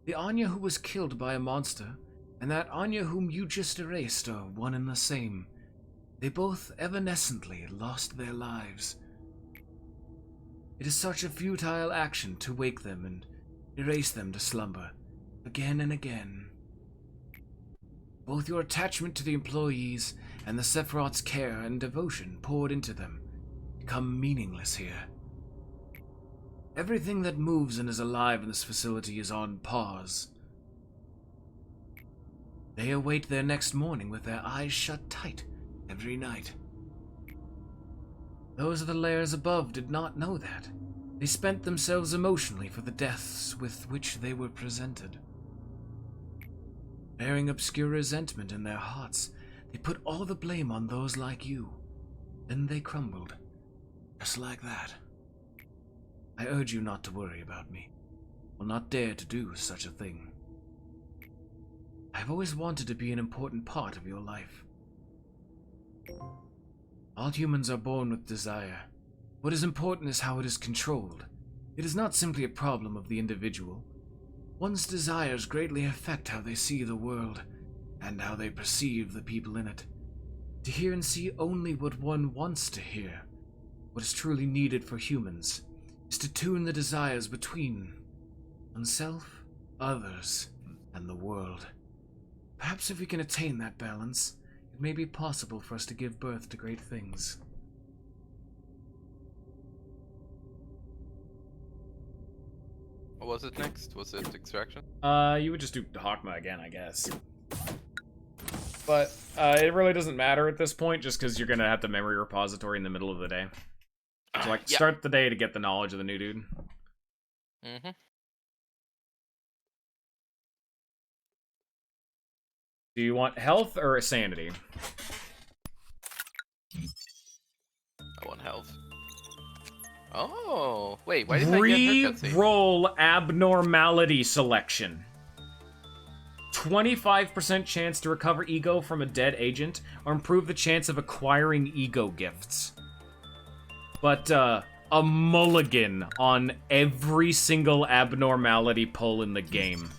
The Anya who was killed by a monster, and that Anya whom you just erased are one and the same. They both evanescently lost their lives. It is such a futile action to wake them and erase them to slumber, again and again. Both your attachment to the employees and the Sephiroth's care and devotion poured into them become meaningless here. Everything that moves and is alive in this facility is on pause. They await their next morning with their eyes shut tight every night. Those of the layers above did not know that. They spent themselves emotionally for the deaths with which they were presented. Bearing obscure resentment in their hearts, they put all the blame on those like you. Then they crumbled. Just like that. I urge you not to worry about me. I will not dare to do such a thing. I have always wanted to be an important part of your life. All humans are born with desire. What is important is how it is controlled. It is not simply a problem of the individual. One's desires greatly affect how they see the world, and how they perceive the people in it. To hear and see only what one wants to hear, what is truly needed for humans, is to tune the desires between oneself, others, and the world. Perhaps if we can attain that balance, it may be possible for us to give birth to great things. What was it next? Was it extraction? You would just do Hakma again, I guess. But it really doesn't matter at this point, just because you're gonna have the memory repository in the middle of the day. So, like, Yeah. start the day to get the knowledge of the new dude. Mm-hmm. Do you want health or sanity? I want health. Oh, wait, why didn't I get her cutscene? Re-roll abnormality selection. 25% chance to recover ego from a dead agent, or improve the chance of acquiring ego gifts. But, a mulligan on every single abnormality pull in the game.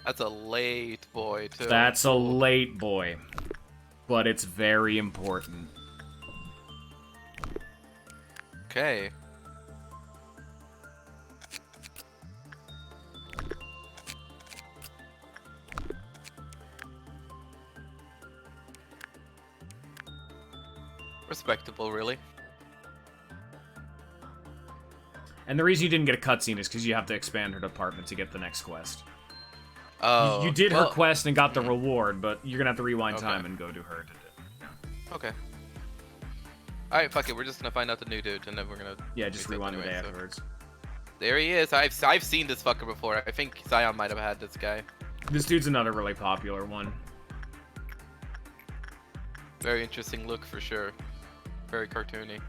That's a late boy, too. That's a late boy. But it's very important. Okay. Respectable, really. And the reason you didn't get a cutscene is because you have to expand her department to get the next quest. Oh. You did her well, quest and got the reward, but you're gonna have to rewind Okay. time and go to her to do. Okay. Alright, fuck it, we're just gonna find out the new dude, and then we're gonna... Yeah, just reset rewind the day anyway, so- afterwards. There he is. I've seen this fucker before. I think Zion might have had this guy. This dude's another really popular one. Very interesting look for sure. Very cartoony.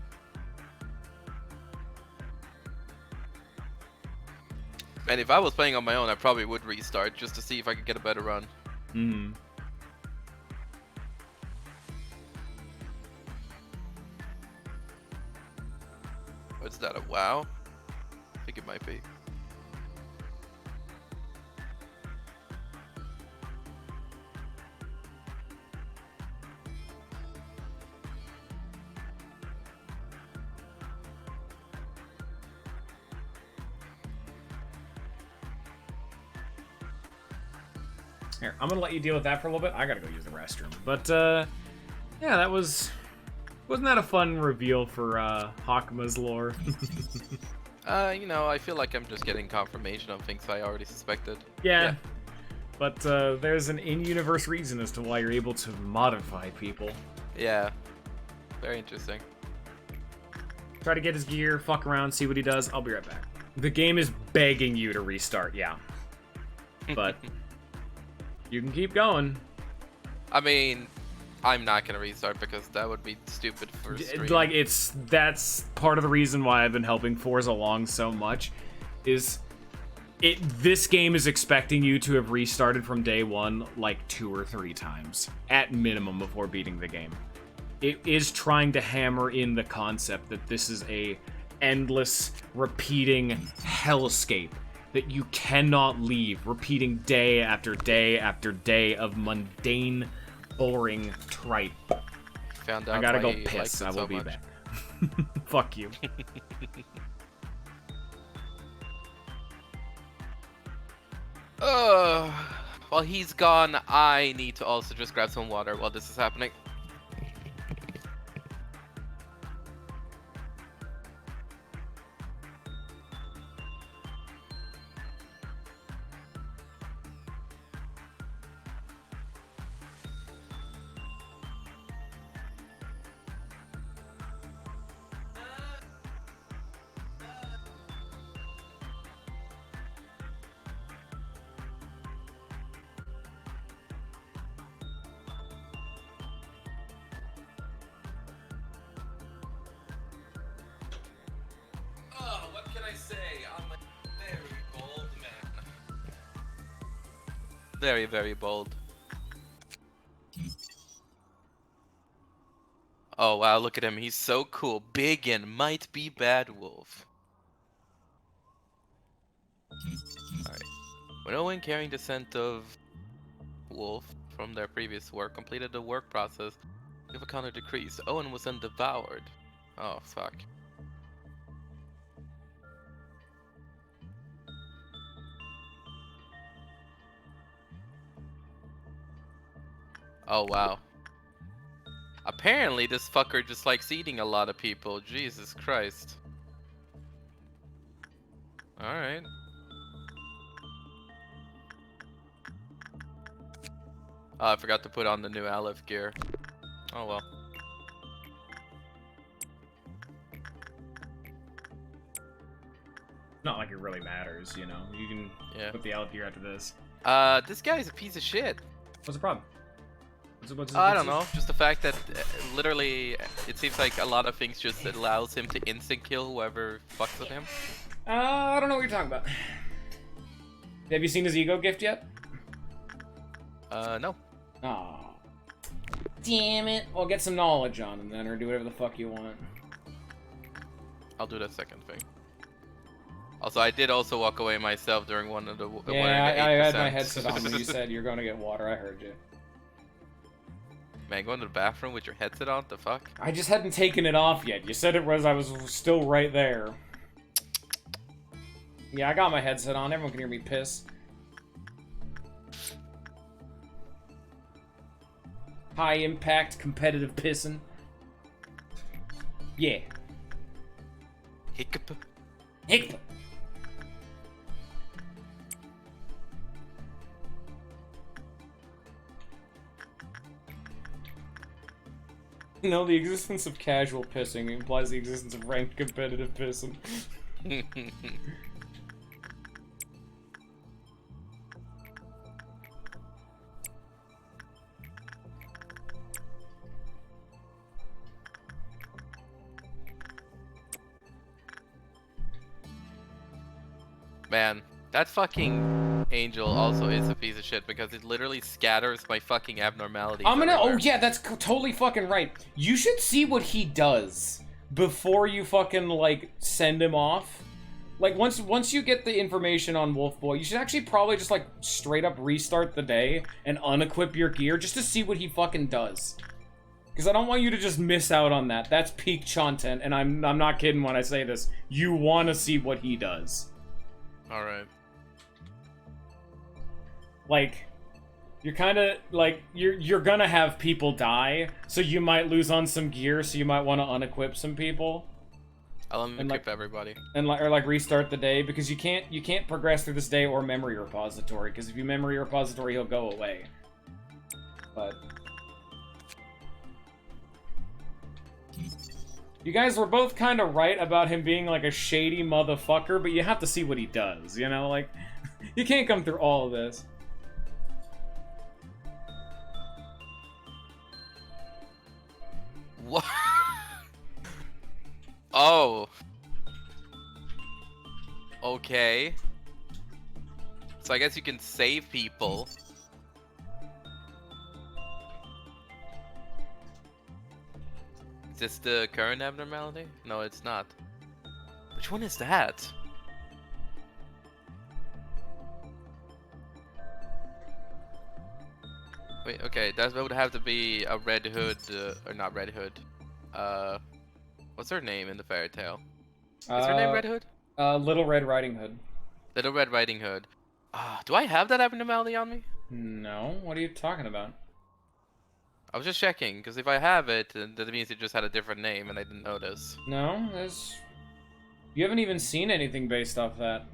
And if I was playing on my own, I probably would restart just to see if I could get a better run. Hmm. What's that, a WoW? I think it might be. Here, I'm gonna let you deal with that for a little bit. I gotta go use the restroom. But, yeah, that was... Wasn't that a fun reveal for, Hakuma's lore? You know, I feel like I'm just getting confirmation of things I already suspected. Yeah. But, there's an in-universe reason as to why you're able to modify people. Yeah. Very interesting. Try to get his gear, fuck around, see what he does. I'll be right back. The game is begging you to restart, yeah. But you can keep going. I mean, I'm not gonna restart because that would be stupid for stream. Like, that's part of the reason why I've been helping Forza along so much, is this game is expecting you to have restarted from day one like 2 or 3 times at minimum before beating the game. It is trying to hammer in the concept that this is a endless, repeating hellscape that you cannot leave, repeating day after day after day of mundane, boring tripe. Found out I gotta why go he likes piss. it I will so be much. back. Fuck you. While he's gone, I need to also just grab some water while this is happening. Oh, what can I say? I'm a very bold man. Very, very bold. Oh wow, look at him. He's so cool. Big and might be bad wolf. Alright. When Owen, carrying the scent of wolf from their previous work, completed the work process, if a counter decreased, Owen was then devoured. Oh, fuck. Oh, wow. Apparently, this fucker just likes eating a lot of people. Jesus Christ. Alright. Oh, I forgot to put on the new Aleph gear. Oh well. Not like it really matters, you know. You can put the out here after this. This guy's a piece of shit. What's the problem? I don't know. Just the fact that literally it seems like a lot of things just allows him to instant kill whoever fucks with him. I don't know what you're talking about. Have you seen his ego gift yet? No. Aw. Damn it. Well, get some knowledge on him then, or do whatever the fuck you want. I'll do that second thing. Also, I did also walk away myself during one of the. Yeah, I had my headset on when you said you're going to get water. I heard you. Man, going to the bathroom with your headset on? The fuck? I just hadn't taken it off yet. You said it was I was still right there. Yeah, I got my headset on. Everyone can hear me piss. High impact, competitive pissing. Yeah. Hiccup. Hiccup. No, the existence of casual pissing implies the existence of ranked competitive pissing. Man, that fucking angel also is a piece of shit because it literally scatters my fucking abnormalities. I'm gonna. everywhere. Oh yeah, that's totally fucking right. You should see what he does before you fucking like send him off. Like once you get the information on Wolf Boy, you should actually probably just like straight up restart the day and unequip your gear just to see what he fucking does. Because I don't want you to just miss out on that. That's peak content, and I'm not kidding when I say this. You want to see what he does. All right. Like, You're kind of like you're gonna have people die, so you might lose on some gear, so you might want to unequip some people. I'll unequip everybody. And like restart the day, because you can't progress through this day or memory repository, because if you memory repository, he'll go away. But you guys were both kind of right about him being like a shady motherfucker, but you have to see what he does, you know? Like, you can't come through all of this. What? Oh. Okay. So I guess you can save people. Is this the current abnormality? No, it's not. Which one is that? Wait, okay, that would have to be a Red Hood, or not Red Hood. What's her name in the fairy tale? Is her name Red Hood? Little Red Riding Hood. Little Red Riding Hood. Do I have that abnormality on me? No, what are you talking about? I was just checking, because if I have it, then that means it just had a different name and I didn't notice. No, you haven't even seen anything based off that.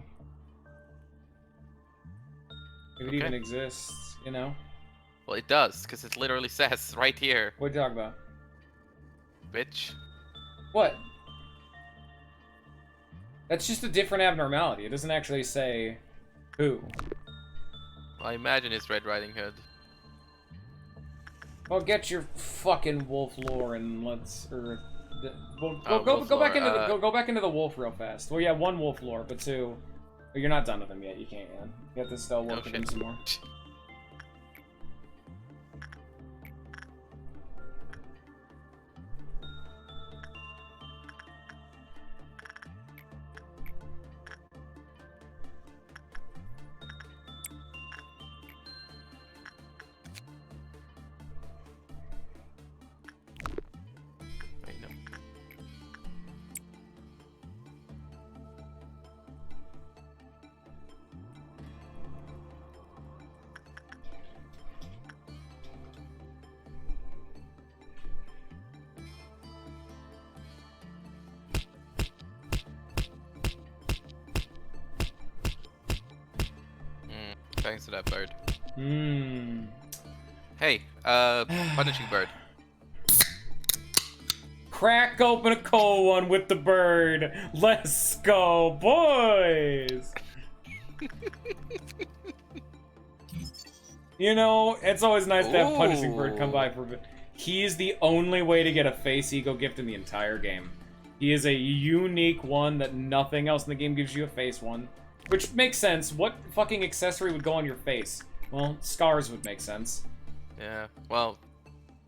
If it even exists, you know? Well, it does, because it literally says right here. What are you talking about? Bitch. What? That's just a different abnormality. It doesn't actually say who. I imagine it's Red Riding Hood. Well, get your fucking wolf lore and let's. Go back into the wolf real fast. Well, yeah, 1 wolf lore, but 2. But you're not done with them yet. You can't. Man. You have to still work with them some more. Thanks to that bird. Mmm. Hey, punishing bird. Crack open a cold one with the bird. Let's go, boys. You know, it's always nice to have punishing bird come by for a bit. He is the only way to get a face ego gift in the entire game. He is a unique one that nothing else in the game gives you a face one. Which makes sense. What fucking accessory would go on your face? Well, scars would make sense. Yeah, well,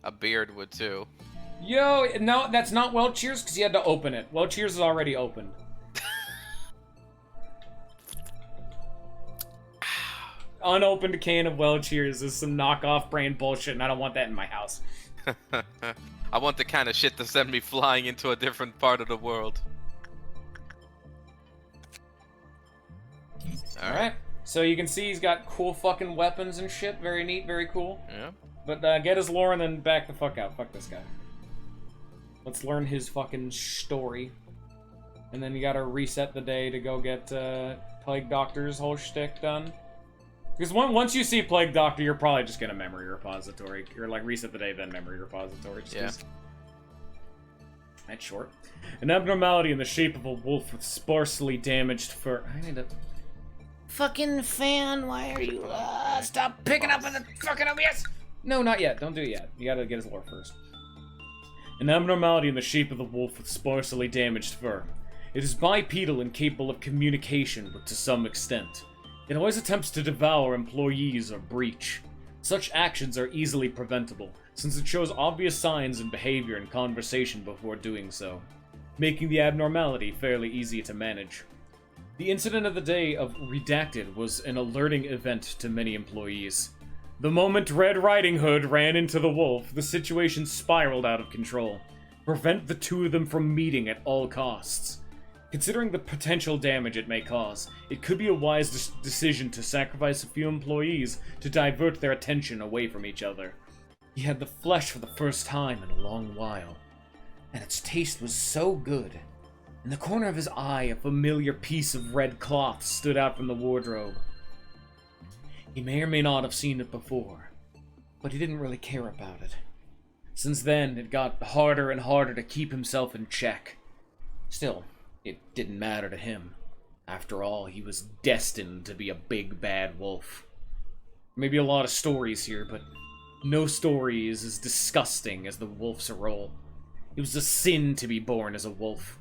a beard would too. Yo, no, that's not Well Cheers because you had to open it. Well Cheers is already open. Unopened can of Well Cheers is some knockoff brand bullshit, and I don't want that in my house. I want the kind of shit to send me flying into a different part of the world. Alright, so you can see he's got cool fucking weapons and shit. Very neat, very cool. Yeah. But get his lore and then back the fuck out. Fuck this guy. Let's learn his fucking story. And then you gotta reset the day to go get Plague Doctor's whole shtick done. Because once you see Plague Doctor, you're probably just gonna memory repository. Or like reset the day, then memory repository. Just yeah. That's short. An abnormality in the shape of a wolf with sparsely damaged fur. I need to... Fucking fan, why are you... stop picking up on the fucking OBS! No, not yet. Don't do it yet. You gotta get his lore first. An abnormality in the shape of the wolf with sparsely damaged fur. It is bipedal and capable of communication, but to some extent. It always attempts to devour employees or breach. Such actions are easily preventable, since it shows obvious signs in behavior and conversation before doing so, making the abnormality fairly easy to manage. The incident of the day of Redacted was an alerting event to many employees. The moment Red Riding Hood ran into the wolf, the situation spiraled out of control. Prevent the two of them from meeting at all costs. Considering the potential damage it may cause, it could be a wise decision to sacrifice a few employees to divert their attention away from each other. He had the flesh for the first time in a long while, and its taste was so good. In the corner of his eye, a familiar piece of red cloth stood out from the wardrobe. He may or may not have seen it before, but he didn't really care about it. Since then, it got harder and harder to keep himself in check. Still, it didn't matter to him. After all, he was destined to be a big bad wolf. Maybe a lot of stories here, but no story is as disgusting as the wolf's role. It was a sin to be born as a wolf.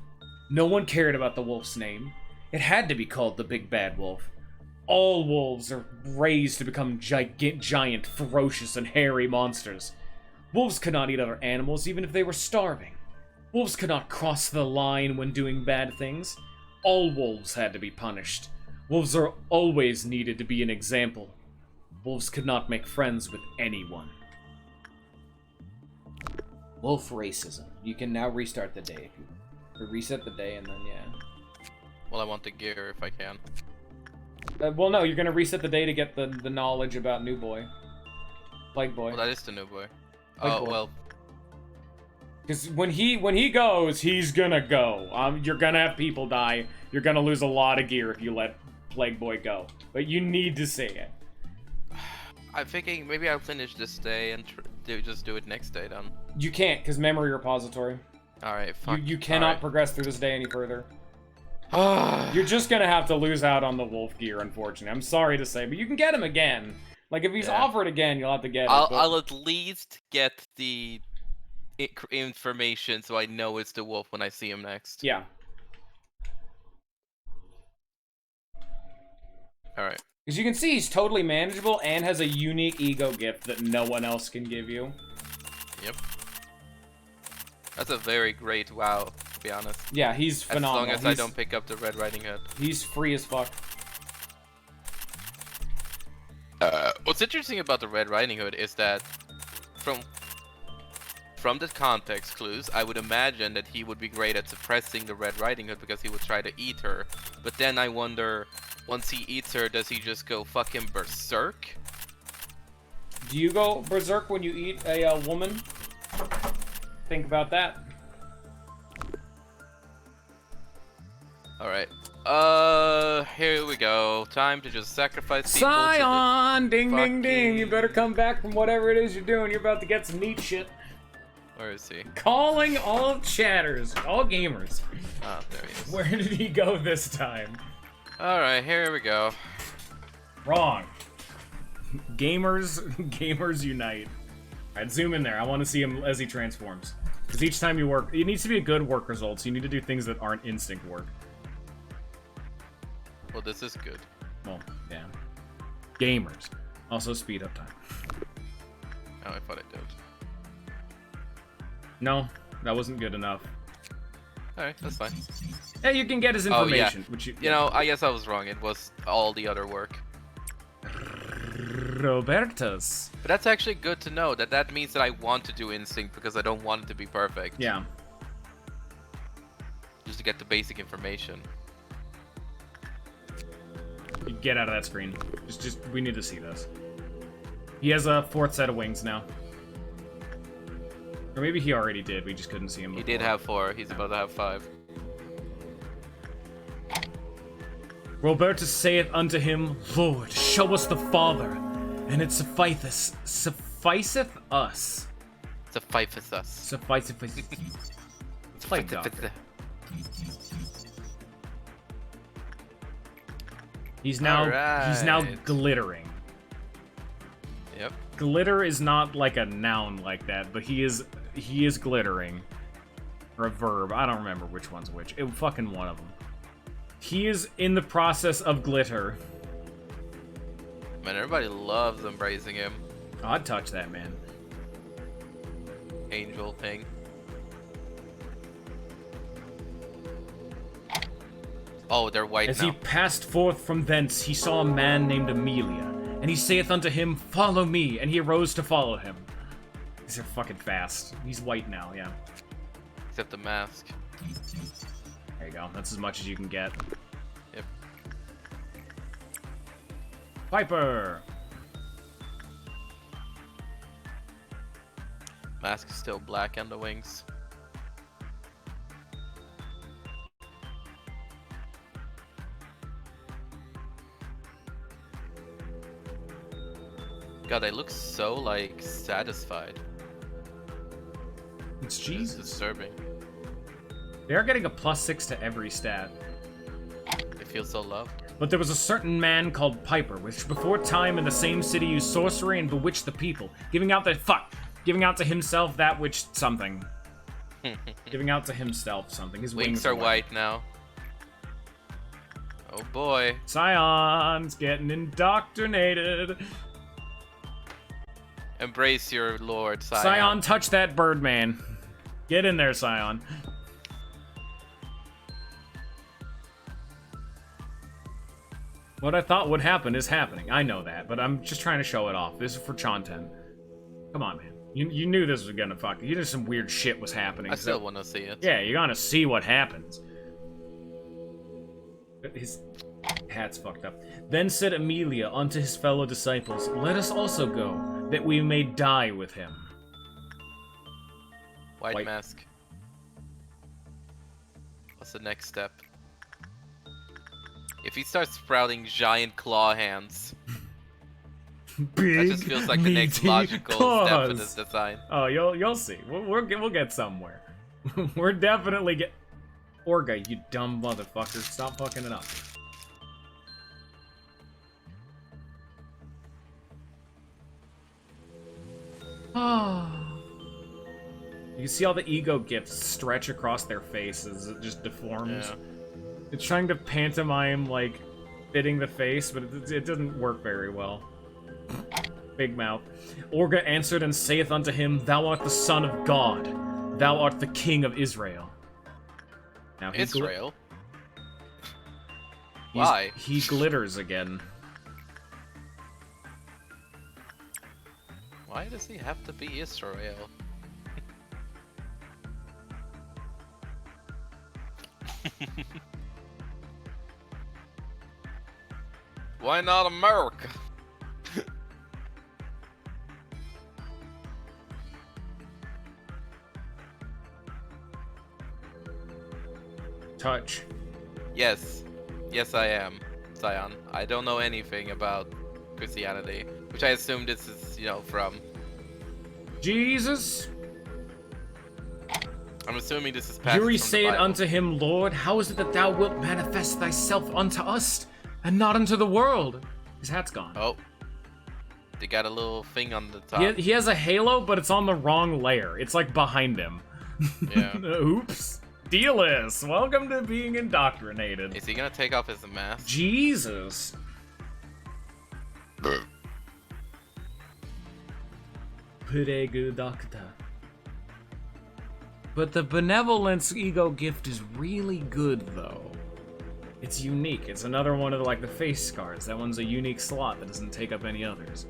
No one cared about the wolf's name. It had to be called the Big Bad Wolf. All wolves are raised to become giant, ferocious, and hairy monsters. Wolves could not eat other animals even if they were starving. Wolves could not cross the line when doing bad things. All wolves had to be punished. Wolves are always needed to be an example. Wolves could not make friends with anyone. Wolf racism. You can now restart the day. Or reset the day and then, yeah. Well, I want the gear if I can. Well, no, you're gonna reset the day to get the knowledge about New Boy. Plague Boy. Well, that is the new boy. Plague Oh, Boy. well. Because when he goes, he's gonna go. You're gonna have people die. You're gonna lose a lot of gear if you let Plague Boy go. But you need to see it. I'm thinking maybe I'll finish this day and just do it next day then. You can't, because memory repository. Alright, fuck. You cannot progress through this day any further. You're just gonna have to lose out on the wolf gear, unfortunately. I'm sorry to say, but you can get him again. Like, if he's offered again, you'll have to get it. I'll at least get the information so I know it's the wolf when I see him next. Yeah. Alright. Because you can see he's totally manageable and has a unique ego gift that no one else can give you. Yep. That's a very great WoW, to be honest. Yeah, he's phenomenal. As long as I don't pick up the Red Riding Hood. He's free as fuck. What's interesting about the Red Riding Hood is that from the context clues, I would imagine that he would be great at suppressing the Red Riding Hood because he would try to eat her. But then I wonder, once he eats her, does he just go fucking berserk? Do you go berserk when you eat a woman? Think about that. Alright. Here we go. Time to just sacrifice people Scion! Ding, ding, ding! fucking- You better come back from whatever it is you're doing. You're about to get some neat shit. Where is he? Calling all chatters, all gamers. Oh, there he is. Where did he go this time? Alright, here we go. Wrong. Gamers unite. Alright, zoom in there. I want to see him as he transforms. Because each time you work, it needs to be a good work result, so you need to do things that aren't instinct work. Well, this is good. Well, yeah. Gamers. Also speed up time. Oh, I thought I did. No, that wasn't good enough. Alright, that's fine. Yeah, you can get his Oh, yeah. information, which You know, I guess I was wrong. It was all the other work. Robertus. But that's actually good to know. That means that I want to do instinct because I don't want it to be perfect. Yeah. Just to get the basic information. Get out of that screen. We need to see this. He has a fourth set of wings now. Or maybe he already did, we just couldn't see him before. He did have 4, he's about to have 5. Robertus saith unto him, Lord, show us the Father, and it sufficeth us. Sufficeth us. Sufficeth Plague Doctor. He's now glittering. Yep. Glitter is not like a noun like that, but he is glittering. Or a verb. I don't remember which one's which. Fucking one of them. He is in the process of glitter. Man, everybody loves embracing him. I'd touch that man. Angel thing. Oh, they're white As now. he passed forth from thence, he saw a man named Amelia, and he saith unto him, Follow me, and he arose to follow him. These are fucking fast. He's white now, yeah. Except the mask. There you go. That's as much as you can get. Yep. Piper! Mask is still black on the wings. God, they look so, like, satisfied. It's It's Jesus. disturbing. They are getting a +6 to every stat. They feel so loved. But there was a certain man called Piper, which before time in the same city used sorcery and bewitched the people, giving out to himself that which something. Giving out to himself something. His Wings are white now. Oh boy. Scion's getting indoctrinated. Embrace your lord, Scion. Scion, touch that bird, man. Get in there, Scion. What I thought would happen is happening. I know that, but I'm just trying to show it off. This is for Chonten. Come on, man. You knew this was gonna fuck. You knew some weird shit was happening. I still want to see it. Yeah, you're gonna see what happens. His hat's fucked up. Then said Amelia unto his fellow disciples, "Let us also go, that we may die with him." White mask. What's the next step? If he starts sprouting giant claw hands, Big, that just feels like the next meaty logical step in claws. this design. Oh, you'll see. We'll get somewhere. We're definitely get. Orga, you dumb motherfucker! Stop fucking it up. You can see all the ego gifts stretch across their faces. It just deforms. Yeah. It's trying to pantomime, like, fitting the face, but it doesn't work very well. Big mouth. Orga answered and saith unto him, "Thou art the Son of God. Thou art the King of Israel." Now he Israel? Why? He glitters again. Why does he have to be Israel? Why not America? Touch. Yes. Yes, I am, Scion. I don't know anything about Christianity, which I assume this is, you know, from. Jesus. I'm assuming this is passed Yuri from the said Bible. unto him, "Lord, how is it that thou wilt manifest thyself unto us, and not unto the world?" His hat's gone. Oh. They got a little thing on the top. He has a halo, but it's on the wrong layer. It's like behind him. Yeah. Oops. Dealus, welcome to being indoctrinated. Is he gonna take off his mask? Jesus. Pretty good doctor. But the benevolence ego gift is really good, though. It's unique. It's another one of like the face scars. That one's a unique slot that doesn't take up any others.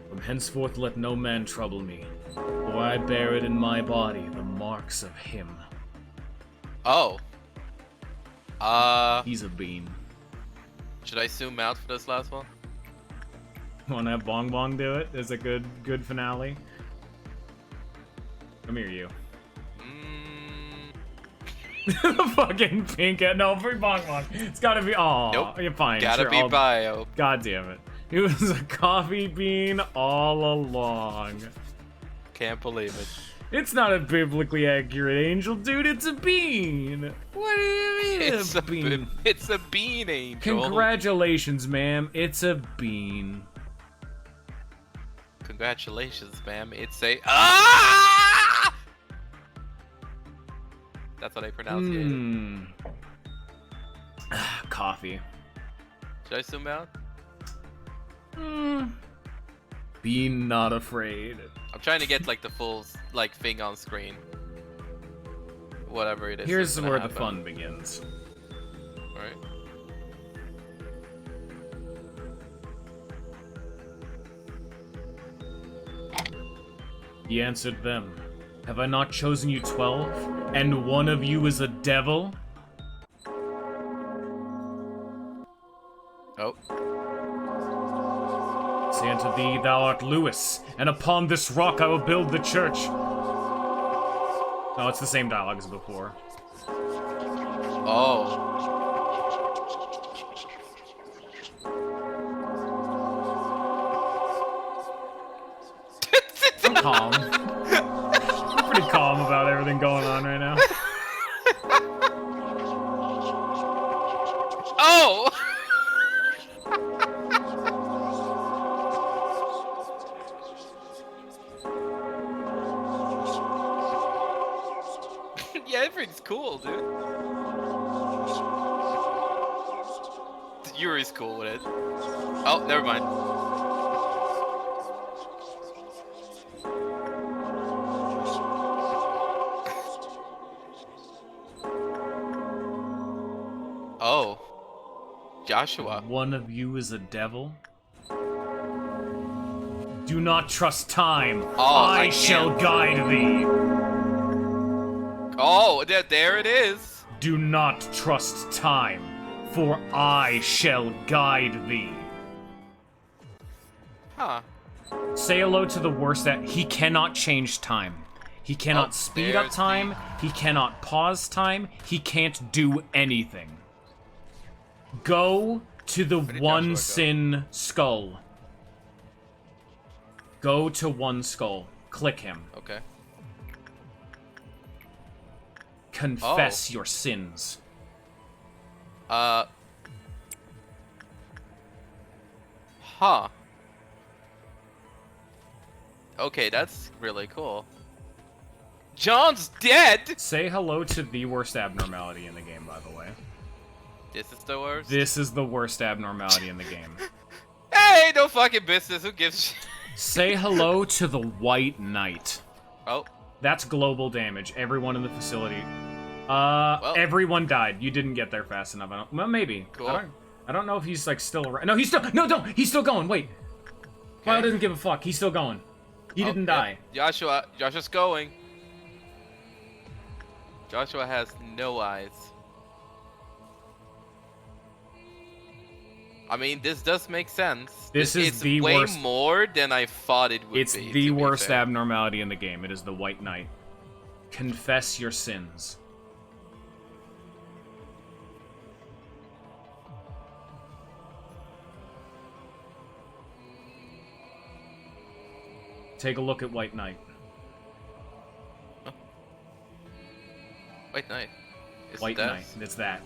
From henceforth let no man trouble me, for I bear it in my body, the marks of him. Oh. He's a bean. Should I zoom out for this last one? Wanna have Bong Bong do it as a good finale? Come here, you. Mm, Fucking pink. No, for Bong Bong. It's gotta be. Oh, Nope. you're fine. gotta sure, be bio. God damn it. It was a coffee bean all along. Can't believe it. It's not a biblically accurate angel, dude. It's a bean. What do you mean It's a bean? It's a bean angel. Congratulations, ma'am. It's a bean. Congratulations, ma'am. It's a ah! That's what I pronounce it. Hmm. Coffee. Should I zoom out? Be not afraid. I'm trying to get like the full like thing on screen. Whatever it is. Here's that's where gonna the happen. fun begins. Alright. He answered them, "Have I not chosen you 12, and one of you is a devil?" Oh. Say unto thee, thou art Lewis, and upon this rock I will build the church. Oh, it's the same dialogue as before. Oh. I'm calm. I'm pretty calm about everything going on right now. Oh! Yeah, everything's cool, dude. Yuri's cool with it. Oh, never mind. Oh. Joshua. One of you is a devil? Do not trust time. Oh, I I shall can't. guide thee. Oh, there it is. Do not trust time, for I shall guide thee. Huh. Say hello to the worst that he cannot change time. He cannot Oh, speed up there's time. He cannot pause time. He can't do anything. Go to the did one Joshua go? sin skull. Go to one skull. Click him. Okay. Confess Oh. your sins. Huh. Okay, that's really cool. John's dead! Say hello to the worst abnormality in the game, by the way. This is the worst. This is the worst abnormality in the game. Hey, no fucking business. Who gives a shit? Say hello to the White Knight. Oh, That's global damage. Everyone in the facility. Everyone died. You didn't get there fast enough. Well, maybe. Cool. I don't know if he's like still around. No, he's still. No, don't. He's still going. Wait. Kyle doesn't give a fuck. He's still going. He didn't die. Joshua's going. Joshua has no eyes. I mean, this does make sense. This is it's the way worst- more than I thought it would It's be. the to be worst fair. abnormality in the game. It is the White Knight. Confess your sins. Take a look at White Knight. White Knight. Is White that? Knight. It's that.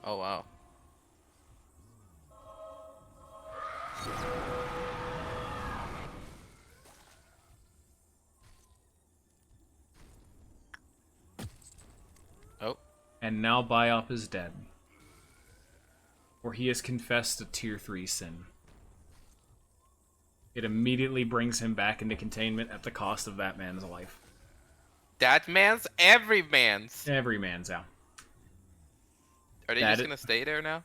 Oh wow. Oh. And now Biop is dead. For he has confessed a tier 3 sin. It immediately brings him back into containment at the cost of that man's life. That man's every man's. Every man's out. Are they That just it- gonna stay there now?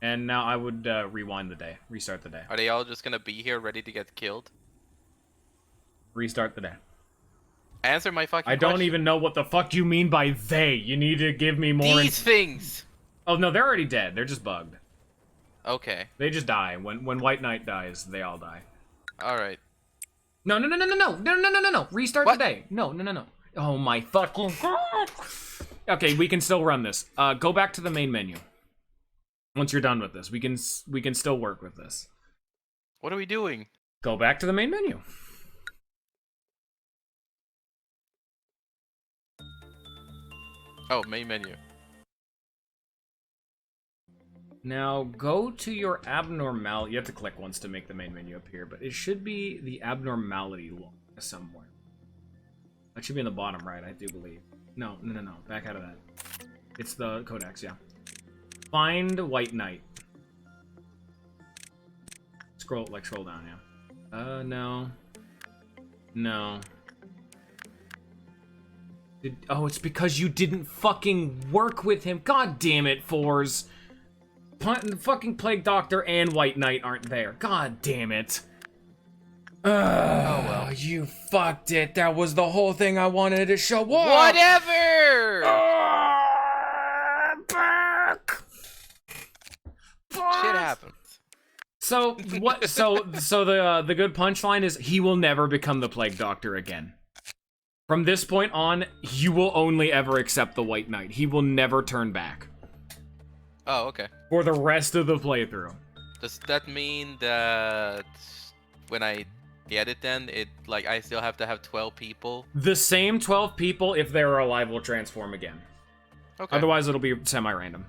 And now I would rewind the day. Restart the day. Are they all just gonna be here ready to get killed? Restart the day. Answer my fucking I don't question. even know what the fuck you mean by they. You need to give me more... These things! Oh, no, they're already dead. They're just bugged. Okay. They just die. When White Knight dies, they all die. Alright. No. Restart What? the day. No. Oh my fucking god. Okay, we can still run this. Go back to the main menu. Once you're done with this, we can still work with this. What are we doing? Go back to the main menu. Oh, main menu. Now, go to your abnormality. You have to click once to make the main menu appear, but it should be the abnormality log somewhere. That should be in the bottom right, I do believe. No. Back out of that. It's the codex, yeah. Find White Knight. Scroll down, yeah. No. Oh, it's because you didn't fucking work with him. God damn it, Fours. fucking Plague Doctor and White Knight aren't there. God damn it. Oh well. You fucked it. That was the whole thing I wanted to show. Whatever! Back. Shit happens. So what? So the good punchline is he will never become the Plague Doctor again. From this point on, you will only ever accept the White Knight. He will never turn back. Oh, okay. For the rest of the playthrough. Does that mean that when I get it then, like I still have to have 12 people? The same 12 people, if they're alive, will transform again. Okay. Otherwise, it'll be semi-random.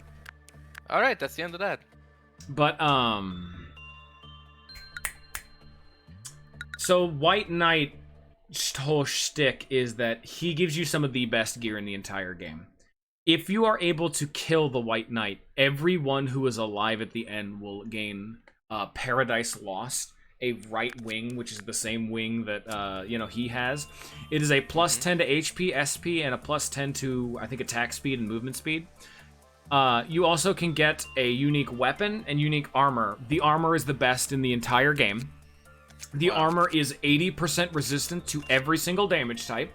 Alright, that's the end of that. But, so White Knight's whole shtick is that he gives you some of the best gear in the entire game. If you are able to kill the White Knight, everyone who is alive at the end will gain Paradise Lost, a right wing, which is the same wing that, he has. It is a plus 10 to HP, SP, and a plus 10 to, I think, attack speed and movement speed. You also can get a unique weapon and unique armor. The armor is the best in the entire game. The armor is 80% resistant to every single damage type.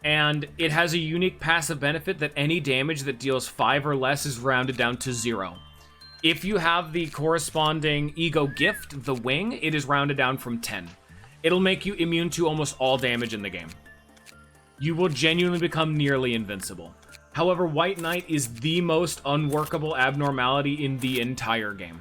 And it has a unique passive benefit that any damage that deals 5 or less is rounded down to 0. If you have the corresponding ego gift, the wing, it is rounded down from 10. It'll make you immune to almost all damage in the game. You will genuinely become nearly invincible. However, White Knight is the most unworkable abnormality in the entire game.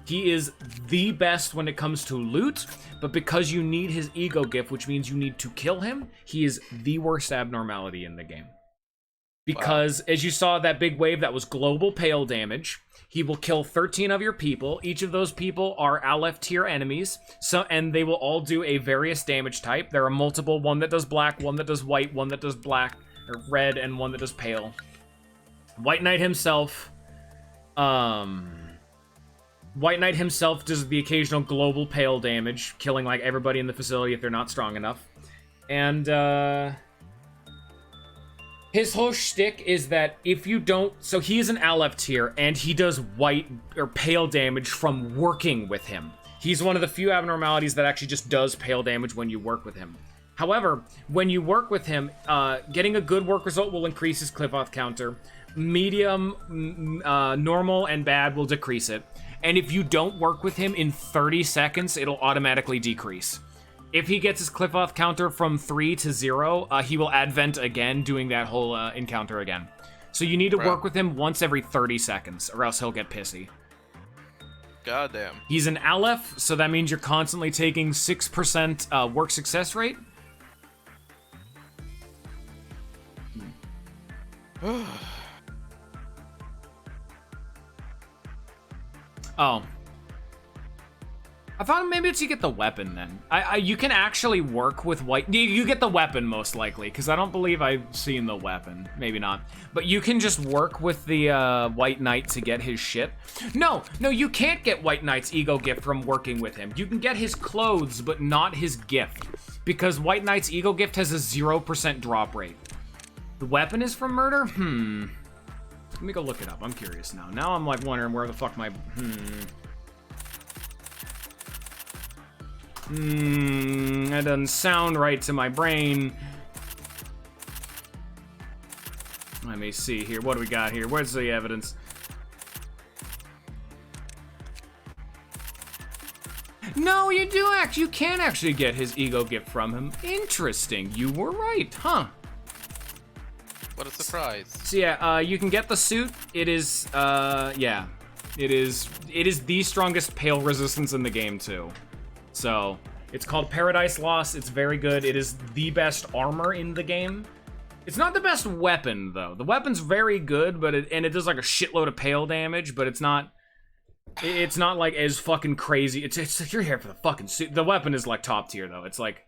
He is the best when it comes to loot, but because you need his ego gift, which means you need to kill him, he is the worst abnormality in the game. Because, as you saw, that big wave, that was global pale damage. He will kill 13 of your people. Each of those people are Aleph tier enemies, and they will all do a various damage type. There are multiple, one that does black, one that does white, one that does black, or red, and one that does pale. White Knight himself, White Knight himself does the occasional global pale damage, killing like everybody in the facility if they're not strong enough. And his whole shtick is that if you don't, so he is an Aleph tier and he does white or pale damage from working with him. He's one of the few abnormalities that actually just does pale damage when you work with him. However, when you work with him, getting a good work result will increase his cliff-off counter. Medium, normal, and bad will decrease it. And if you don't work with him in 30 seconds, it'll automatically decrease. If he gets his cliff-off counter from 3 to 0, he will advent again, doing that whole encounter again. So you need to work with him once every 30 seconds, or else he'll get pissy. Goddamn. He's an Aleph, so that means you're constantly taking 6% work success rate. Oh. I thought maybe it's you get the weapon then. You can actually work with white... You get the weapon most likely, because I don't believe I've seen the weapon. Maybe not. But you can just work with the White Knight to get his shit. No, you can't get White Knight's ego gift from working with him. You can get his clothes, but not his gift. Because White Knight's ego gift has a 0% drop rate. The weapon is from murder? Let me go look it up. I'm curious now. Now I'm like wondering where the fuck my... That doesn't sound right to my brain. Let me see here. What do we got here? Where's the evidence? No, you do you can actually get his ego gift from him. Interesting. You were right, huh? What a surprise. So yeah, you can get the suit. It is, yeah. It is the strongest pale resistance in the game, too. So, it's called Paradise Lost. It's very good. It is the best armor in the game. It's not the best weapon, though. The weapon's very good, but it does like a shitload of pale damage, but it's not like as fucking crazy. It's you're here for the fucking suit. The weapon is like top tier, though. It's like,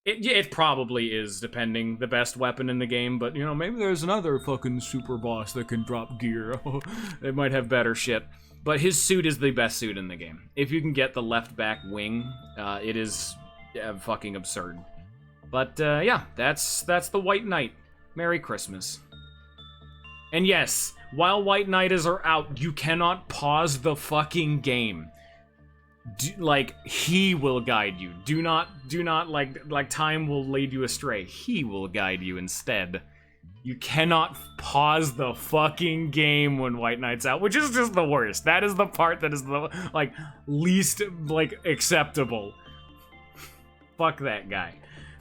it probably is, depending, the best weapon in the game, but, you know, maybe there's another fucking super boss that can drop gear. It might have better shit. But his suit is the best suit in the game. If you can get the left back wing, it is fucking absurd. But, yeah, that's the White Knight. Merry Christmas. And yes, While White Knights are out, you cannot pause the fucking game. He will guide you. Do not like time will lead you astray. He will guide you instead. You cannot pause the fucking game when White Knight's out, which is just the worst. That is the part that is the least acceptable. Fuck that guy.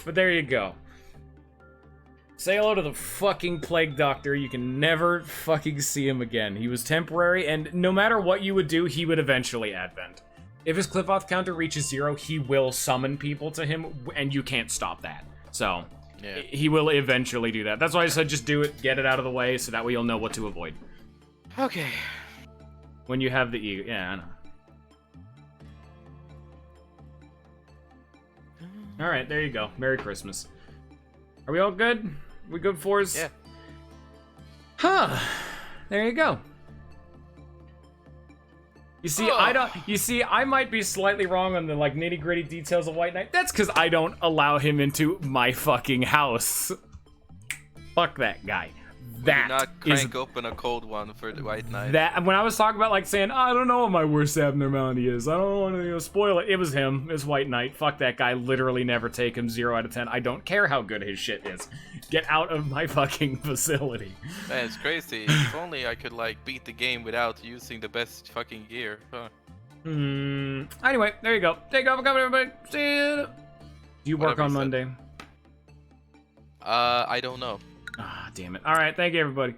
But there you go. Say hello to the fucking Plague Doctor. You can never fucking see him again. He was temporary, and no matter what you would do, he would eventually advent. If his clip-off counter reaches 0, he will summon people to him, and you can't stop that. So, yeah. He will eventually do that. That's why I said just do it, get it out of the way, so that way you'll know what to avoid. Okay. When you have the ego. Yeah, I know. Alright, there you go. Merry Christmas. Are we all good? We good, Fours? Yeah. Huh. There you go. You see, I might be slightly wrong on the nitty-gritty details of White Knight. That's because I don't allow him into my fucking house. Fuck that guy. That not crank open a cold one for the White Knight. That when I was talking about saying, I don't know what my worst abnormality is. I don't want to spoil it. It was him. It was White Knight. Fuck that guy. Literally never take him 0 out of 10. I don't care how good his shit is. Get out of my fucking facility. Man, it's crazy. If only I could beat the game without using the best fucking gear. Huh. Anyway, there you go. Take off, everybody. See you. Do you work on Monday? I don't know. Ah, damn it. All right, thank you, everybody.